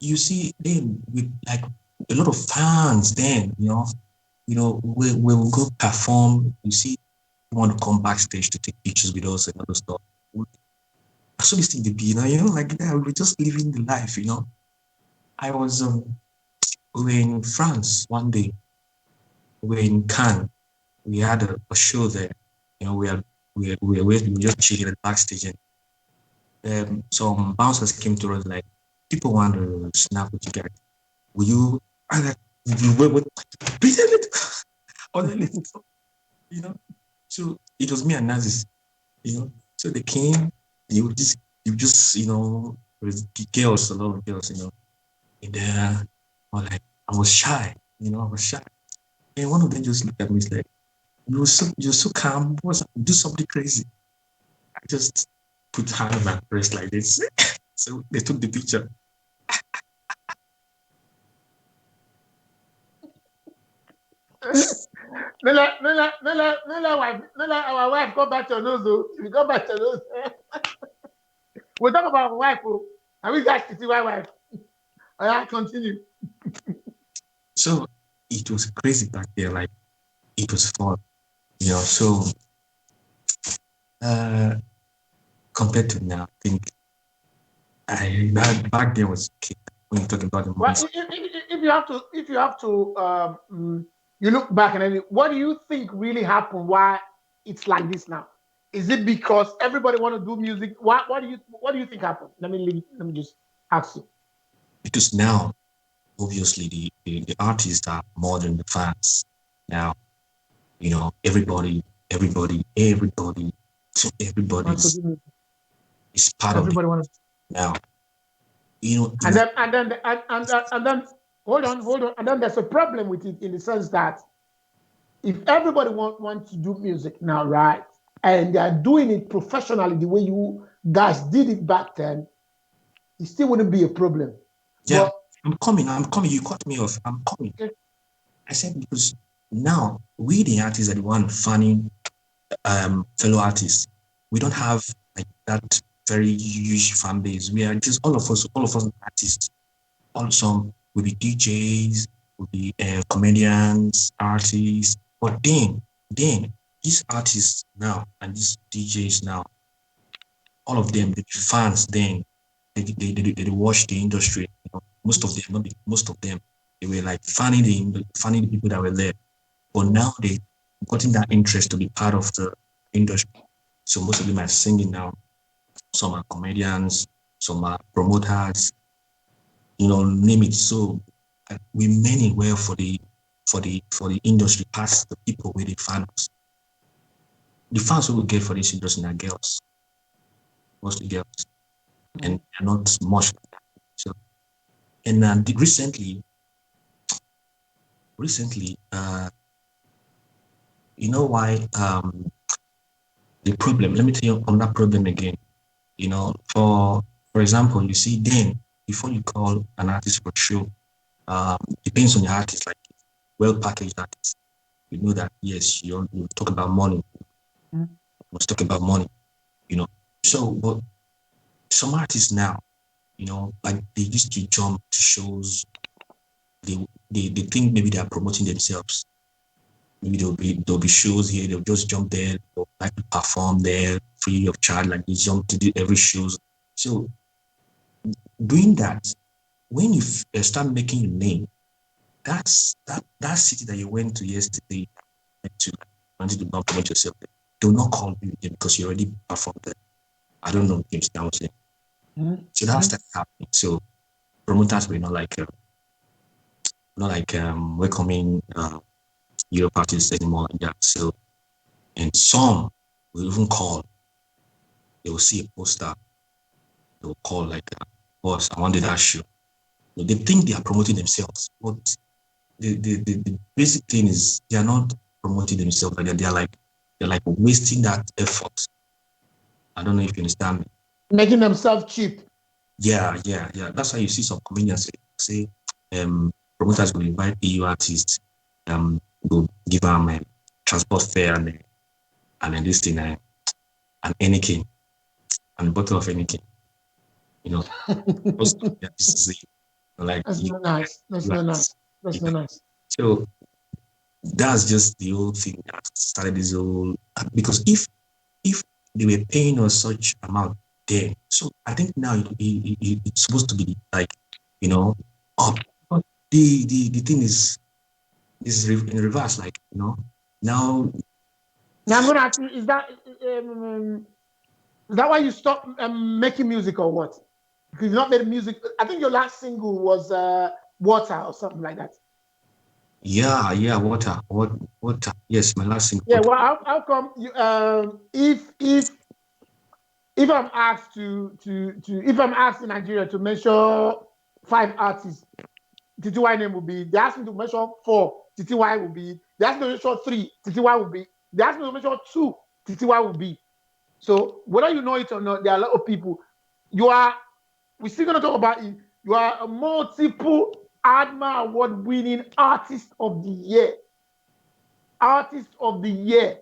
You see, then with like a lot of fans. Then you know, we will go perform. You see, you want to come backstage to take pictures with us and other stuff. So this thing to be, you know, like that. We're just living the life, you know. I was we were in France one day. We were in Cannes. We had a show there. You know, we were just chilling at backstage, and some bouncers came to us like, people want to snap with you guys. Will you? I like, wait, you know. So it was me and Nazis, you know. So they came. You just, you know, with girls, a lot of girls, you know. And I was shy, you know, I was shy. And one of them just looked at me, like, you're so calm. Do something crazy. I just put hand on my breast like this. So they took the picture. Our wife go back to nose. We go back to nose. We'll talk about our wife. And we guys to see my wife. All right, continue. So it was crazy back there. Like, it was fun, you know. So compared to now, I think back then was okay. When you're talking about the money. Well, if you have to, you look back and then, what do you think really happened? Why it's like this now? Is it because everybody want to do music? What do you think happened? Let me just ask you. Because now, obviously, the artists are more than the fans. Now, you know, everybody is part of it now. You know, and then hold on, and then there's a problem with it in the sense that if everybody wants to do music now, right, and they are doing it professionally the way you guys did it back then, it still wouldn't be a problem. Yeah, but I'm coming. You cut me off. I'm coming. Okay. I said because now we the artists are the one fanning fellow artists. We don't have like that very huge fan base. We are just all of us artists. Also, we'll be DJs, we'll be comedians, artists. But then these artists now and these DJs now, all of them, the fans then, they watch the industry. You know, most of them, they were like fanning the people that were there. But now they gotten that interest to be part of the industry. So most of them are singing now. Some are comedians, some are promoters, you know, name it. So we many well for the industry past the people with the fans. The fans who we get for this industry are girls, mostly girls, and they're not much. So, and recently, you know why the problem? Let me tell you on that problem again. You know, for example, you see, then before you call an artist for a show, depends on the artist. Like well-packaged artist, you know that yes, you talk about money. Let's talk about money. You know, so but some artists now, you know, like they used to jump to shows. They think maybe they are promoting themselves. Maybe there'll be shows here. They'll just jump there. They'll like to perform there free of charge. Like they jump to do every shows. So doing that, when you start making your name, that city that you went to yesterday to wanted to promote yourself, they'll not call you again because you already performed there. I don't know James Townsend. So that started happening. So promoters were not like welcoming Europe artists anymore like that. So, and some will even call. They will see a poster. They will call like, "Boss, I wanted that show." So they think they are promoting themselves, but the basic thing is they are not promoting themselves. Like they're like wasting that effort. I don't know if you understand me. Making themselves cheap. Yeah. That's why you see some comedians say promoters will invite EU artists, will give them transport fare and then this thing and anything and a bottle of anything. You know, this is it. Like that's not nice. That's not nice. That's not nice. So that's just the whole thing that started this whole because if they were paying us such amount then, so I think now it's supposed to be like, up. But the thing is in reverse, like, now I'm gonna ask you, is that why you stopped making music or what? Because you've not made music. I think your last single was Water or something like that. Yeah, Water. Yes, my last single. Yeah, well, how come you if I'm asked if I'm asked in Nigeria to measure 5 artists, TTY name will be. They ask me to measure 4, TTY will be. They ask me to measure 3, TTY will be. They ask me to measure 2, TTY will be. So whether you know it or not, there are a lot of people. We're still gonna talk about it. You are a multiple ADMA award-winning artist of the year. Artist of the year.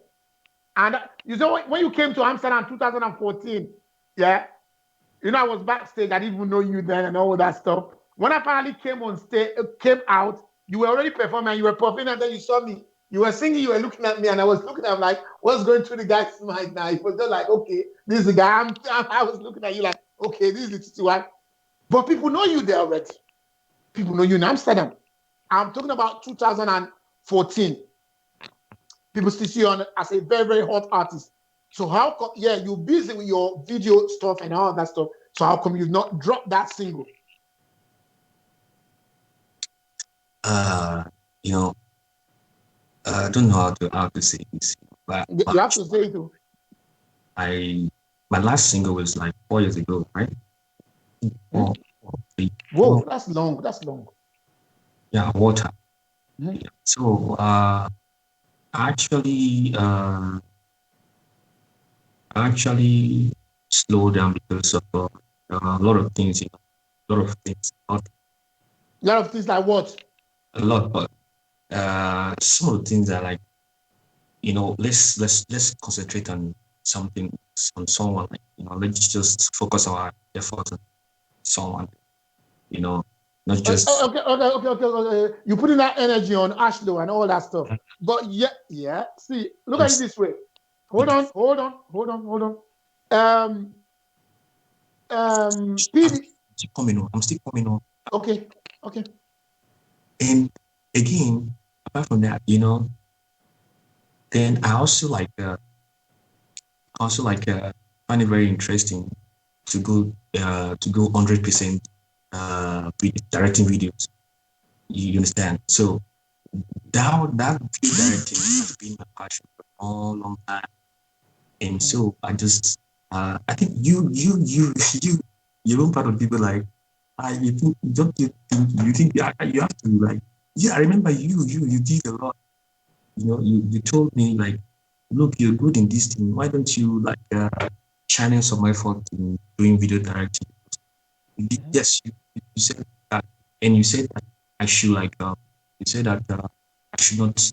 And you know when you came to Amsterdam in 2014, yeah, I was backstage. I didn't even know you then and all that stuff. When I finally came on stage, came out, you were already performing. You were performing, and then you saw me. You were singing. You were looking at me, and I was looking at him like, what's going through the guy's mind now? It was just like, okay, this is the guy. I was looking at you like, okay, this is the one. But people know you there already. People know you in Amsterdam. I'm talking about 2014. People still see you as a very, very hot artist. So how come, you're busy with your video stuff and all that stuff. So how come you've not dropped that single? I don't know how to say this. But you have to say it too. My last single was like 4 years ago, right? Whoa, that's long. That's long. Yeah, Water. Yeah. So actually slowed down because of a lot of things. A lot of things. A lot of things like what? A lot, but some of the things are like, let's concentrate on something, on someone. Like, let's just focus our efforts on someone. Not just okay. You putting that energy on Ashlow and all that stuff. But yeah. See, look at it this way. Hold on. I'm still coming on. Okay. And again, apart from that, then I also find it very interesting to go 100% directing videos. You understand? So that video directing has been my passion for a long time. And so I just I think you're one part of people like you think you have to like, I remember you did a lot. You told me like, look, you're good in this thing. Why don't you like channel some effort in doing video directing? Yes, you said that, and you said that I should like you said that I should not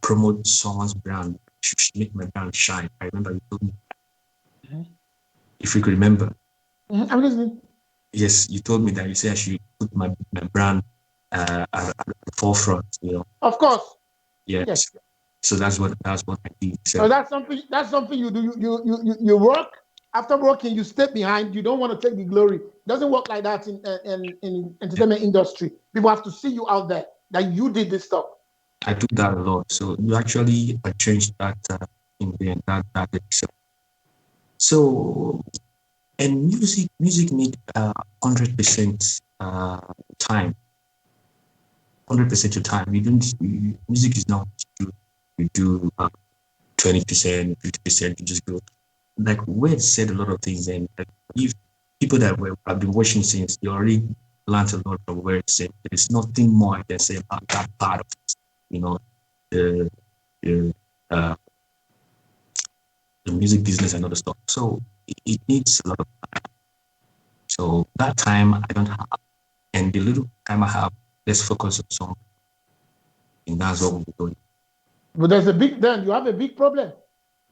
promote someone's brand. I should make my brand shine. I remember you told me. If you could remember. I'm listening. Yes, you told me that. You said I should put my brand at the forefront. Of course. Yes. So that's what I did. So that's something you do. You work. After working, you step behind. You don't want to take the glory. It doesn't work like that in entertainment industry. People have to see you out there that you did this stuff. I do that a lot. So you actually changed that in the that episode. So, and music need 100% time. 100% your time. Music is not you do 20%, 50%. You just go. Like Weirdz said a lot of things, and like, if people that have been watching since, they already learned a lot from Weirdz said. There's nothing more I can say about that part of it. The music business and other stuff. So it needs a lot of time. So that time I don't have, and the little time I have, let's focus on something, and that's what we're doing. But then you have a big problem,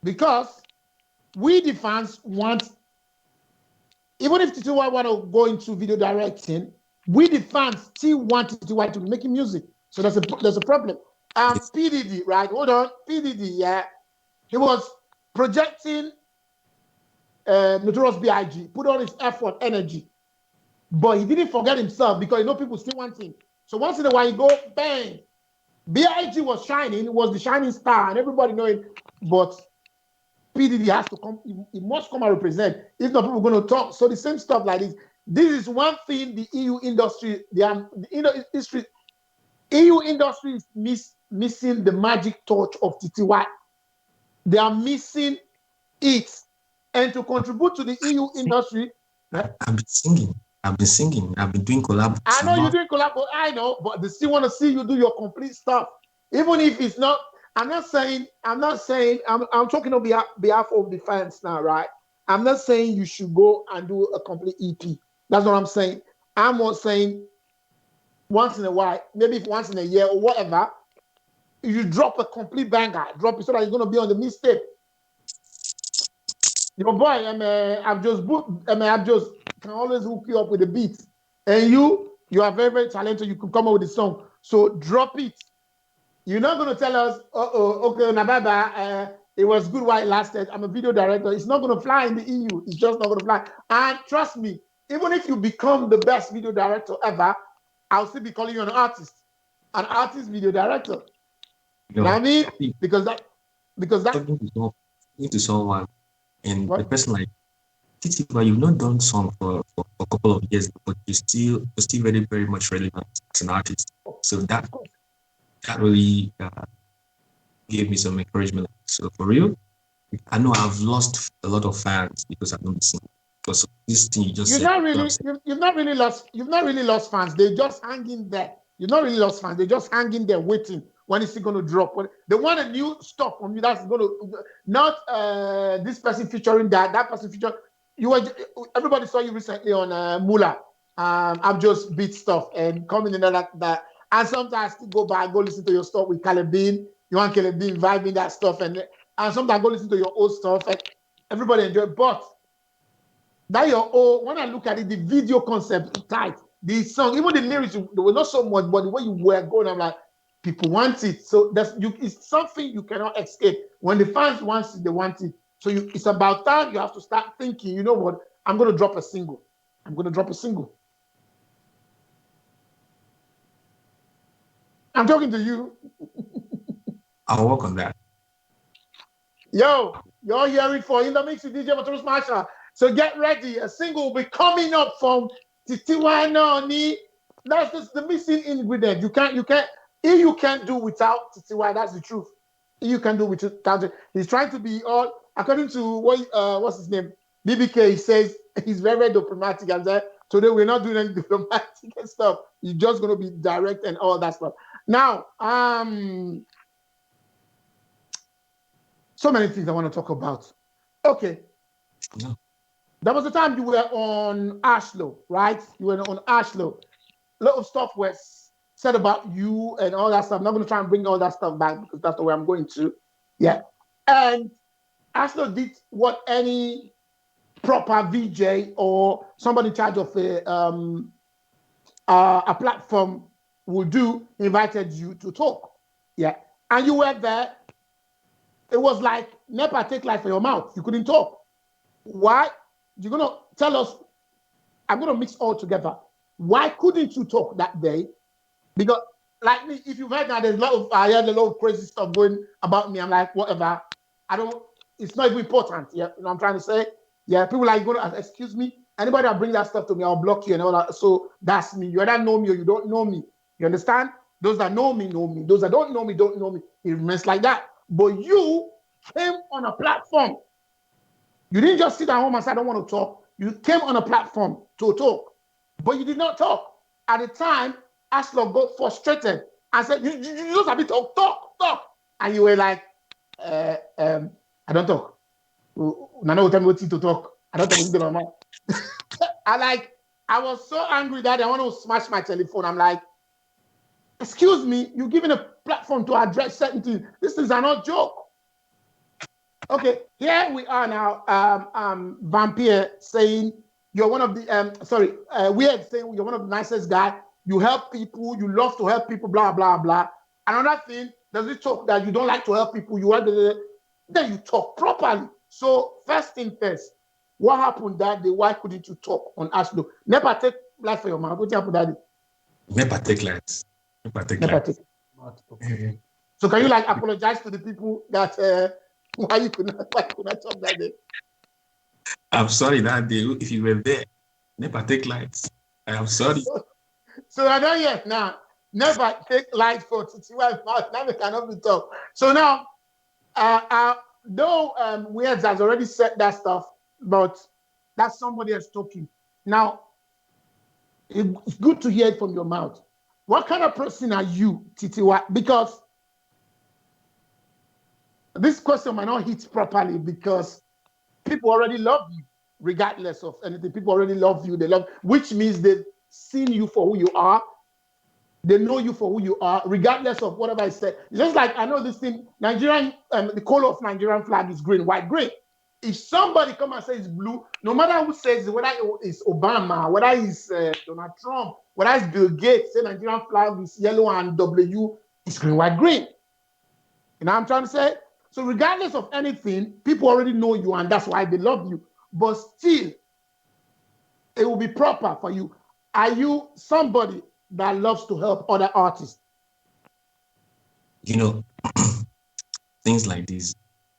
because we the fans want, even if Titiwa want to go into video directing, we the fans still want Titiwa to be making music. So there's a problem. PDD, right? Hold on, PDD, yeah. He was projecting Notorious B.I.G., put all his effort, energy, but he didn't forget himself, because people still want him. So once in a while, he go bang. B.I.G. was shining, was the shining star, and everybody know it. But PDD has to come, he must come and represent. If not, people are going to talk. So the same stuff like this. This is one thing the EU industry, EU industry is missing the magic touch of TTY. They are missing it. And to contribute to the EU industry, I've been singing. I've been doing collabs. I know you're doing collab, I know, but they still want to see you do your complete stuff. Even if it's not, I'm talking on behalf of the fans now, right? I'm not saying you should go and do a complete EP. That's what I'm saying. I'm not saying once in a while, maybe if once in a year or whatever, you drop a complete banger, drop it so that you're going to be on the mixtape. Your boy, I've just can always hook you up with the beats. And you are very, very talented. You could come up with a song. So drop it. You're not going to tell us, okay, Nababa, it was good while it lasted. I'm a video director. It's not going to fly in the EU. It's just not going to fly. And trust me, even if you become the best video director ever, I'll still be calling you an artist video director. You know what I mean? Because that talking to someone, and the person like, Titiwa, you've not done song for a couple of years, but you're still very, very much relevant as an artist. So that really gave me some encouragement. So for real, I know I've lost a lot of fans because I've not been singing. Because of this thing you just said. You've not really lost fans. They're just hanging there. You've not really lost fans. They're just hanging there waiting. When is it going to drop? They want a new stuff from you that's going to, not this person featuring that person featuring. Everybody saw you recently on Mula. I've just beat stuff and coming in that. And sometimes I still go back, go listen to your stuff with Caleb Bean. You want Caleb Bean vibing that stuff, and sometimes I go listen to your old stuff. And everybody enjoy it. But that your old, when I look at it, the video concept tight, the song, even the lyrics, they were not so much, but the way you were going, I'm like, people want it. So it's something you cannot escape. When the fans want it, they want it. So it's about time you have to start thinking, you know what, I'm going to drop a single. I'm talking to you. I'll work on that. Yo, you're hearing for In the Mix with DJ Notorious Marshal. So get ready. A single will be coming up from Titiwa Noni. That's just the missing ingredient. You can't do without Titiwa, that's the truth. You can do without it. He's trying to be all, according to what's his name? BBK, he says he's very, very diplomatic and that today we're not doing any diplomatic stuff. You're just going to be direct and all that stuff. Now, so many things I want to talk about. Okay. No. There was a time you were on Ashlow, right? You were on Ashlow. A lot of stuff was said about you and all that stuff. I'm not going to try and bring all that stuff back because that's the way I'm going to. Yeah. And Ashlow did what any proper VJ or somebody in charge of a platform would do, invited you to talk. Yeah. And you were there. It was like NEPA take life from your mouth. You couldn't talk. Why? You're going to tell us, I'm going to mix all together. Why couldn't you talk that day? Because, like me, if you've heard now, I heard a lot of crazy stuff going about me. I'm like, whatever. It's not even important. Yeah, you know what I'm trying to say? Yeah, people like going to excuse me. Anybody that bring that stuff to me, I'll block you and all that. So that's me. You either know me or you don't know me. You understand? Those that know me know me. Those that don't know me don't know me. It remains like that. But you came on a platform. You didn't just sit at home and say, I don't want to talk. You came on a platform to talk, but you did not talk. At the time, Ashlock got frustrated and said, you just have to talk. And you were like, I don't talk. Nana will tell me what to talk. I don't talk with my I was so angry that I want to smash my telephone. I'm like, excuse me, you're giving a platform to address certain things. These things are not joke. Okay, here we are now. Vampire saying you're one of the Weirdz saying you're one of the nicest guy. You help people. You love to help people. Blah blah blah. Another thing, does it talk that you don't like to help people? Then you talk properly. So first thing first, what happened that day? Why couldn't you talk on Ashlock? Never take life for your mouth. What happened that day? Never take lights. Never take lights. So can you apologize to the people that why you could not talk that day? I'm sorry that day. If you were there, never take lights. I am sorry. So I don't yet now. Never take lights for Titiwa's mouth. Now we cannot be talk. So now, though Weirdz has already said that stuff, but that's somebody else talking. Now, it's good to hear it from your mouth. What kind of person are you, Titiwa? Because this question might not hit properly because people already love you, regardless of anything. People already love you. They love, which means they've seen you for who you are. They know you for who you are, regardless of whatever I said. Just like I know this thing, Nigerian, the color of Nigerian flag is green, white, green. If somebody come and say it's blue, no matter who says it, whether it's Obama, whether it's Donald Trump, whether it's Bill Gates, say Nigerian flag is yellow and W, it's green, white, green. You know what I'm trying to say? So regardless of anything, people already know you and that's why they love you. But still, it will be proper for you. Are you somebody that loves to help other artists? You know, things like this,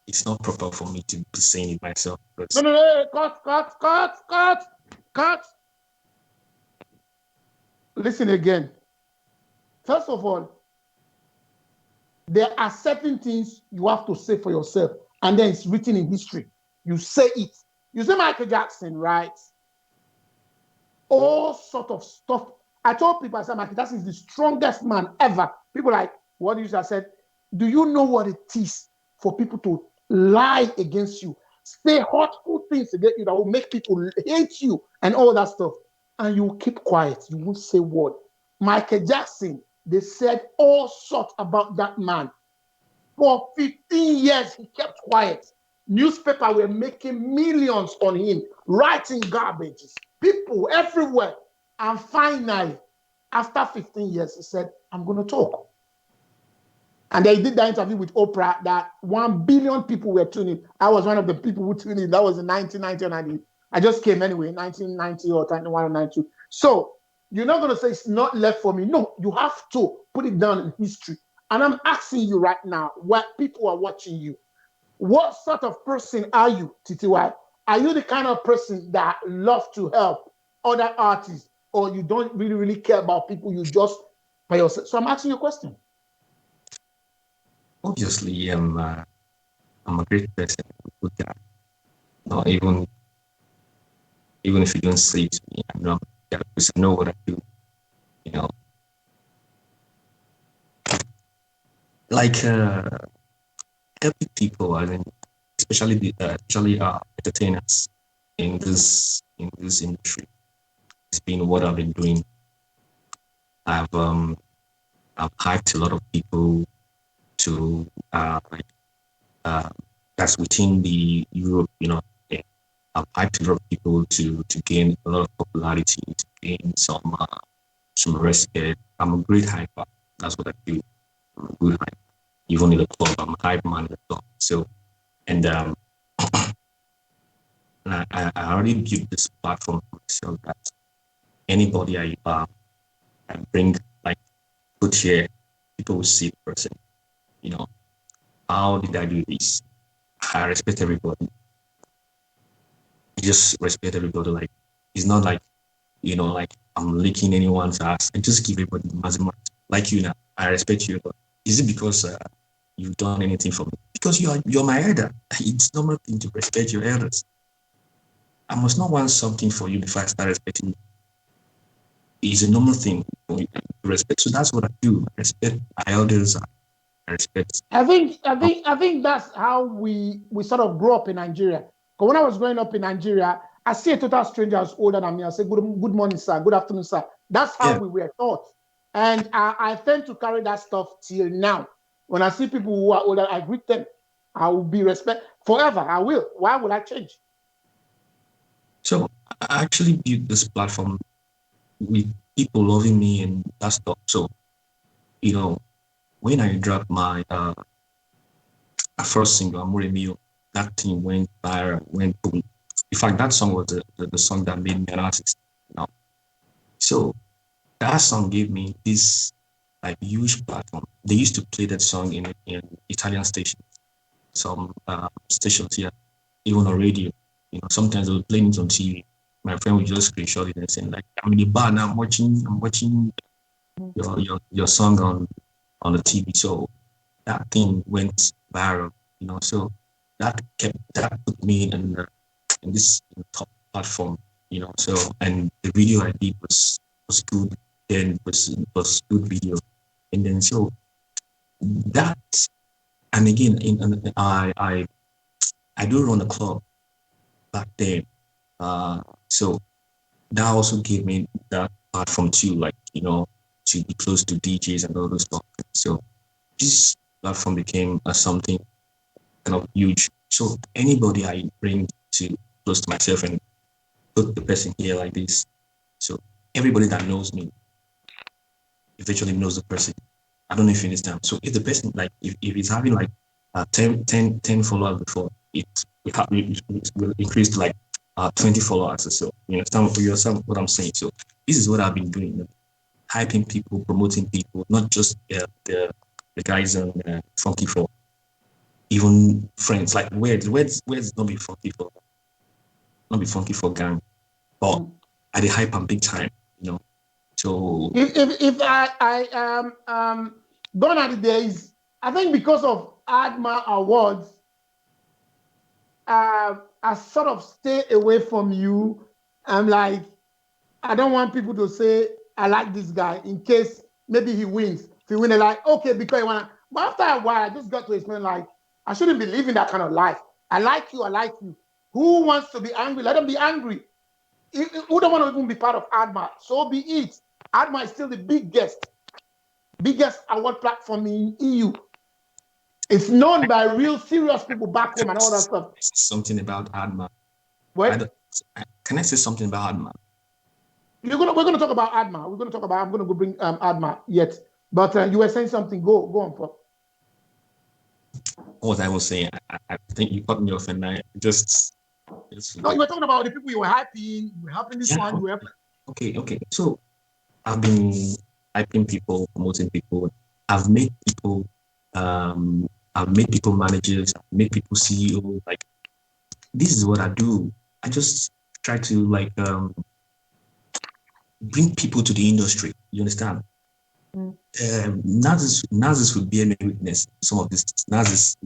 it's not proper for me to be saying it myself. No, cut. Listen again. First of all, there are certain things you have to say for yourself, and then it's written in history. You say it. You say Michael Jackson, right? All sort of stuff. I told people, I said, Michael Jackson is the strongest man ever. People like, what did you say? I said, do you know what it is for people to lie against you, say hurtful things against you that will make people hate you and all that stuff, and you keep quiet, you won't say a word? Michael Jackson, they said all sorts about that man. For 15 years, he kept quiet. Newspapers were making millions on him, writing garbages, people everywhere. And finally, after 15 years, he said, I'm going to talk. And they did that interview with Oprah that 1 billion people were tuning. I was one of the people who tuned in. That was in 1990 or 90. I just came anyway, 1990 or 91 or 92. So you're not going to say it's not left for me. No, you have to put it down in history. And I'm asking you right now, what people are watching you, what sort of person are you, TTY? Are you the kind of person that loves to help other artists, or you don't really care about people, you just by yourself? So I'm asking you a question. Obviously, I'm a great person, a good guy. No, even if you don't say it to me, I know because I know what I do. You know, like helping people, I mean, especially entertainers in this industry. It's been what I've been doing. I've hyped a lot of people to that's within the Europe, you know. I've hyped a lot of people to gain a lot of popularity, to gain some respect. I'm a great hyper. That's what I do. I'm a good hyper. Even in the club, I'm a hype man in the club. So, and I already built this platform for myself that anybody I bring, like, put here, people will see the person. You know, how did I do this? I respect everybody. I just respect everybody. Like it's not like like I'm licking anyone's ass. I just give everybody the maximum. Like you now, I respect you. But is it because you've done anything for me? Because you're my elder. It's normal thing to respect your elders. I must not want something for you before I start respecting you. It's a normal thing to respect. So that's what I do. I respect my elders. I respect. I think that's how we sort of grew up in Nigeria. Because when I was growing up in Nigeria, I see a total stranger who's older than me. I say, good morning, sir. Good afternoon, sir. That's how we were taught. And I tend to carry that stuff till now. When I see people who are older, I greet them. I will be respect forever. I will. Why would I change? So I actually built this platform with people loving me and that stuff. So, when I dropped my first single, Amore Mio, that thing went viral, went boom. In fact, that song was the song that made me an artist. So that song gave me this like huge platform. They used to play that song in Italian stations, some stations here, even on radio. Sometimes they were playing it on TV. My friend would just screenshot it and say, like, I'm in the bar now, I'm watching your song on the TV. So that thing went viral, so that put me in this top platform, so, and the video I did was good, then was good video. And then so that, and again, I do run a club back then. So that also gave me that platform too, like, to be close to DJs and all those stuff. So this platform became something kind of huge. So anybody I bring to close to myself and put the person here like this. So everybody that knows me eventually knows the person. I don't know if you understand. So if the person, like, if it's having like 10 followers before, it will increase to like 20 followers or so. You understand what I'm saying? So this is what I've been doing. Hyping people, promoting people, not just the guys on Funky for, even friends like Weirdz not be funky for gang, but I did hype them big time, So if I gone are the days, I think because of ADMA awards, I sort of stay away from you. I'm like, I don't want people to say I like this guy in case maybe he wins. If he wins, they're like, okay, because I want to. But after a while, I just got to explain, like, I shouldn't be living that kind of life. I like you. Who wants to be angry? Let them be angry. Who don't want to even be part of ADMA? So be it. ADMA is still the biggest award platform in EU. It's known by real serious people back home and all that stuff. Something about ADMA. What? Can I say something about ADMA? We're going to talk about ADMA. I'm going to go bring ADMA yet. But you were saying something. Go on, Paul. What I was saying, I think you cut me off, and I just. No, you were talking about the people you were hyping. You were helping this one. You were... Okay. So I've been hyping people, promoting people. I've made people managers. I've made people CEO. Like, this is what I do. I just try to like bring people to the industry. You understand? Nazis would bear me witness some of this. Nazis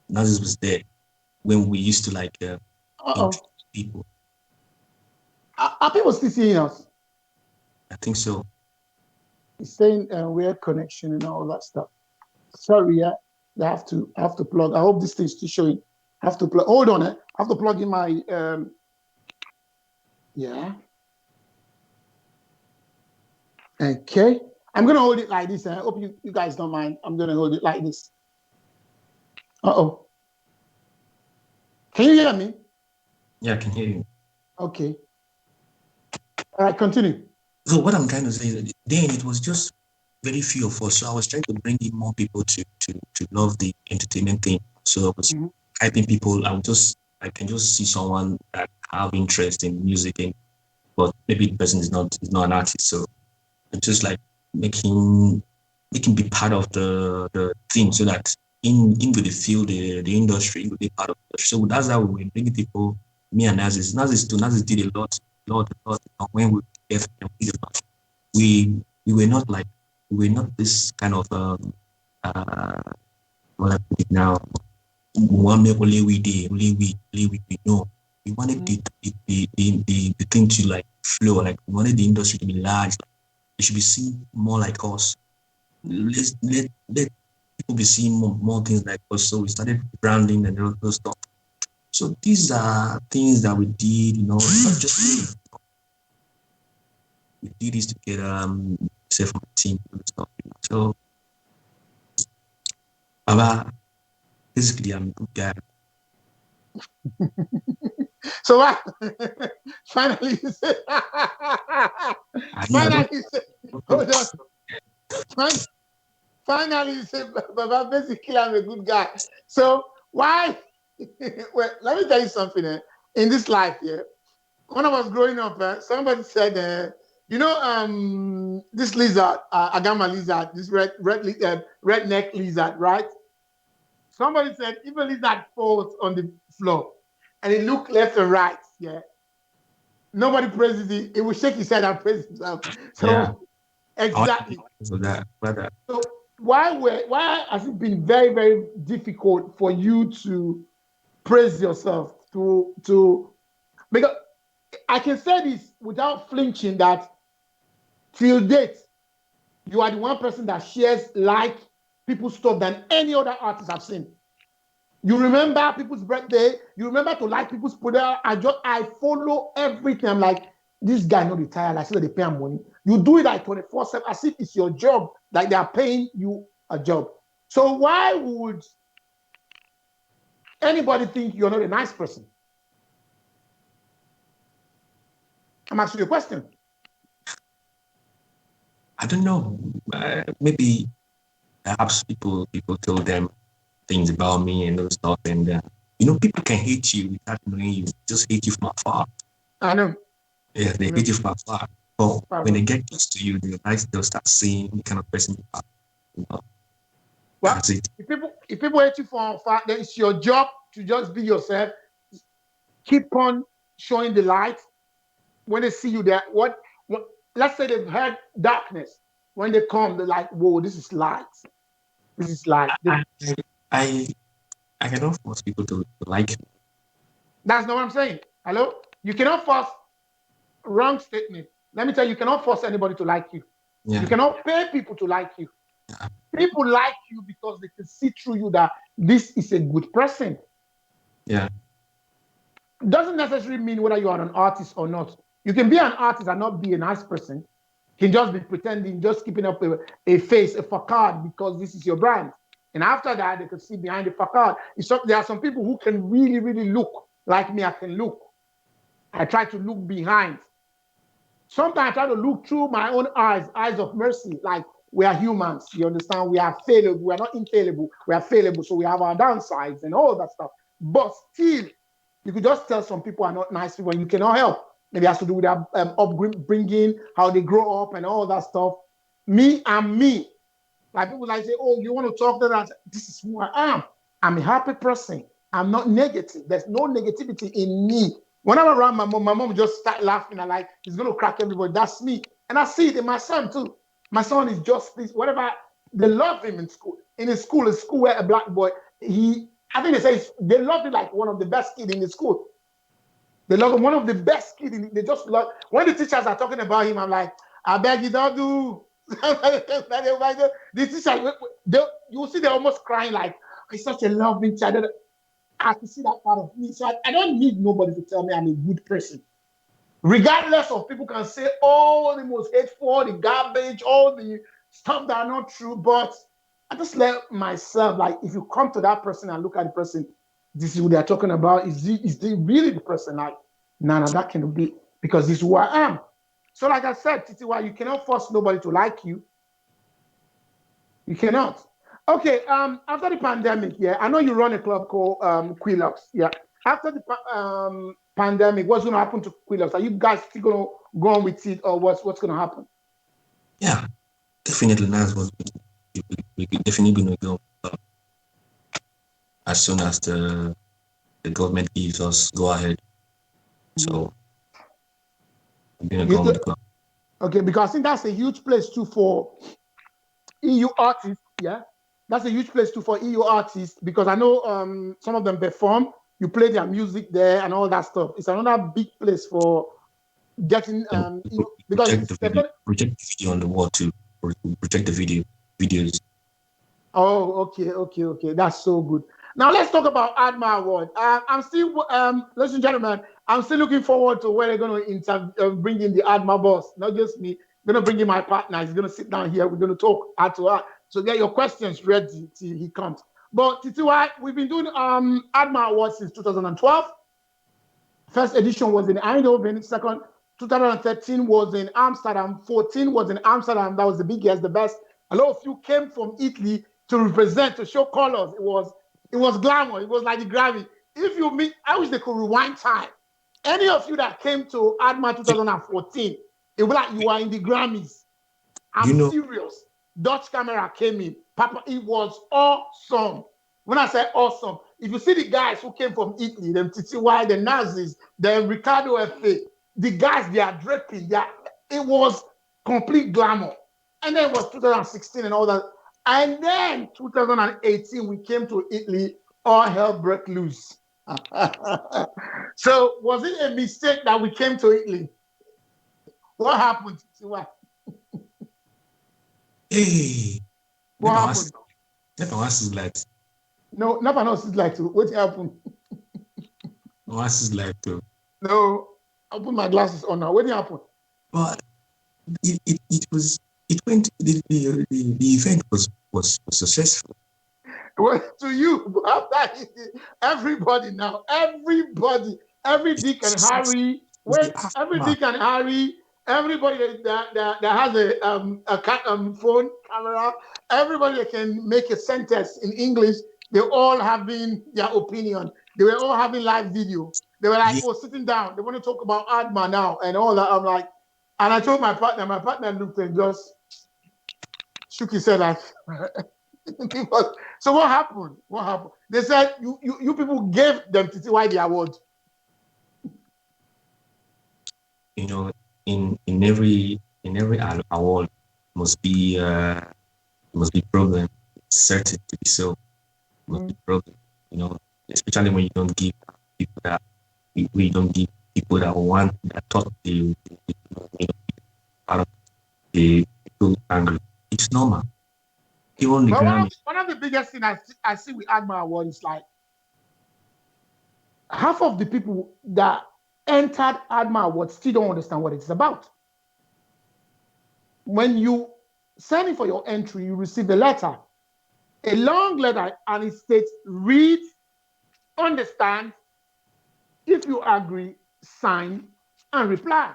was there when we used to like people. Are people still seeing us? I think so. It's saying weird connection and all that stuff. Sorry, yeah. I have to plug. I hope this thing's still showing. I have to plug. Hold on, I have to plug in my yeah. Okay. I'm gonna hold it like this, and I hope you guys don't mind. I'm gonna hold it like this. Uh-oh. Can you hear me? Yeah, I can hear you. Okay. All right, continue. So what I'm trying to say is that then it was just very few of us. So I was trying to bring in more people to love the entertainment thing. So I was hyping people. I can just see someone that have interest in music, but maybe the person is not an artist. So I'm just like making be part of the thing, so that in with the field, the industry will be part of it. So that's how we bring people me and Nazis too. Nazis did a lot. When we left them, we were not like, we were not this kind of what I put it now. Only we did, only we no. We wanted the thing to like flow, like we wanted the industry to be large. It should be seen more like us. Let people be seeing more things like us. So we started branding and all those stuff. So these are things that we did, you know, not just me. We did this together, say from a team and stuff. So Baba, basically I'm a good guy. So what? Finally you say hold on. Finally you say, Baba, basically I'm a good guy. So why? Well, let me tell you something. In this life, when I was growing up, somebody said, you know, this lizard, Agama lizard, this redneck lizard, right? Somebody said if a lizard falls on the floor and it look left and right, nobody praises it. It will shake his head and praise himself. So exactly. So why has it been very, very difficult for you to praise yourself? Because I can say this without flinching that till date, you are the one person that shares people's stuff than any other artist I've seen. You remember people's birthday. You remember to like people's product. I follow everything. I'm like, this guy not retired. I see that they pay him money. You do it like 24/7 as if it's your job, like they are paying you a job. So why would anybody think you're not a nice person? I'm asking you a question. I don't know. Maybe perhaps people told them things about me and those stuff, and you know, people can hate you without knowing you. Just hate you from afar. I know. Yeah, they hate you from afar. But when they get close to you, they'll start seeing the kind of person you are. You know? Well, that's it. If people hate you from afar, then it's your job to just be yourself. Keep on showing the light. When they see you there, let's say they've heard darkness. When they come, they're like, whoa, this is light. This is light. I cannot force people to like me. That's not what I'm saying. Hello? You cannot force, wrong statement. Let me tell you, you cannot force anybody to like you. Yeah. You cannot pay people to like you. Yeah. People like you because they can see through you that this is a good person. Yeah. Doesn't necessarily mean whether you are an artist or not. You can be an artist and not be a nice person. You can just be pretending, just keeping up a face, a facade, because this is your brand. And after that, they can see behind the facade. There are some people who can really, really look like me. I can look. I try to look behind. Sometimes I try to look through my own eyes of mercy. Like, we are humans, you understand? We are failable. We are not infallible. We are failable. So we have our downsides and all that stuff. But still, you could just tell some people are not nice people and you cannot help. Maybe it has to do with their upbringing, how they grow up and all that stuff. Me, I'm me. Like people like say, oh, you want to talk to that? This is who I am. I'm a happy person. I'm not negative. There's no negativity in me. When I'm around my mom just start laughing. I like, he's going to crack everybody. That's me. And I see it in my son too. My son is just this, whatever. They love him in school. In his school where a black boy, I think they say they love him like one of the best kids in the school. They love him, one of the best kids. They just love, when the teachers are talking about him, I'm like, I beg you don't do. The teachers, you see they're almost crying like, he's such a loving child. I can see that part of me. So I don't need nobody to tell me I'm a good person. Regardless of people can say all the most hateful, the garbage, all the stuff that are not true, but I just let myself, like, if you come to that person and look at the person, this is who they're talking about. Is they really the person? Like, no, that cannot be, because this is who I am. So like I said, Titiwa, you cannot force nobody to like you. You cannot. Okay, after the pandemic, I know you run a club called Quilux. After the pandemic, what's going to happen to Quilux? Are you guys still going to go on with it, or what's going to happen? Yeah, definitely. We're definitely going to go as soon as the government gives us go ahead. So I'm gonna go with the club. Okay, because I think that's a huge place too for EU artists. Yeah, that's a huge place too for EU artists because I know some of them perform. You play their music there and all that stuff. It's another big place for getting because project the video on the wall to project the videos. Oh, okay. That's so good. Now let's talk about ADMA Award. I'm still, ladies and gentlemen, I'm still looking forward to where they're going to bring in the ADMA boss, not just me. I'm going to bring in my partner. He's going to sit down here. We're going to talk heart to heart. So get your questions ready till he comes. But TTY, we've been doing ADMA Awards since 2012. First edition was in Eindhoven. Second, 2013 was in Amsterdam. 14 was in Amsterdam. That was the biggest, the best. A lot of you came from Italy to represent, to show colors. It was glamour. It was like the Grammy. If you meet, I wish they could rewind time. Any of you that came to ADMA 2014, it was like you are in the Grammys. I'm serious. Dutch camera came in. Papa, it was awesome. When I say awesome, if you see the guys who came from Italy, them TTY, the Nazis, the Ricardo F.A., the guys, they are draping. It was complete glamour. And then it was 2016 and all that. And then 2018, we came to Italy, all hell broke loose. So was it a mistake that we came to Italy? What happened? Hey, what happened? No, nothing else is like to. What happened? No, is like to. No, I'll put my glasses on now. What happened? But it went. The event was successful. Well, to you, after everybody now, every Dick and Harry, Dick and Harry, everybody that has a phone camera, everybody that can make a sentence in English, they all having their opinion. They were all having live video. They were like, sitting down. They want to talk about ADMA now and all that. I'm like, and I told my partner looked and just shook his head like, so what happened? They said you people gave them TTY the award. You know, in every award must be proven certain to be so. Must be proven. You know, especially when you don't give people that want that thought they out of the people angry. It's normal. One of the biggest things I see with ADMA Award is like half of the people that entered ADMA Award still don't understand what it's about. When you send in for your entry, you receive a letter, a long letter, and it states, read, understand, if you agree, sign, and reply.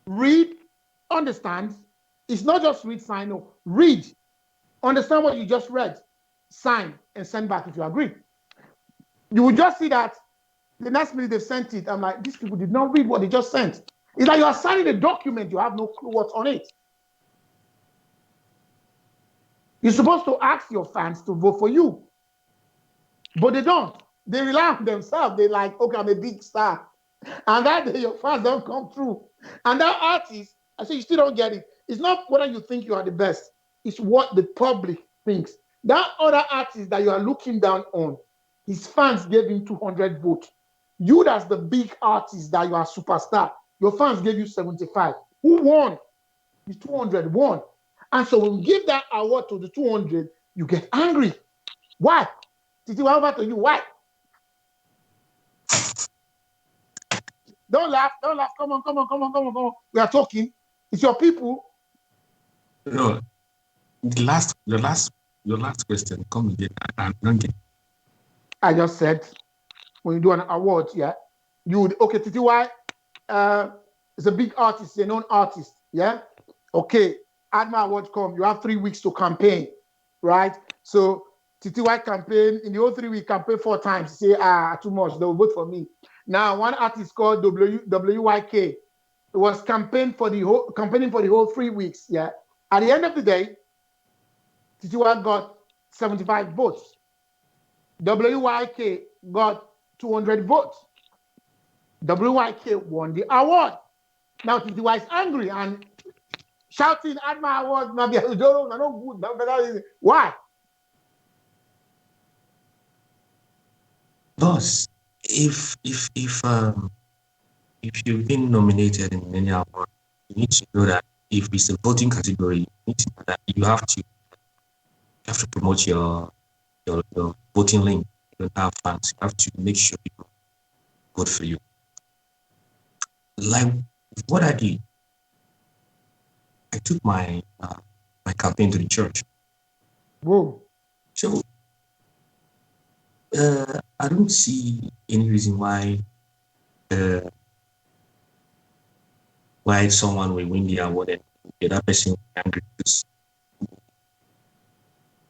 Read, understand. It's not just read, sign, no. Read, understand what you just read, sign, and send back if you agree. You will just see that the next minute they've sent it. I'm like, these people did not read what they just sent. It's like you are signing a document, you have no clue what's on it. You're supposed to ask your fans to vote for you, but they don't. They rely on themselves. They're like, okay, I'm a big star. And that day your fans don't come through. And that artist, I say you still don't get it. It's not whether you think you are the best. It's what the public thinks. That other artist that you are looking down on, his fans gave him 200 votes. You, that's the big artist that you are superstar, your fans gave you 75. Who won? The 200 won. And so when you give that award to the 200, you get angry. Why? Titi, over to you. Why? Don't laugh. Come on. We are talking. It's your people. No. Your last question. Come again. I don't get it. I just said when you do an award, yeah, you would TTY is a big artist, a known artist, yeah. Okay, ADMA Award come. You have 3 weeks to campaign, right? So TTY campaign in the whole 3 week campaign 4 times. Say too much. They'll vote for me. Now one artist called WYK. It was campaigning for the whole 3 weeks. Yeah. At the end of the day, TTY got 75 votes. WYK got 200 votes. WYK won the award. Now Titiwa is angry and shouting at my award. Not good. Why? Boss, if you've been nominated in any award, you need to know that if it's a voting category, you need to know that you have to promote your voting link. You don't have fans. You have to make sure people vote for you. Like what I did, I took my my campaign to the church. Whoa. So I don't see any reason why someone will win the award and the other person will be angry because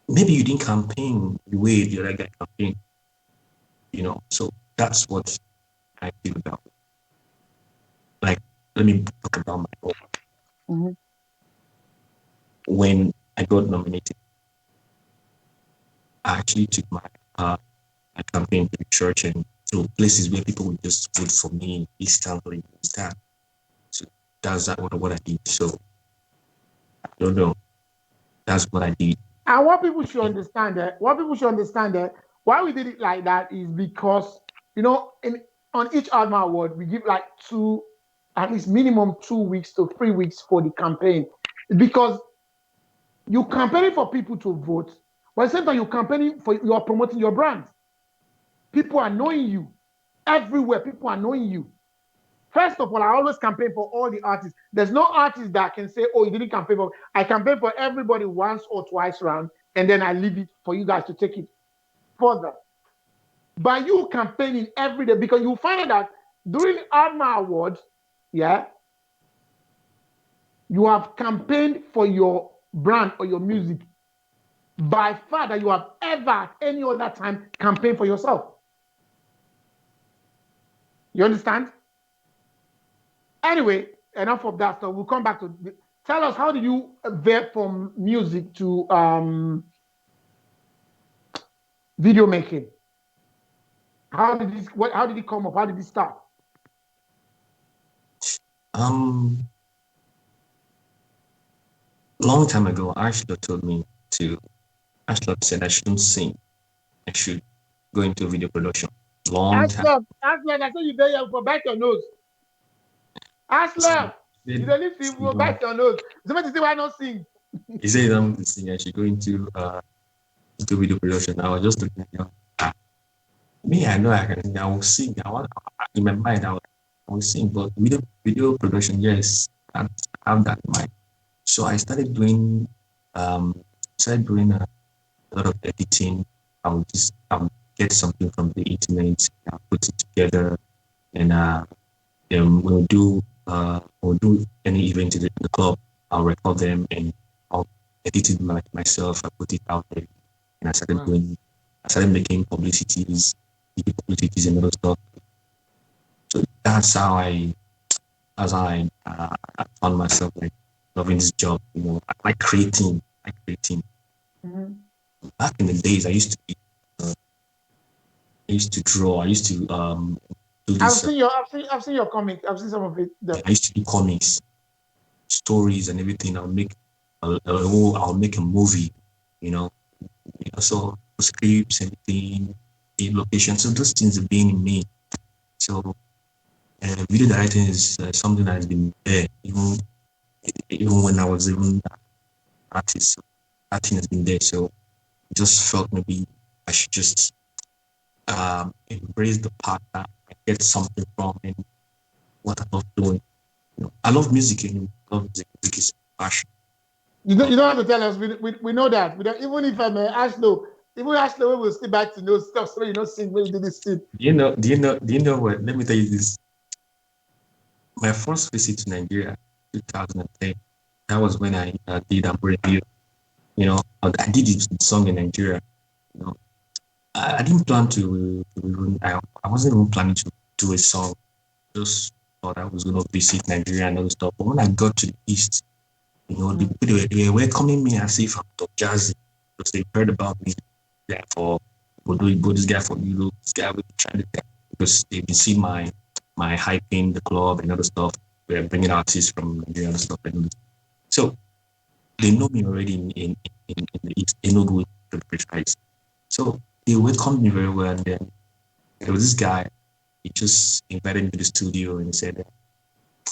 maybe you didn't campaign the way the other guy campaigned. So that's what I feel about it. Like, let me talk about my own. Mm-hmm. When I got nominated, I actually took my campaign to the church and to places where people would just vote for me instantly. So that's what I did. So I don't know. That's what I did. And what people should understand that why we did it like that is because on each Alma award we give like at least minimum 2 weeks to 3 weeks for the campaign, because you campaigning for people to vote, but at the same time you're promoting your brand. People are knowing you everywhere. People are knowing you. First of all, I always campaign for all the artists. There's no artist that can say, "Oh, you didn't campaign for." I campaign for everybody once or twice round, and then I leave it for you guys to take it further. By you campaigning every day, because you find out that during ARMA Awards, you have campaigned for your brand or your music by far that you have ever at any other time campaigned for yourself. You understand? Anyway, enough of that stuff. We'll come back to tell us, how did you veer from music to video making? How did it come up? How did it start? Long time ago, Ashla said I shouldn't sing. I should go into video production. Long time. Ashla, I said you there for bite your nose. Ashla, you don't need to bite your nose. Somebody say why not sing? He said I'm to sing. I should go into video production. I was just looking at him. Me, I know I can sing. I will sing. In my mind, I will sing. But video production, yes, I have that in mind. So I started doing a lot of editing. I'll get something from the internet, I'll put it together, and we'll do any event in the club. I'll record them and I'll edit it myself. I put it out there, and I started making publicities and other stuff. So that's how I found myself like loving this job. I like creating. Mm-hmm. Back in the days, I used to draw. I used to do this. I've seen your comics. I've seen some of it. I used to do comics, stories, and everything. I'll make a movie. So scripts, everything, in location. So those things have been in me. So video directing is something that has been there even when I was even an artist. That thing has been there. So I just felt maybe I should just embrace the part that I get something from and what I love doing. I love music and I love music. Music is passion. You don't have to tell us. We know that. Even if I'm Ashlo, will stay back to know stuff. So sing when you do this thing. Do you know what? Let me tell you this. My first visit to Nigeria, 2010. That was when I did a review. I did this song in Nigeria. I didn't plan to I wasn't even planning to do a song. Just thought I was gonna visit Nigeria and other stuff. But when I got to the East, the people they were welcoming me as if I'm top jazzy. Because they heard about me. This guy for Europe, this guy with trying to, because they've been seeing my my hyping the club and other stuff. We're bringing artists from Nigeria and stuff. So they know me already in the East, Enugu to be precise. So they welcomed me very well. And then there was this guy, he just invited me to the studio and he said,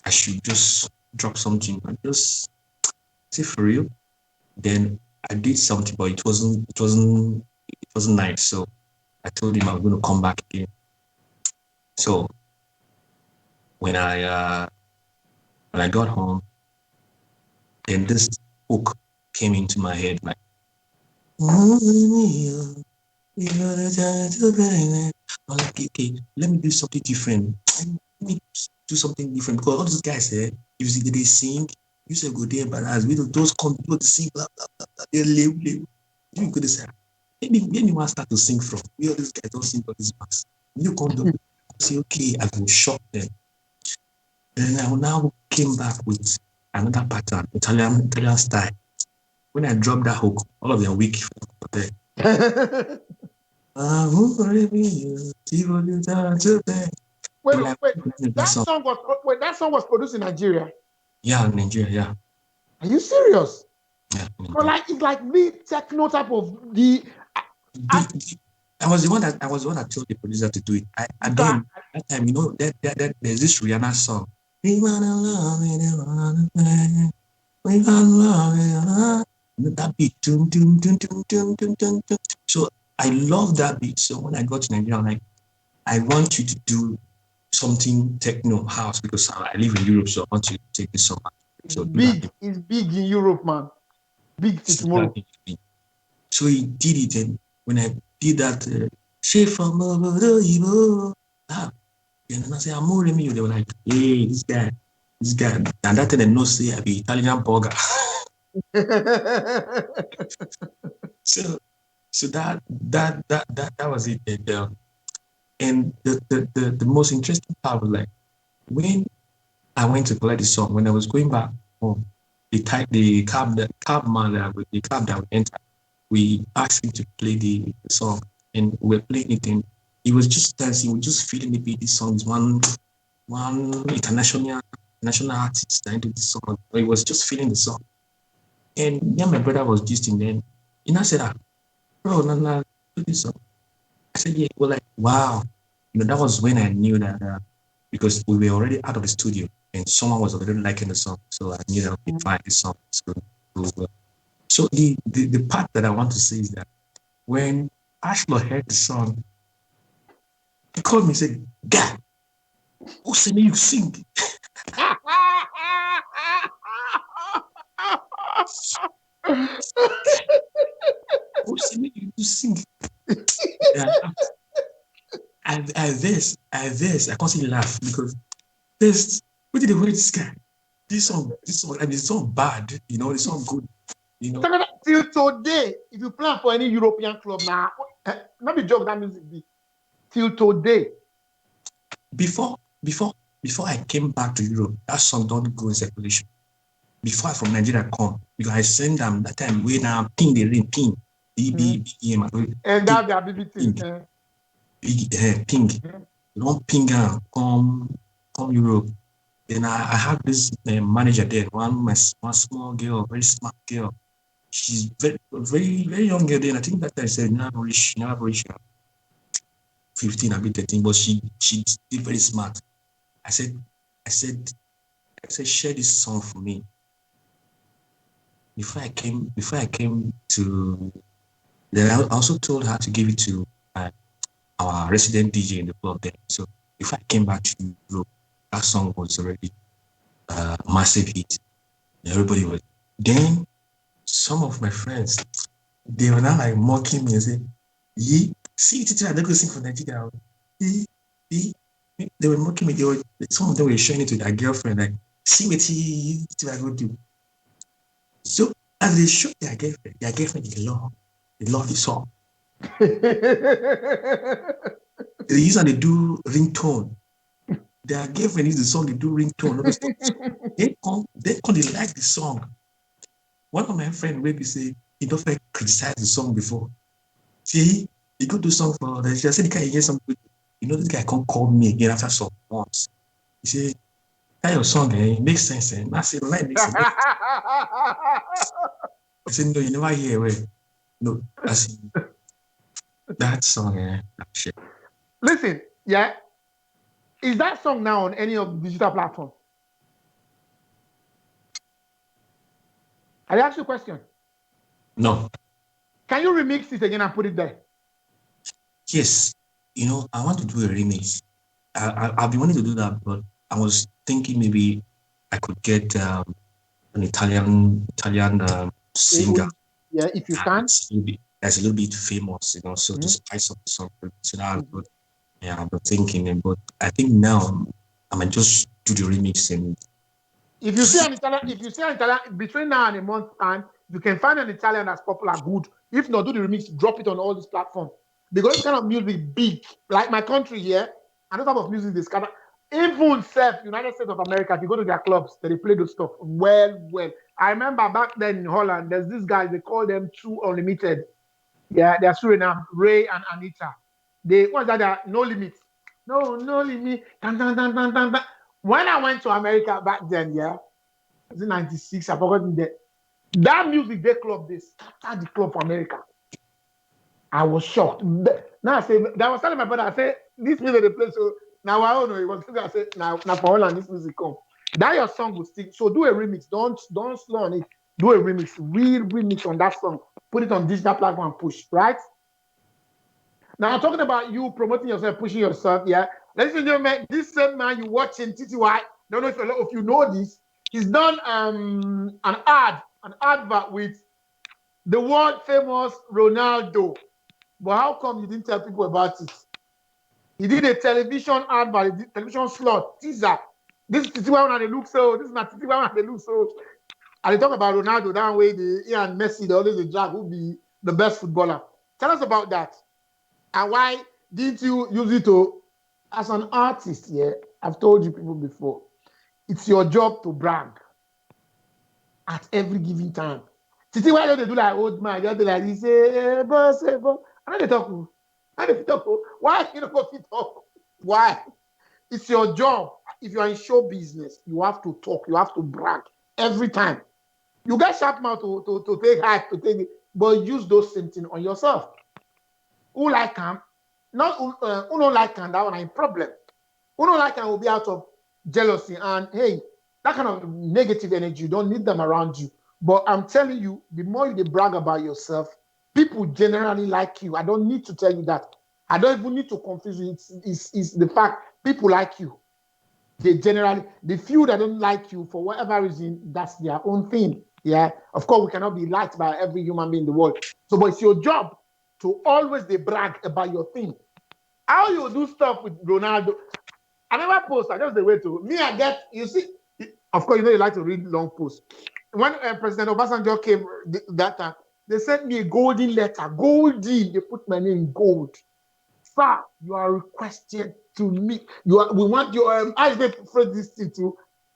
I should just drop something and just say for real. Then I did something, but it wasn't nice. So I told him I was going to come back again. So when I got home, then this hook came into my head like, okay, let me do something different. Let me do something different because all those guys here, you see, they sing. You say go there, but as we do, those come people to sing, blah blah blah. They live. You could say, maybe one start to sing from. We all these guys don't sing for this mass. You come to say, okay, I will shock them. Then I now came back with another pattern, Italian style. When I dropped that hook, all of them weak. Wait, that song was produced in Nigeria. Yeah, Nigeria. Yeah. Are you serious? Yeah. But like it's like the techno type of the. I was the one that told the producer to do it. At that time, you know, that there's this Rihanna song. We wanna love it, we wanna love it. That beat, dum, dum, dum, dum, dum, dum, dum, dum. So I love that beat. So when I got to Nigeria, I'm like, I want you to do something techno house because I live in Europe, so I want you to take this song. So it's big in Europe, man. Big to tomorrow. So he did it, and when I did that, Chef from Obodo, and I say, I'm more than you. They were like, hey, this guy, and that thing they know say I be Italian burger. So that was it. And the most interesting part was like when I went to collect the song, when I was going back home, the cab that we entered, we asked him to play the song, and we were playing it, and he was just dancing, we were just feeling the beat. This song is one international artist that into this song. He was just feeling the song. And me and my brother was gisting then. And I said, bro, no, do this song. I said, yeah. We're like, wow. You know, that was when I knew that because we were already out of the studio and someone was already liking the song. So I knew that we could find this song. So the part that I want to say is that when Ashlo heard the song, he called me and said, God, who said you sing? Who said you sing? I can't see laugh because this. What did they wear this guy? This song, and it's not bad, you know, it's not good, you know. Till today, if you plan for any European club now, not be joke that music be. Till today. Before I came back to Europe, that song don't go in circulation. Before I from Nigeria come, because I send them that time when I ping the ring, ping. And that's their BBT. Ping. You don't ping come Europe. Then I have this manager there, one small girl, very smart girl. She's very, very, very young girl. Then I think that I said never reach 15, a bit 13, but she's still very smart. I said, share this song for me. Before I came to, then I also told her to give it to our resident DJ in the club there. So if I came back to Europe, that song was already a massive hit. Everybody was. Then some of my friends, they were now like mocking me and saying, "Ye, see, I don't go sing for Nigeria." They were mocking me. Some of them were showing it to their girlfriend, like, "See what I go do." So as they showed their girlfriend, they love the song. They use and they do ringtone. Their girlfriend is the song, they do ringtone. They like the song. One of my friends maybe say he don't criticize the song before. He go do song for the. I said, "Can you hear something?" You know, this guy can't call me again after some months. He said, that your song, it makes sense. And I said, like, makes sense. I said, no, you never hear it. No, I said, that song, shit. Listen, yeah. Is that song now on any of the digital platforms? I asked you a question. No. Can you remix it again and put it there? Yes. You know, I want to do a remix. I've been wanting to do that, but I was thinking maybe I could get an Italian singer. Yeah, if you can. That's a little bit famous, you know, so to spice up the song. So that's good. Yeah, I've been thinking, but I think now I might just do the remix. And if you see an Italian between now and a month time, you can find an Italian that's popular, good. If not, do the remix, drop it on all these platforms. Because this kind of music big, like my country here, and that type of music this kind of even United States of America, if you go to their clubs, they play those stuff well. I remember back then in Holland, there's this guy, they call them True Unlimited. Yeah, they're Suriname, Ray and Anita. What's that? No limits. No limit. Dun, dun, dun, dun, dun, dun. When I went to America back then, yeah, it was in 96, I forgot that music they club, they started the club for America. I was shocked. Now I say, I was telling my brother, I said, this music they play, so now I don't know. It was I said, now for Holland, this music come. That your song will stick. So do a remix. Don't slow on it. Do a remix. Real remix on that song. Put it on digital platform and push, right? Now I'm talking about you promoting yourself, pushing yourself, yeah. Ladies and gentlemen, this same man you watching, TTY, don't know if a lot of you know this, he's done an advert with the world famous Ronaldo. But how come you didn't tell people about it? He did a television advert, a television slot, teaser. This is TTY when they look so, this is not TTY when they look so. And they talk about Ronaldo, that way and Messi, they always the drag who be the best footballer. Tell us about that. And why didn't you use it as an artist? Yeah, I've told you people before. It's your job to brag at every given time. See why don't they do like old man? They do like this, boss. And then they talk. Why you don't go fit talk? Why? It's your job. If you are in show business, you have to talk. You have to brag every time. You get sharp mouth to take hype, to take it, but use those same things on yourself. Who like him? Not who don't like him, that one is a problem. Who don't like him will be out of jealousy. And hey, that kind of negative energy, you don't need them around you. But I'm telling you, the more you brag about yourself, people generally like you. I don't need to tell you that. I don't even need to confuse you. It's the fact people like you. They generally, the few that don't like you for whatever reason, that's their own thing. Yeah. Of course, we cannot be liked by every human being in the world. So, but it's your job to always brag about your thing. How you do stuff with Ronaldo? I never post. I just the way to me. I get you see. Of course, you know you like to read long posts. When President Obasanjo came that time, they sent me a golden letter. Golden. They put my name in gold. Sir, you are requested to meet. We want your I phrase this thing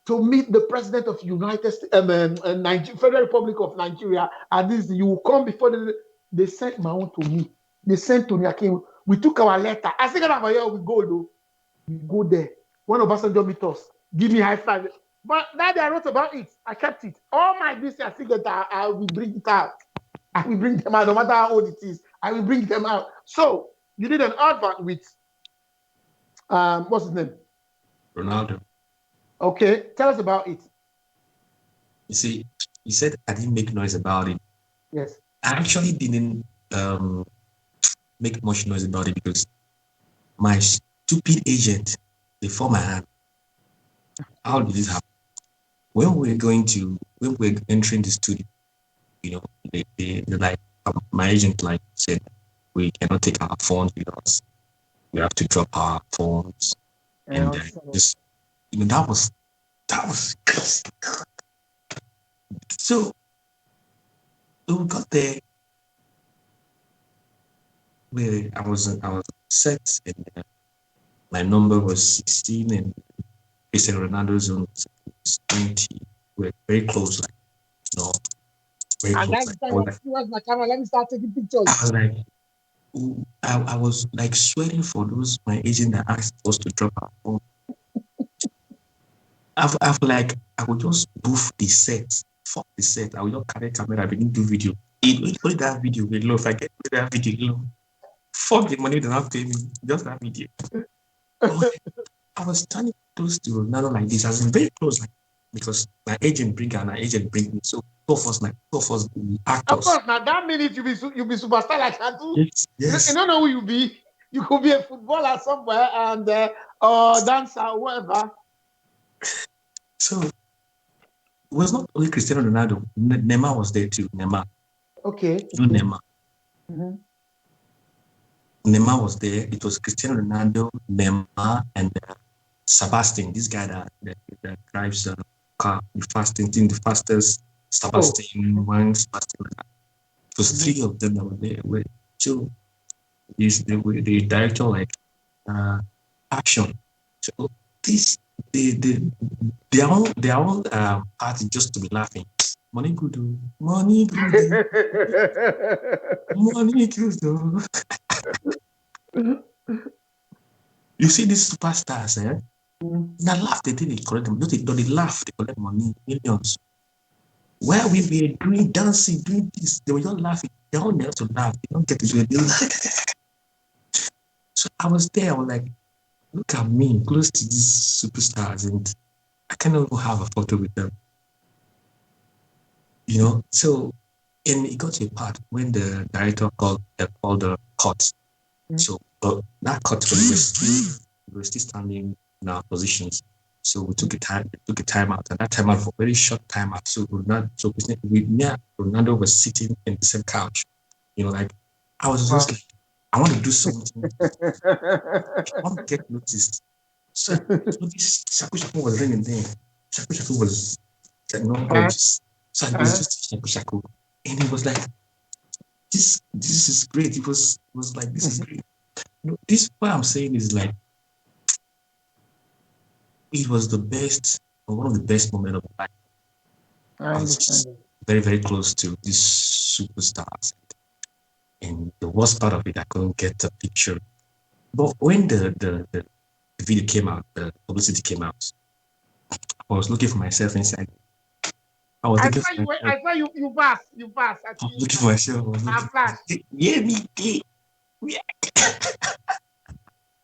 to meet the president of United States, Federal Republic of Nigeria. And this you will come before they sent my own to me. They sent to me. I came. We took our letter. I said, we go though. We go there. When Obasanjo meet us, give me high five. But now I wrote about it. I kept it. All my business, I figured that I will bring it out. I will bring them out, no matter how old it is. I will bring them out. So you did an advert with what's his name? Ronaldo. Okay, tell us about it. You see, he said I didn't make noise about it. Yes. I actually didn't make much noise about it because my stupid agent before my hand. How did this happen? When we're entering the studio, you know, they like my agent said we cannot take our phones with us. We have to drop our phones, and just that was crazy. So we got there. I was set, and my number was 16, and Cristiano Ronaldo's zone was 20. We're very close, very and close. That's the time where's my camera? Let me start taking pictures. I was sweating for those my agent that asked us to drop our phone. I've like I would just boof the set, fuck the set. I would just carry camera, begin do video. Only that video will low. If I get that video low, fuck the money they not pay me. Just that video. I was standing close to Ronaldo like this. I was very close, like because my agent bring her and my agent bring me. So two of us actors. Of course, now that minute you be superstar like Shadu. Yes. You don't know who you be. You could be a footballer somewhere and or dancer or whatever. So it was not only Cristiano Ronaldo. Neymar was there too. Neymar. Okay. Neymar. Mm-hmm. Neymar was there. It was Cristiano Ronaldo, Neymar, and Sebastian. This guy that drives the car, the fastest. Sebastian, one Sebastian. It was three of them that were there. Were two. The director like action. So this their own party just to be laughing. Money good, money good, money good. You see these superstars, eh? They laugh, they collect them. They laugh, they collect money, millions. While we were doing dancing, doing this, they were just laughing. They all never to laugh. They don't get it. So I was there. I was like, look at me, close to these superstars, and I cannot even have a photo with them. You know, so and it got to a part when the director called the cut. So that cut we were still standing in our positions. So we took a time out, and that time out for a very short time out. So Ronaldo was sitting in the same couch. You know, like I was just like, I want to do something. I want to get noticed. So this Shaku was ringing there. Shaku was like, no, I was just Shaku. And he was like, this is great. It was like, this is great. You know, this what I'm saying is like, it was the best, or one of the best moments of my life. I was very, very close to these superstars. And the worst part of it, I couldn't get a picture. But when the video came out, the publicity came out, I was looking for myself inside. I saw you pass. You pass. I was looking for myself. Yeah, me.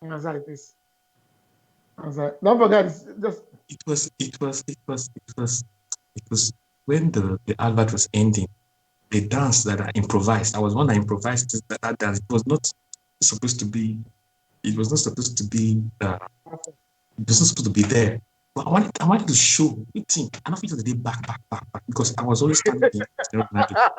I was like this. I was like, don't forget, just. It was when the advert was ending. The dance that I improvised. I was one that improvised that dance. It was not supposed to be. It was not supposed to be. It was not supposed to be there. But I wanted to show. You think? I don't feel the back because I was always standing behind Cristiano Ronaldo.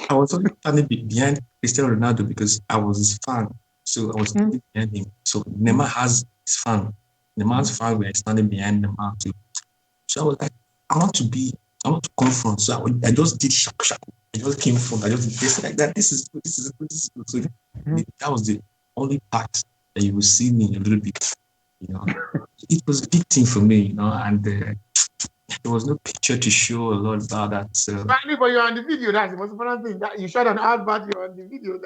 I was always standing behind Cristiano Ronaldo because I was his fan. So I was standing behind him. So Neymar has his fan. Neymar's fan were standing behind Neymar too. So I was like, I want to confront. So I just did shaku. I just came from. I just did this like that. This is good. So that was the only part that you will see me a little bit. You know, it was a big thing for me. You know, and there was no picture to show a lot about that. So. But you're on the video. That's the most important thing. That you shot an advert. You're on the video.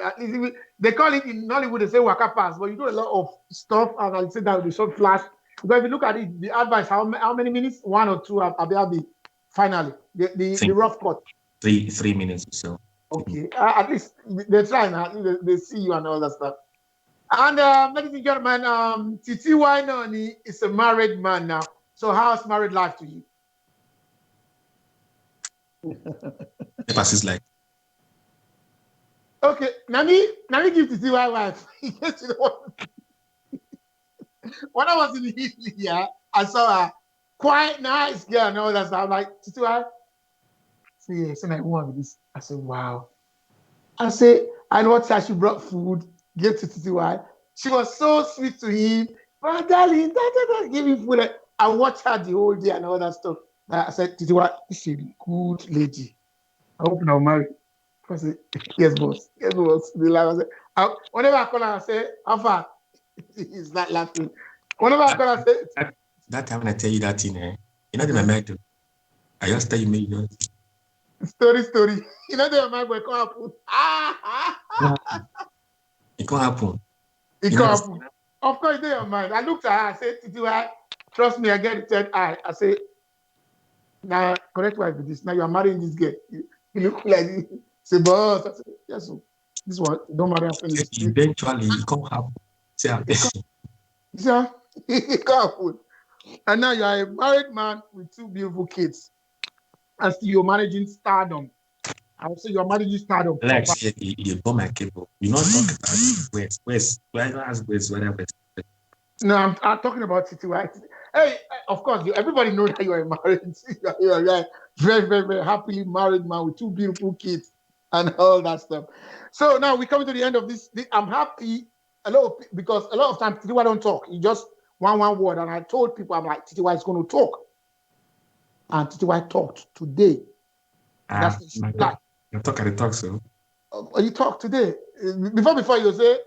They call it in Nollywood. They say waka pass, but you do a lot of stuff, and I say that with the short flash. Because if you look at it, the advice, how many minutes? 1 or 2 Abiabi. Finally, the rough cut. 3 minutes or so. Okay, at least they try now. They see you and all that stuff. And ladies and gentlemen, Titi Wainoni is a married man now. So how's married life to you? It passes like. Okay, Nami give Titi Wai wife. When I was in Italy, I saw a quite nice girl and all that stuff. I'm like, Titi Wai. So yeah, so I want this. I said, wow. I said, I know what she brought food, gave to Titi Wai. She was so sweet to him. But darling, give me food. I watched her the whole day and all that stuff. I said, Titi Wai, she's a good lady. I hope now marry. I said, yes, boss. Yes, boss. Whenever I call her, I say, how far? He's not laughing. Whenever I call her, I say, that time when I tell you that thing, you know the my mind. I just tell you, me, Story. You know the my boy can't happen. It can't happen. It can't happen. Of course, it's in your mind. I looked at her, I said, Titi Wai, Trust me, I get the third eye. I say, now correct wife with this. Now you are marrying this girl. You look like say, boss. I say, yes, so this one don't marry and finish. Eventually, it can't happen. It can't happen. And now you are a married man with 2 beautiful kids, and still you're managing stardom. I would say you're managing stardom. Lex, you bought my cable. You not talk about Weirdz. Why not ask Weirdz whether Weirdz? No, I'm talking about situation. Hey, of course, everybody knows that you are married. You are right. Very, very, very happily married man with 2 beautiful kids and all that stuff. So now we're coming to the end of this. I'm happy because a lot of times Titiwa don't talk. He just one word. And I told people, I'm like, Titiwa is going to talk. And Titiwa talked today. I talk so. You talk today. Before you say,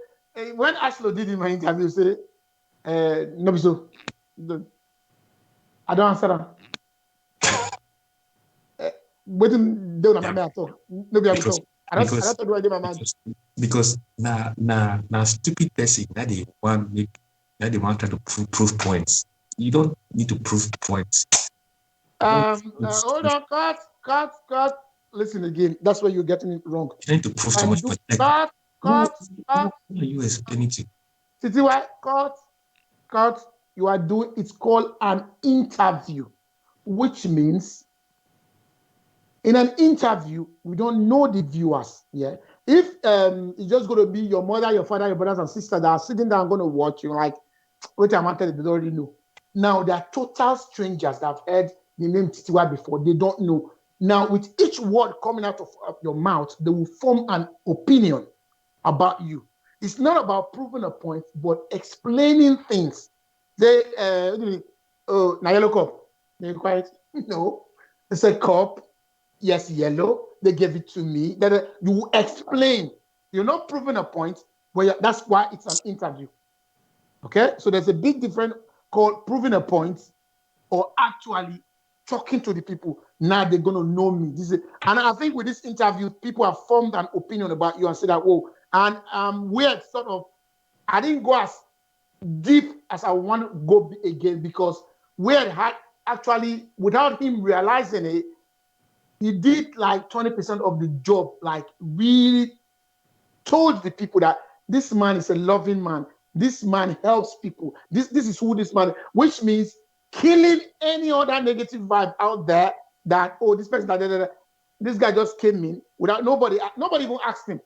when Ashlo did in my interview, say, no, so I don't answer that. Because now stupid person that they want to prove points. You don't need to prove points. Hold on, cut. Listen again. That's where you're getting it wrong. You need to prove so much. Cut. What are you explaining to? Titiwa, cut. You are doing. It's called an interview, which means in an interview we don't know the viewers. Yeah. If it's just going to be your mother, your father, your brothers and sisters that are sitting down going to watch you, like, which I'm telling you, they already know. Now they are total strangers that have heard the name Titiwa before. They don't know. Now, with each word coming out of your mouth, they will form an opinion about you. It's not about proving a point, but explaining things. They, now yellow cup. They're quiet. No. It's a cup. Yes, yellow. They gave it to me. You explain. You're not proving a point, but that's why it's an interview. Okay? So there's a big difference called proving a point or actually talking to the people. Now they're going to know me. And I think with this interview, people have formed an opinion about you and said that, whoa. And Weirdz sort of, I didn't go as deep as I want to go again because Weirdz had actually, without him realizing it, he did like 20% of the job, like really told the people that this man is a loving man. This man helps people. This is who this man is, which means killing any other negative vibe out there that, oh, this person, this guy just came in without nobody even asked him.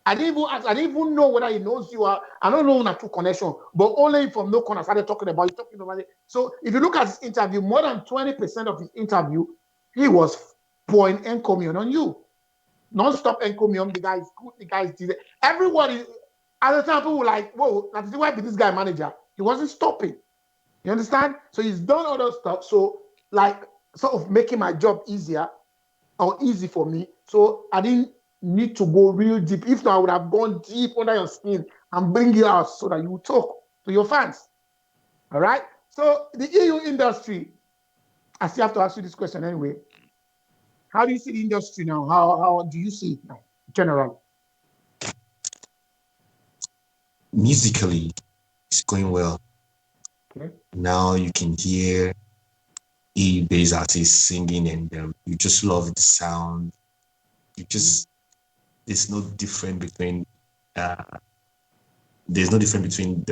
I didn't even know whether he knows you are. I don't know true connection, but only from no corner started talking about it. So if you look at his interview, more than 20% of his interview, he was pouring encomium on you. Non-stop encomium, the guy is good, the guy is decent. Everybody, at the time, people were like, whoa, that's why be this guy manager. He wasn't stopping. You understand? So he's done all those stuff. So, like, sort of making my job easier or easy for me. So I didn't need to go real deep. If not, I would have gone deep under your skin and bring you out so that you talk to your fans. All right? So the EU industry, I still have to ask you this question anyway. How do you see the industry now? How do you see it now, generally? Musically, it's going well. Okay. Now you can hear E-based artists singing and you just love the sound. There's no difference between the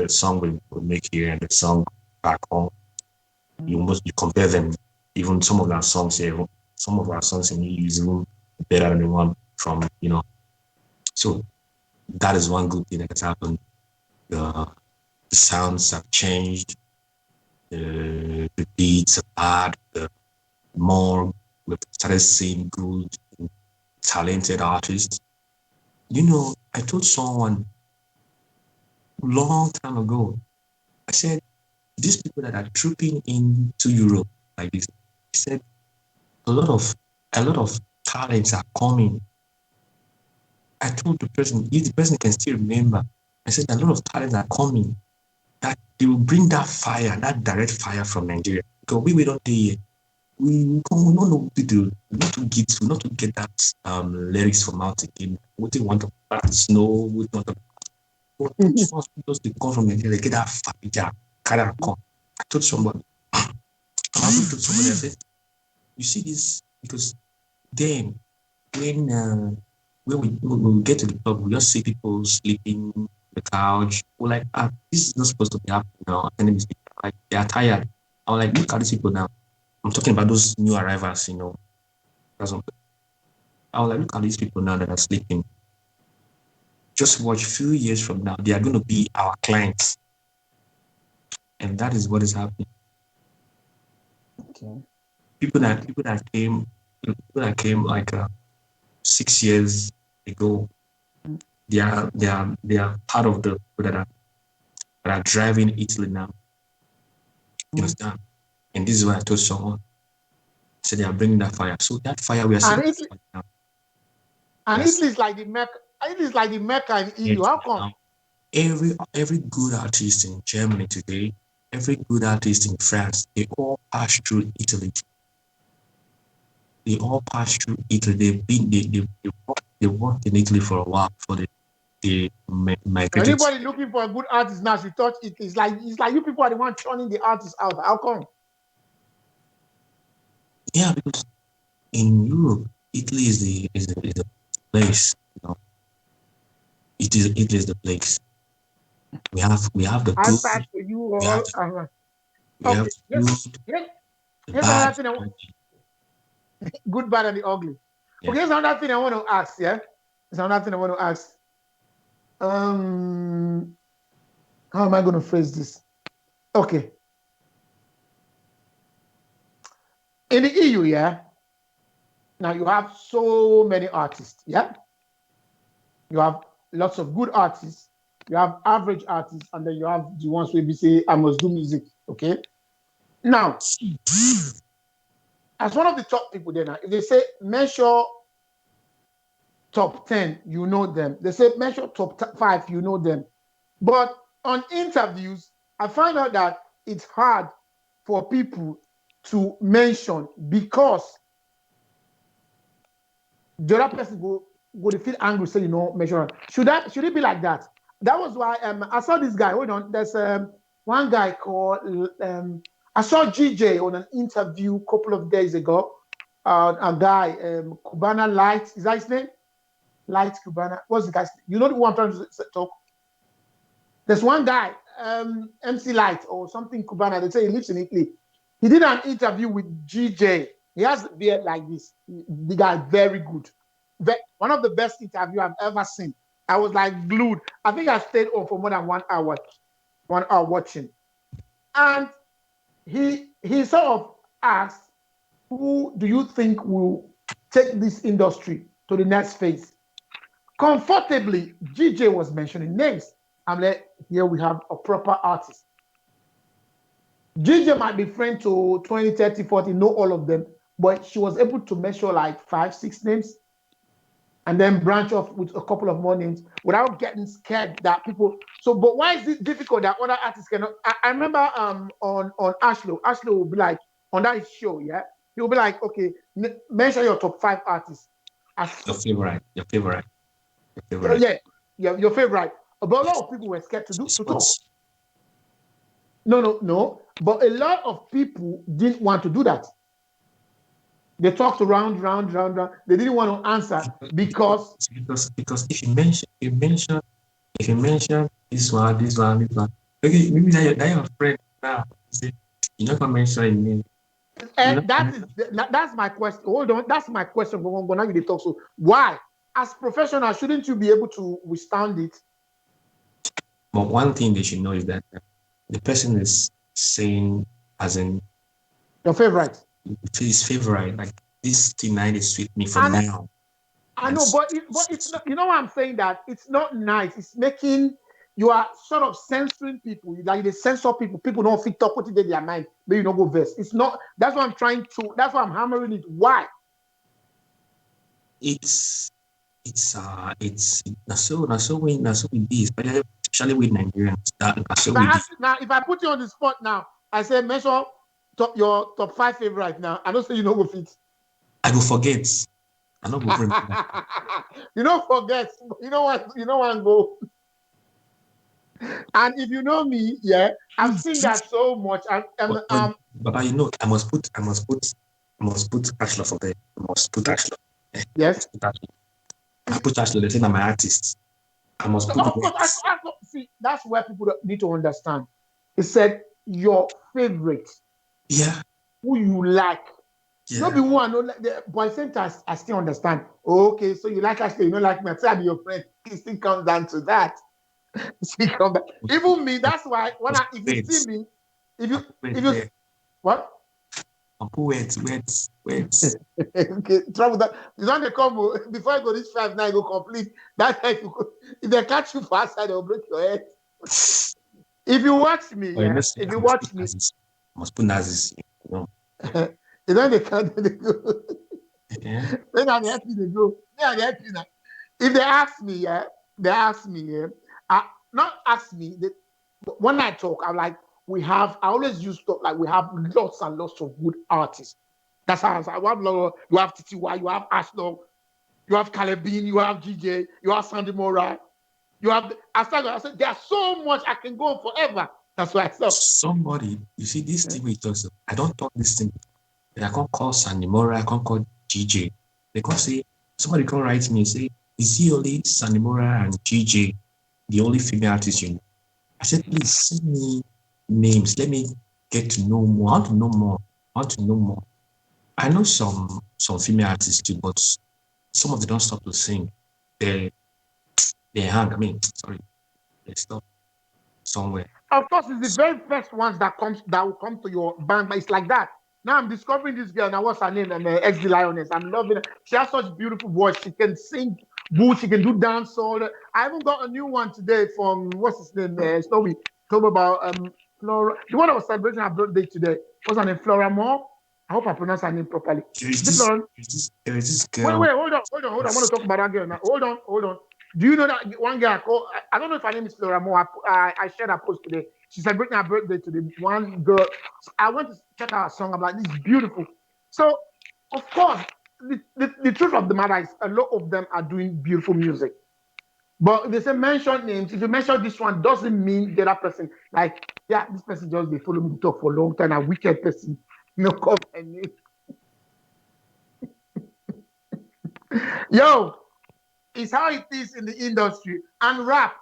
song we make here and the song back home. You compare them. Even some of our songs here, some of our songs in EU is even better than the one from, So that is one good thing that has happened. The sounds have changed. The beats are bad. We've started seeing good, talented artists. I told someone a long time ago, I said, these people that are trooping into Europe like this, I said, a lot of talents are coming. I told the person, if the person can still remember, I said, a lot of talents are coming, that they will bring that fire, that direct fire from Nigeria. Because we don't do it. We don't know what to do. Not to get that lyrics from out again. What they want to snow, we want to. Because they come from Nigeria, they get that fire, I told somebody, I told somebody, I said, you see this, because then when we get to the club, we just see people sleeping on the couch. We're like, this is not supposed to be happening now. Like, they are tired. I'm like, look at these people now. I'm talking about those new arrivals, That's what, I was like, look at these people now that are sleeping. Just watch, few years from now, they are going to be our clients. And that is what is happening. Okay. People that came like 6 years ago, they are part of the people that are driving Italy now. You understand? And this is what I told someone. So they are bringing that fire. So that fire we are seeing now. And Italy is like the Mecca. It is like the Mecca in EU. How come? Every good artist in Germany today, every good artist in France, they all pass through Italy. They all pass through Italy. They worked in Italy for a while before they migrated. Anybody looking for a good artist now should touch it. It's like you people are the ones churning the artists out. How come? Yeah, because in Europe, Italy is the place. Italy is the place. We have the good. Outside for you all. We have the good. Here's another thing. Good, bad, and the ugly. Yeah. Okay, here's another thing I want to ask. Yeah, there's another thing I want to ask. How am I going to phrase this? Okay. In the EU, yeah. Now you have so many artists, yeah. You have lots of good artists. You have average artists, and then you have the ones where we say, I must do music, okay? Now, as one of the top people there now, if they say measure top 10, you know them. They say measure top 5, you know them. But on interviews, I find out that it's hard for people to mention because the other person go to feel angry, say, measure. Should it be like that? That was why I saw this guy. Hold on, there's one guy called I saw GJ on an interview a couple of days ago. A guy, Cubana Light, is that his name? Light Cubana. What's the guy's name? You know the one I'm trying to talk? There's one guy, MC Light or something Cubana. They say he lives in Italy. He did an interview with GJ. He has a beard like this. The guy, very good. One of the best interviews I've ever seen. I was like glued. I think I stayed on for more than 1 hour watching. And he sort of asked, who do you think will take this industry to the next phase? Comfortably, GJ was mentioning names. I'm like, here we have a proper artist. GJ might be friend to 20, 30, 40, know all of them, but she was able to measure like 5, 6 names and then branch off with a couple of more names without getting scared that people. So, but why is it difficult that other artists cannot? I remember on Ashlow will be like, on that show, yeah? He'll be like, okay, mention your top 5 artists. Your favorite. Yeah, your favorite. But a lot of people were scared to talk. No. But a lot of people didn't want to do that. They talked round. They didn't want to answer because if you mention this one. Okay, maybe that your friend now. You're not gonna mention a name. And that's my question. Hold on, that's my question. But now you talk. So why, as professionals, shouldn't you be able to withstand it? But one thing they should know is that the person is saying as in your favorite. His favorite, like this tonight is with me for now. I know, but it's not. You know what I'm saying? That it's not nice. It's making you are sort of censoring people. Like they censor people. People don't fit talk what in their mind. Maybe you don't go verse. It's not. That's what I'm trying to. That's why I'm hammering it. Why? It's not so with this, especially with Nigerians. Now, if I put you on the spot now, I say measure your top 5 favorite now. I don't say you know go fit. I go forget. I don't go You don't forget. You know what? You know what? Go. And if you know me, yeah, I've seen that so much. But you know, I must put Ashla for there. I must put Ashla. Yes. I put Ashla. They say I'm my artist. I must put. Of course, see, that's where people need to understand. It said your favorite. Yeah. Who you like. Yeah. Not be one, no, but at the I still understand. Oh, okay, so you like Ashley, you don't like me. I be your friend. It still comes down to that. Even me, that's why if you see me, if you what? Weirdz. Okay, trouble that you don't they come before I go this 5 9 go complete. That time if they catch you for outside, they'll break your head. If you watch me, yeah, if you watch me, I must put Nazis. You know. You know they can't they go. When I help you, they go. Yeah, they help you now. If they ask me, yeah, not ask me. When I talk, I'm like, I always use stuff like we have lots and lots of good artists. That's how I say, you have TTY, you have Ashlow, you have Calebin, you have GJ, you have Sandy Mora, you have. I said, there's so much I can go on forever. That's why I stop. Somebody, you see, this thing with us, I don't talk this thing. I can't call Sandy Mora, I can't call GJ. They can't say, somebody can write me and say, is he only Sandy Mora and GJ, the only female artist you know? I said, please send me names. Let me get to know more. I want to know more. I know some female artists too, but some of them don't stop to sing. They hang. They stop somewhere. Of course, it's the very first ones that will come to your band, but it's like that. Now I'm discovering this girl. Now what's her name? And XD Lioness. I'm loving her. She has such beautiful voice. She can sing, she can do dance. All. I even got a new one today from what's his name? Snowy. Talk about Flora. The one that was celebrating her birthday today. What's her name? Flora Moore. I hope I pronounce her name properly. There is this girl. Wait, hold on. I want to talk about that girl now. Hold on. Do you know that one girl I don't know if her name is Flora Moore. I shared her post today. She celebrating her birthday today. One girl. I went to check out her song. I'm like, this is beautiful. So, of course, the truth of the matter is a lot of them are doing beautiful music. But they say mention names. If you mention this one, doesn't mean the other person. Like, yeah, this person just they follow me talk for a long time. A wicked person. Come and name. Yo, it's how it is in the industry and rap,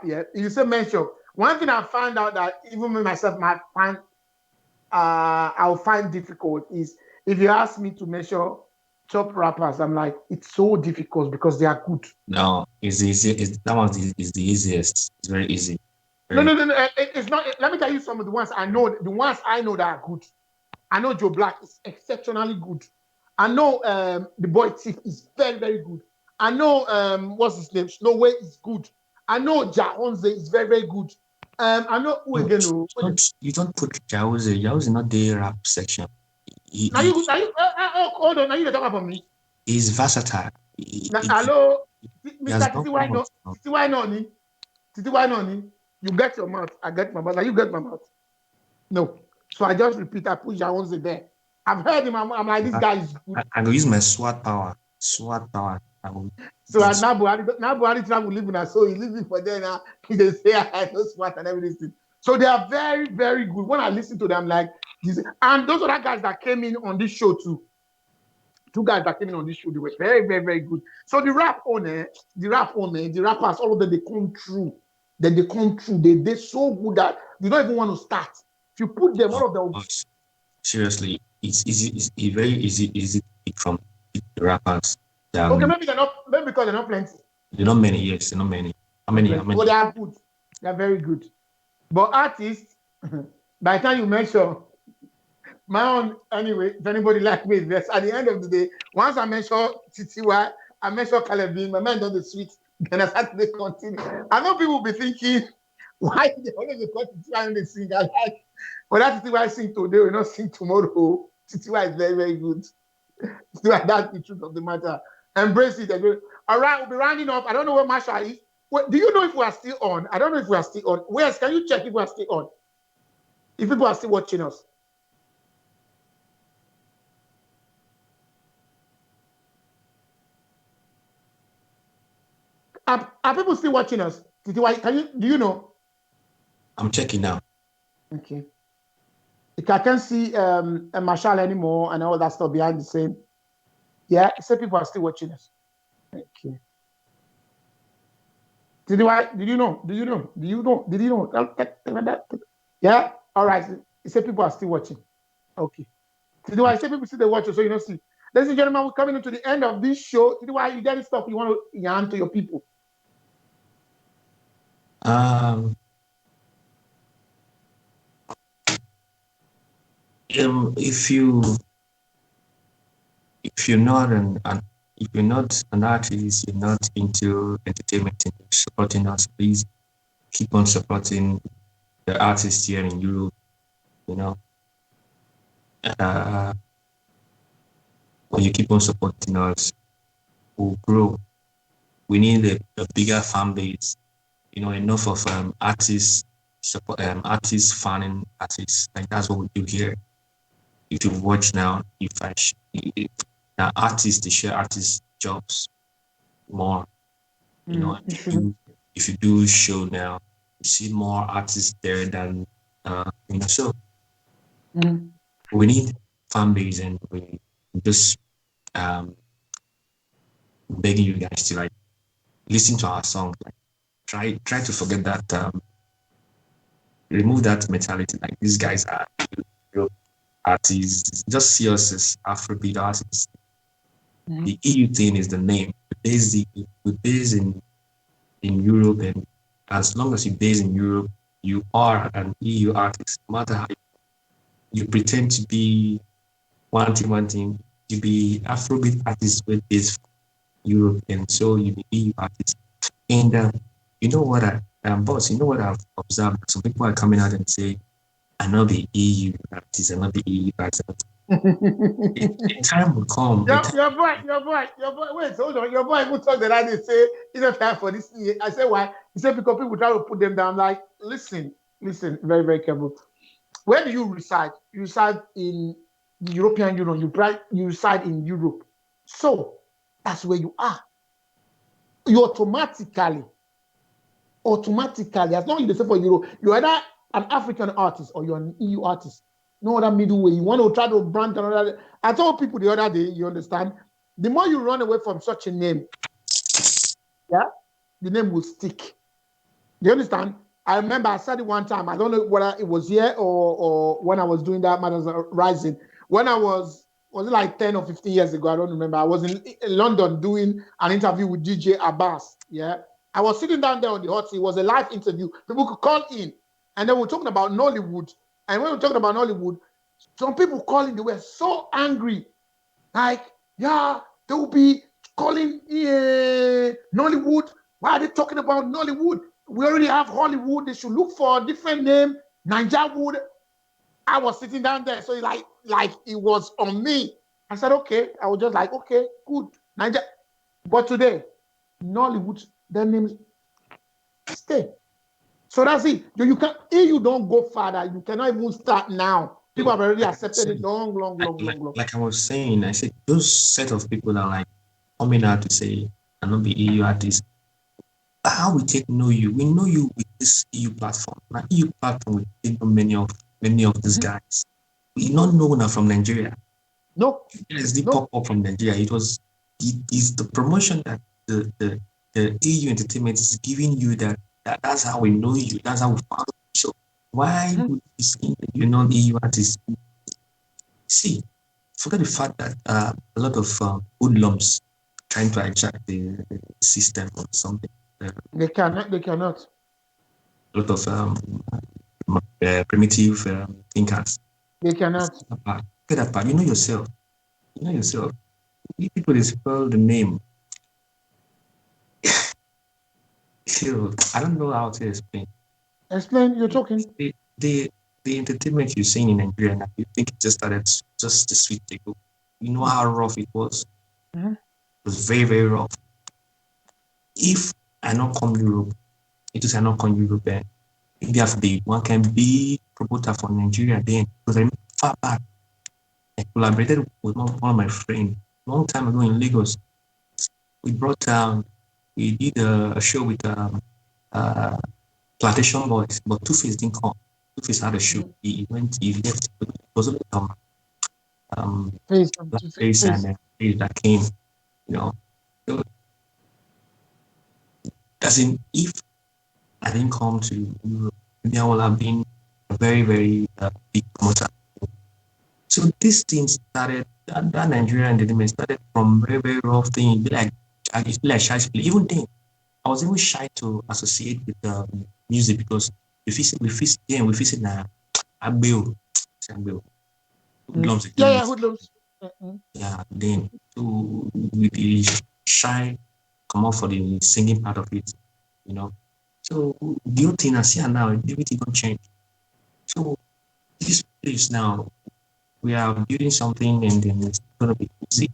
yeah. You say mention. One thing I found out that even me myself might find I'll find difficult is if you ask me to measure top rappers, I'm like, it's so difficult because they are good. No, it's easy. That one is the easiest. It's very easy. No. It's not. Let me tell you some of the ones I know. The ones I know that are good. I know Joe Black is exceptionally good. I know the boy Tiff is very, very good. I know what's his name? Snowway is good. I know Jahonze is very, very good. I know who again. You don't put Jahonze. Jahonze is not the rap section. Hold on. Now you talk about me. He's versatile. Hello, Mr. Titi why not? You get your mouth. I get my mouth. You get my mouth. No. So I just repeat. I put Jahonze there. I've heard him. I'm like, this guy is good. I will use my SWAT power. So now Buhari travel live in so he's living for them now. They say I know SWAT and everything. So they are very, very good. When I listen to them, like this, and those other guys that came in on this show too. 2 guys that came in on this show, they were very, very, very good. So the rappers, all of them, they come true. Then they come true. They're so good that you don't even want to start. If you put them, all of them. Seriously, it's easy. It's very easy from the rappers. Okay, maybe because they're not plenty. They're not many. Yes, they're not many. How many? Well, they are good. They are very good. But artists, by the time you mention my own, anyway, if anybody like me, that's at the end of the day, once I mention TTY, I mention Calebin, my mind on the sweet, then I start to continue. I know people will be thinking, why they always call TTY when they sing? I like, but that TTY sing today, we not sing tomorrow. TTY is very, very good. That's the truth of the matter. Embrace it. All right, we'll be rounding up. I don't know where Marshall is. Wait, do you know if we are still on? I don't know if we are still on. Where's, can you check if we are still on? If people are still watching us. Are people still watching us? Do you know? I'm checking now. Okay. I can't see Marshal anymore and all that stuff behind the scene. Yeah, some people are still watching us. Okay. Did you know? Yeah. All right. You say people are still watching. Okay. Did you say people see the watch, so you don't see? Ladies and gentlemen, we're coming into the end of this show. Did you get any stuff you want to yarn to your people? If you're not an artist, you're not into entertainment and you're supporting us, please keep on supporting the artists here in Europe. You know, when you keep on supporting us, we'll grow. We need a bigger fan base. You know, enough of artists support artists fanning artists. Like that's what we do here. If you watch now, now artists they share artists jobs more. You know, if you do show now, you see more artists there than so we need fan base, and we just begging you guys to like listen to our songs. Like try to forget that remove that mentality. Like these guys are real artists. Just see us as Afrobeat artists. The EU thing is the name. We're based in Europe, and as long as you're based in Europe, you are an EU artist. No matter how you pretend to be one thing, you be Afrobeat artist with based Europe, and so you be EU artist. And you know what boss, you know what I've observed? Some people are coming out and say, I know the EU artist, I know the EU artist. The time will come. Your boy, wait, hold on. Your boy who talk that I say, it's not time for this. I say why? He said because people try to put them down. Like, listen, very, very careful. Where do you reside? You reside in the European Union. You reside in Europe. So that's where you are. You automatically, as long as you say for Europe, you're either an African artist or you're an EU artist. No other middle way. You want to try to brand another. I told people the other day, you understand? The more you run away from such a name, yeah, the name will stick. You understand? I remember I said it one time. I don't know whether it was here or when I was doing that Matters Rising. When I was it like 10 or 15 years ago? I don't remember. I was in London doing an interview with DJ Abbas. Yeah. I was sitting down there on the hot seat. It was a live interview. People could call in. And then we're talking about Nollywood. And when we're talking about Nollywood, some people calling, they were so angry. Like, yeah, they will be calling Nollywood. Why are they talking about Nollywood? We already have Hollywood. They should look for a different name. Nigerwood. I was sitting down there. So like it was on me. I said, okay. I was just like, okay, good. Niger. But today, Nollywood, their names stay. So that's it. If you don't go further, you cannot even start now. People have already accepted it long. Like I was saying, I said those set of people are like coming out to say, I'm not the EU artist. How we know you? We know you with this EU platform. Now EU platform, we take many of these guys. We not know now from Nigeria. No. Yes, the pop up from Nigeria. It is the promotion that the EU entertainment is giving you that's how we know you. That's how we found you. So why would you say you're not EU artist? See, forget the fact that a lot of hoodlums trying to hijack the system or something. They cannot. A lot of primitive thinkers. They cannot. Get that part. You know yourself. You people spell the name. I don't know how to explain. Explain. You're talking. The entertainment you're seeing in Nigeria now, you think it just started just the sweet take-up. You know how rough it was. Mm-hmm. It was very, very rough. If I not come Europe, then maybe after the one can be promoter for Nigeria then, because I'm far back. I collaborated with one of my friends long time ago in Lagos. We did a show with Plantation Boys, but Two-Face didn't come. Two-Face had a show. He went, he left. It was only Blackface and Face that came, you know. So, as in, if I didn't come to Europe, maybe I would have been a very, very big promoter. So this thing started, that Nigerian entertainment started from very, very rough thing. Be like, I used to be like shy to play. Even then, I was even shy to associate with music because we visit na Agbeo. Hoodlums. Hoodlums. Yeah, then to with the shy come out for the singing part of it, you know. So the whole thing I see now, everything don't change. So this place now, we are building something and then it's gonna be easy.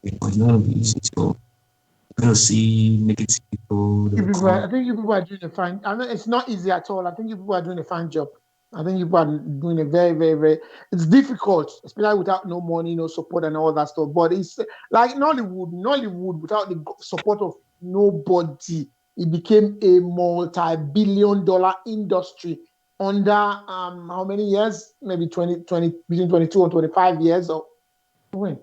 It's not gonna be easy. So you're gonna see negative people. I think you people are doing a fine. I mean, it's not easy at all. I think you people are doing a fine job. I think you people are doing a very, very, very. It's difficult, especially without no money, no support, and all that stuff. But it's like Nollywood, without the support of nobody, it became a multi-billion-dollar industry under how many years? Maybe 20, between 22 and 25 years, or when?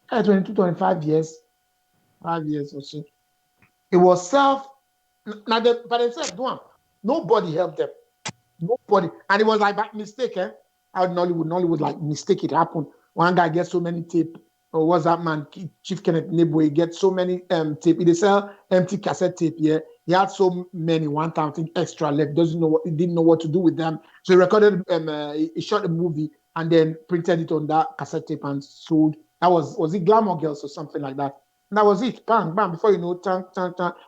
22, 25 years, 5 years or so. It was by themselves, nobody helped them. Nobody. And it was like by mistake, How Nollywood like mistake it happened. One guy gets so many tape, or what's that man, Chief Kenneth Nebo, he gets so many tape. They sell empty cassette tape, yeah. He had so many one time, I think extra left, he didn't know what to do with them. So he recorded he shot a movie and then printed it on that cassette tape and sold. That was it Glamour Girls or something like that? And that was it. Bang, bang. Before you know,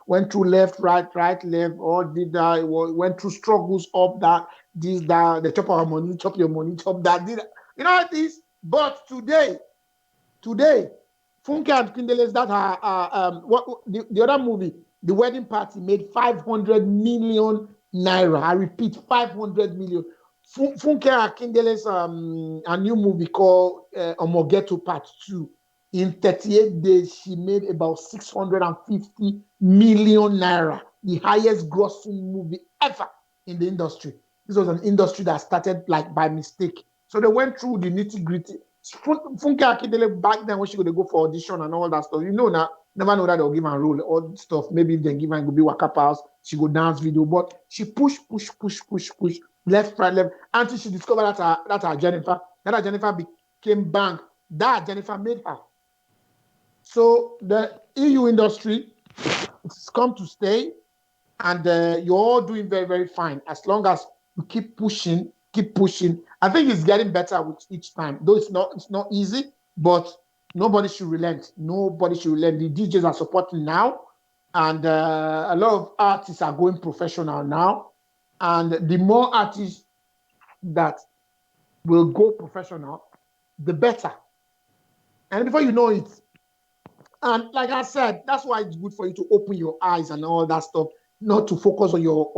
went through left, right, left, or did that. Went through struggles up that, this, that. They chop our money, chop your money, chop that. Did that. You know what it is? But today, Funke and Kindles that are the other movie, The Wedding Party, made 500 million naira. I repeat, 500 million. Funke and Kindles a new movie called Omogeto Part 2. In 38 days, she made about 650 million naira, the highest grossing movie ever in the industry. This was an industry that started like by mistake. So they went through the nitty-gritty. Funke Akindele back then when she could go for audition and all that stuff. You know now, never know that they'll give her a role, all stuff. Maybe if they give her, it could be Waka House, she go dance video. But she push, left, right, left, until she discovered that her Jennifer. That her Jennifer became bang. That Jennifer made her. So the EU industry, it's come to stay, and you're all doing very, very fine as long as you keep pushing. I think it's getting better with each time. Though it's not easy, but nobody should relent. The DJs are supporting now, and a lot of artists are going professional now. And the more artists that will go professional, the better. And before you know it, and like I said, that's why it's good for you to open your eyes and all that stuff, not to focus on your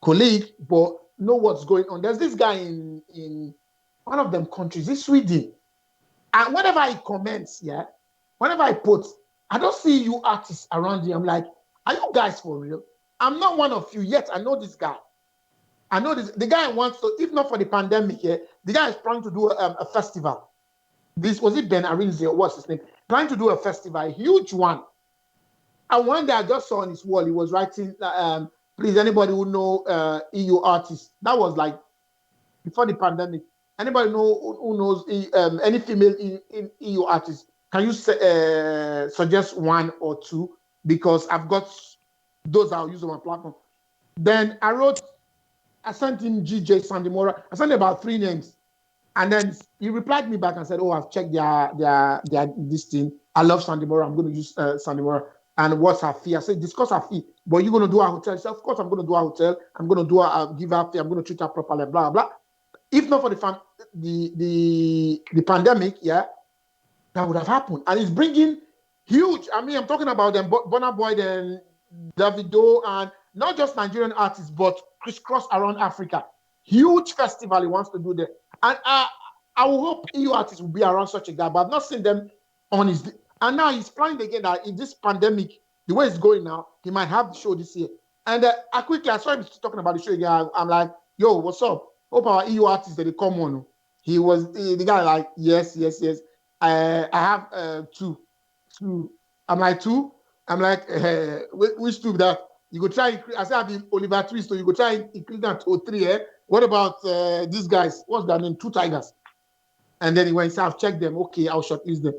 colleague, but know what's going on. There's this guy in one of them countries, it's Sweden. And whenever he comments, whenever I put, I don't see you artists around here. I'm like, are you guys for real? I'm not one of you yet. I know this guy. The guy wants to, if not for the pandemic here, the guy is trying to do a festival. This was it Ben Arinze or what's his name? Trying to do a festival, a huge one. And one day I just saw on his wall, he was writing, please, anybody who know EU artists. That was like before the pandemic. Anybody who knows any female in EU artists? Can you suggest one or two? Because I've got those I'll use on my platform. Then I sent him GJ Sandimora. I sent him about 3 names. And then he replied me back and said, oh, I've checked their this thing. I love Sandimora. I'm going to use Sandimora. And what's her fee? I said, discuss her fee. But you're going to do a hotel? She said, of course, I'm going to do a hotel. I'm going to give her fee. I'm going to treat her properly, blah, blah. If not for the pandemic, that would have happened. And it's bringing huge, I'm talking about them, Burna Boy, then Davido, and not just Nigerian artists, but crisscross around Africa. Huge festival he wants to do there. And I will hope EU artists will be around such a guy, but I've not seen them on his... And now he's planning again that if this pandemic the way it's going now, he might have the show this year. And I saw him talking about the show again. I'm like, yo, what's up? Hope our EU artists that they come on. He was the guy like, yes. I have two. I'm like, two? I'm like, which two that? You go try, I said, I've been Oliver Twist, so you go try include that to 3, eh? What about these guys? What's their name? Two Tigers. And then he went, so I've checked them. Okay, I'll shortlist them.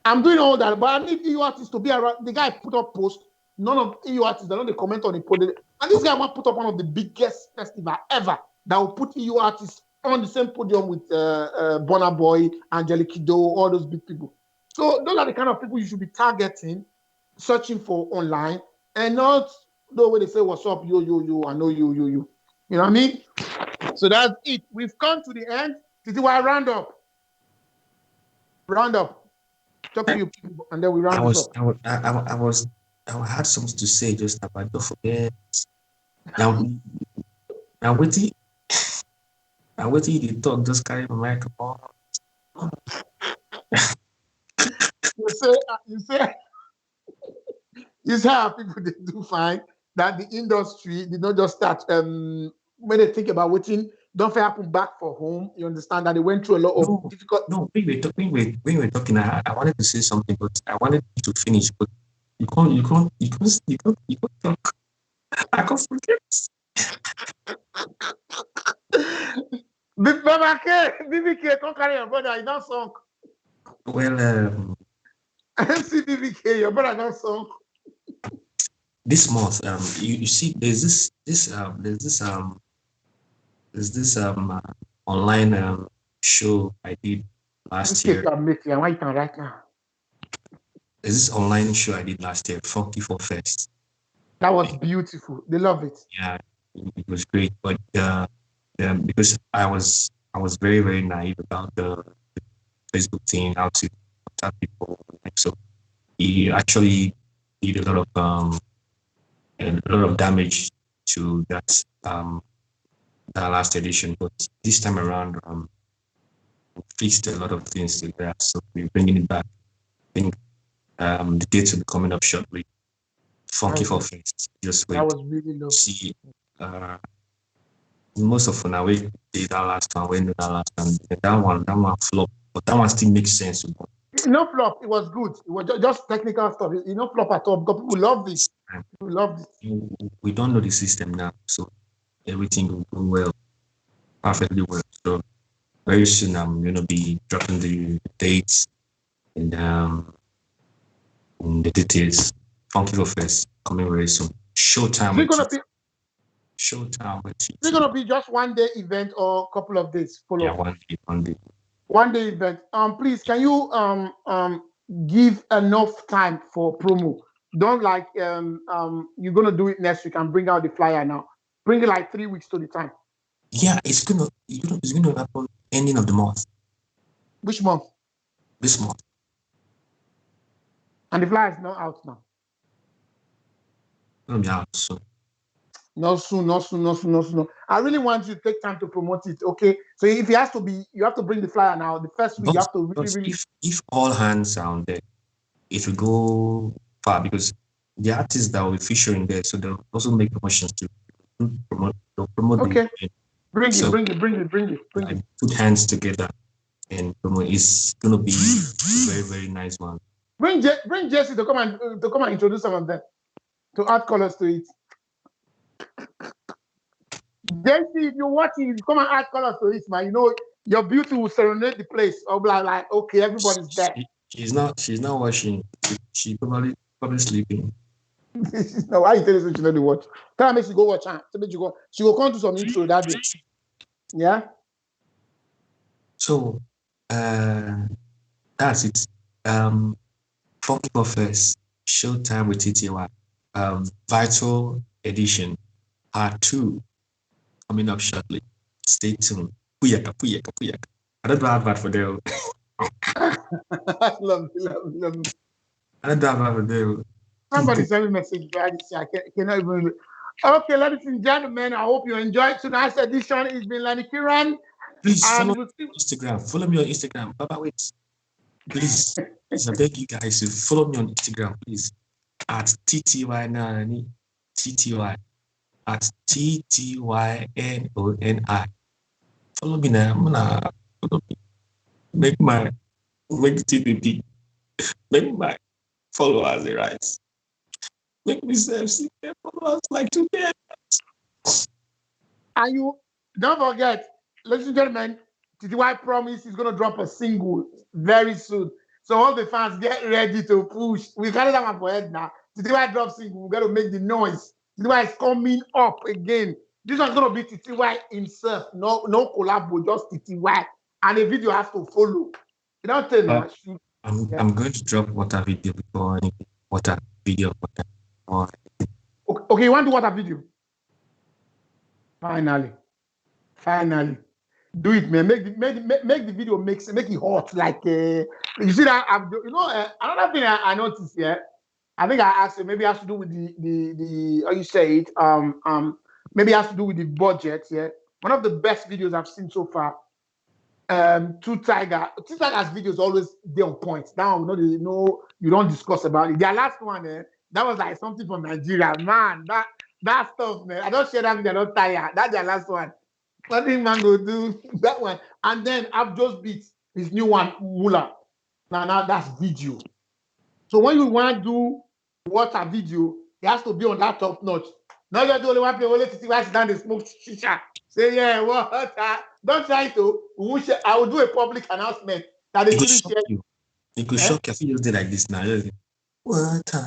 I'm doing all that, but I need EU artists to be around. The guy put up post. None of EU artists, they don't comment on it. And this guy want to put up one of the biggest festival ever that will put EU artists on the same podium with Burna Boy, Angelique Kiddo, all those big people. So those are the kind of people you should be targeting, searching for online, and not the way they say, what's up, yo, I know you. You know what I mean? So that's it. We've come to the end. TTY, round up. Talk to you people, and then we round up. I had something to say just now, but don't forget. Now waiting you to talk, just carry my microphone. You say how people they do find that the industry did not just start when they think about waiting, don't happen back for home. You understand that they went through a lot of difficult. No, when we were talking, I wanted to say something, but I wanted you to finish, but you can't talk. I can't forget. BBK, come carry your brother. He not sunk. Well, MC BBK, your brother not sunk. This month, you see, there's this online show I did last year. There's this online show I did last year, Funky for Fest. That was beautiful. They love it. Yeah, it was great. But because I was very, very naive about the Facebook thing, how to contact people. So he actually did a lot of damage to that last edition. But this time around, we fixed a lot of things to that. So we're bringing it back. I think the dates will be coming up shortly. Funky for Fest. Just wait. That was really lovely. See, most of now we did that last one. We did that last one. That one flopped, but that one still makes sense. No flop. It was good. It was just technical stuff. It no flop at all because people loved it. People loved it. We don't know the system now, so everything will go well, perfectly well. So very soon I'm gonna be dropping the dates and the details. Funky for Fest coming very soon. Showtime. Showtime with it. Is it gonna be just one day event or a couple of days? Yeah, one day. One day event. Please, can you give enough time for promo? Don't like you're gonna do it next week and bring out the flyer now. Bring it like 3 weeks to the time. Yeah, it's gonna happen ending of the month. Which month? This month. And the flyer is not out now. It'll be out soon. Not soon. I really want you to take time to promote it. Okay. So if it has to be, you have to bring the flyer now. The first week you have to really. If all hands are on deck, it will go far because the artists that will be featuring there, so they'll also make promotions to promote. Okay. Bring it. Put hands together and promote. It's gonna be a very, very nice one. Bring Jesse to come and introduce some of them, to add colors to it. Jesse, if you're watching, come and add colors to it, man. You know your beauty will serenade the place. I'll be like, okay, everybody's there. She's not watching. She's probably sleeping. No, why you tell her she not watch? Tell her she go watch her. She will come to some intro that day. Yeah. So that's it. Funky for Fest, Showtime with TTY, Vital Edition, Part 2, coming up shortly. Stay tuned. Puyaka. I don't have advert for them. Love. I don't have advert for them. Somebody send me a message. I cannot even. Okay, ladies and gentlemen, I hope you enjoyed tonight's edition. It's been Lenny Kiran. Please follow me on Instagram. Follow me on Instagram. Baba, wait. Please, I beg you guys to follow me on Instagram, please. at TTY TTY at TTYNONI. Follow me now. I'm gonna make the TPP. Make my followers the rise. Make myself see their followers like 2K. And you don't forget, ladies and gentlemen, TTY promise is gonna drop a single very soon. So all the fans get ready to push. We carry that one for head now. TTY drop single, we gotta make the noise. TTY is coming up again. This one's gonna be TTY himself, no collab, just TTY. And the video has to follow. You don't tell me. I'm going to drop water video before anything. Water video. Okay, you want to do water video? Finally. Do it, man. Make the video make it hot. Like you see that another thing I noticed here. I think I asked you, maybe it has to do with the how you say it. Maybe it has to do with the budget. Yeah. One of the best videos I've seen so far. Two Tiger's videos always they on point. Now you don't discuss about it. Their last one, that was like something from Nigeria. Man, that stuff, man. I don't share that with they're not tired. That's their last one. Nothing man go do that one. And then I've just beat his new one, Mula. Now that's video. So when you want to do water video, it has to be on that top notch. Not just the only one play only to see why sit down they smoke shisha. Say yeah, water. Don't try to. I will do a public announcement that they shouldn't share. It could shock you. I think you did like this now. Water.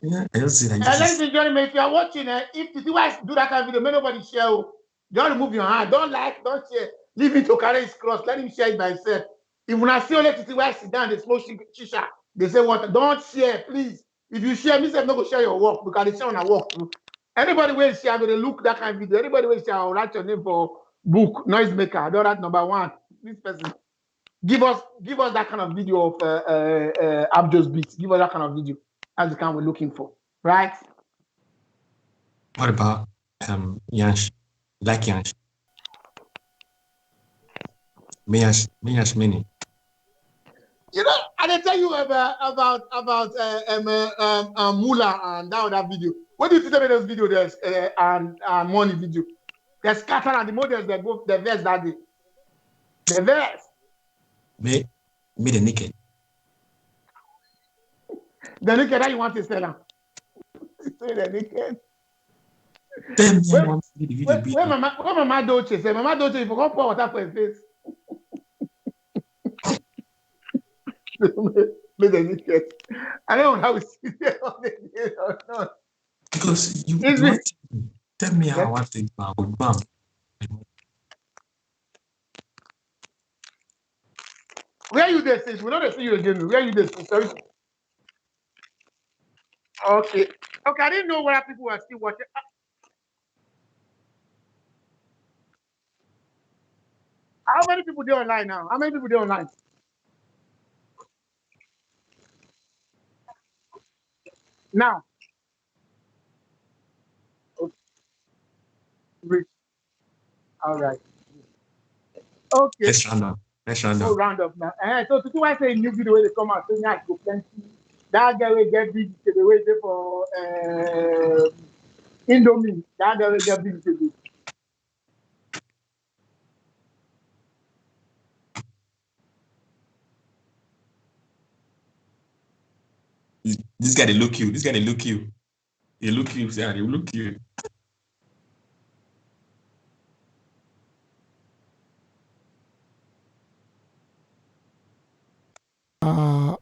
Yeah, I just did like this. Ladies and gentlemen, if you are watching, if the device do that kind of video, may nobody share. Don't remove your hand. Don't like, don't share. Leave it to carry his cross. Let him share it by himself. If you not see only to device sit down, they smoke shisha. They say what? Don't share, please. If you share, me say not go share your work because they share on a work too. Anybody will share, I'm gonna look that kind of video. Anybody will share, I'll write your name for book noisemaker. I don't write number one. This person. Give us that kind of video of Abjo's beats. Give us that kind of video. That's the kind we're looking for. Right? What about Yansh? Like Yansh? Miyash Mini. You know, I didn't tell you about Mula and that video. What do you think about those videos and money video? They're scattered and the models they go the verse that day. The verse. Me the naked. The naked that you want to sell them. Say the naked. When Mama Dolce say, Mama Dolce, you forgot pour water for his face. Make the naked. I don't know how we see it on the day or not. Because you tell me how I think about Bam. Where are you there, sis? We don't see you again. Where are you there, sis? Sorry. Okay, I didn't know whether people were still watching. How many people there online now? How many people there online? Now. Okay. Rich. All right. Okay. Let's round up. Oh, round up now. So to I say a new video where they come out, so now go plenty. That guy will get big to the way for Indomie. That guy will get big to the. This guy, they look you. They look you. They look you.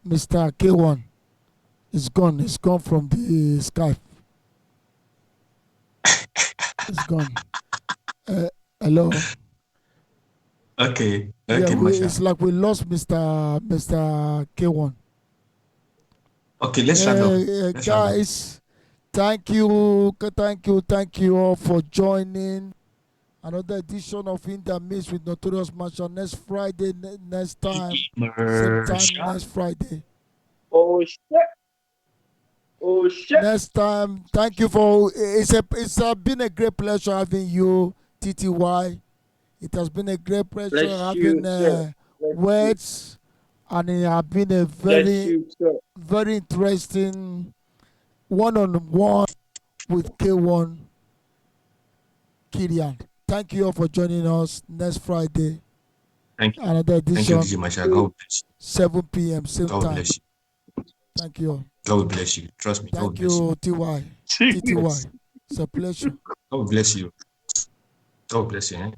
Mr. K1 is gone. It's gone from the Skype. It's gone. Hello. Okay. Yeah, it's like we lost Mr. K1. Okay, let's round up. Guys, thank you all for joining another edition of In the Mix with Notorious Marshal. Next Friday, next time, same time next Friday. Oh shit! Next time, thank you for it's been a great pleasure having you, TTY. It has been a great pleasure having Weirdz, and it has been a very interesting one-on-one with K1 Kirian. Thank you all for joining us next Friday. Thank you. Another edition. Thank you, DJ Marshal. God bless you. 7 p.m. same God time. bless you. Thank you all. God bless you. Trust me. Thank you, TY. TTY. It's a pleasure. God bless you. God bless you. Eh?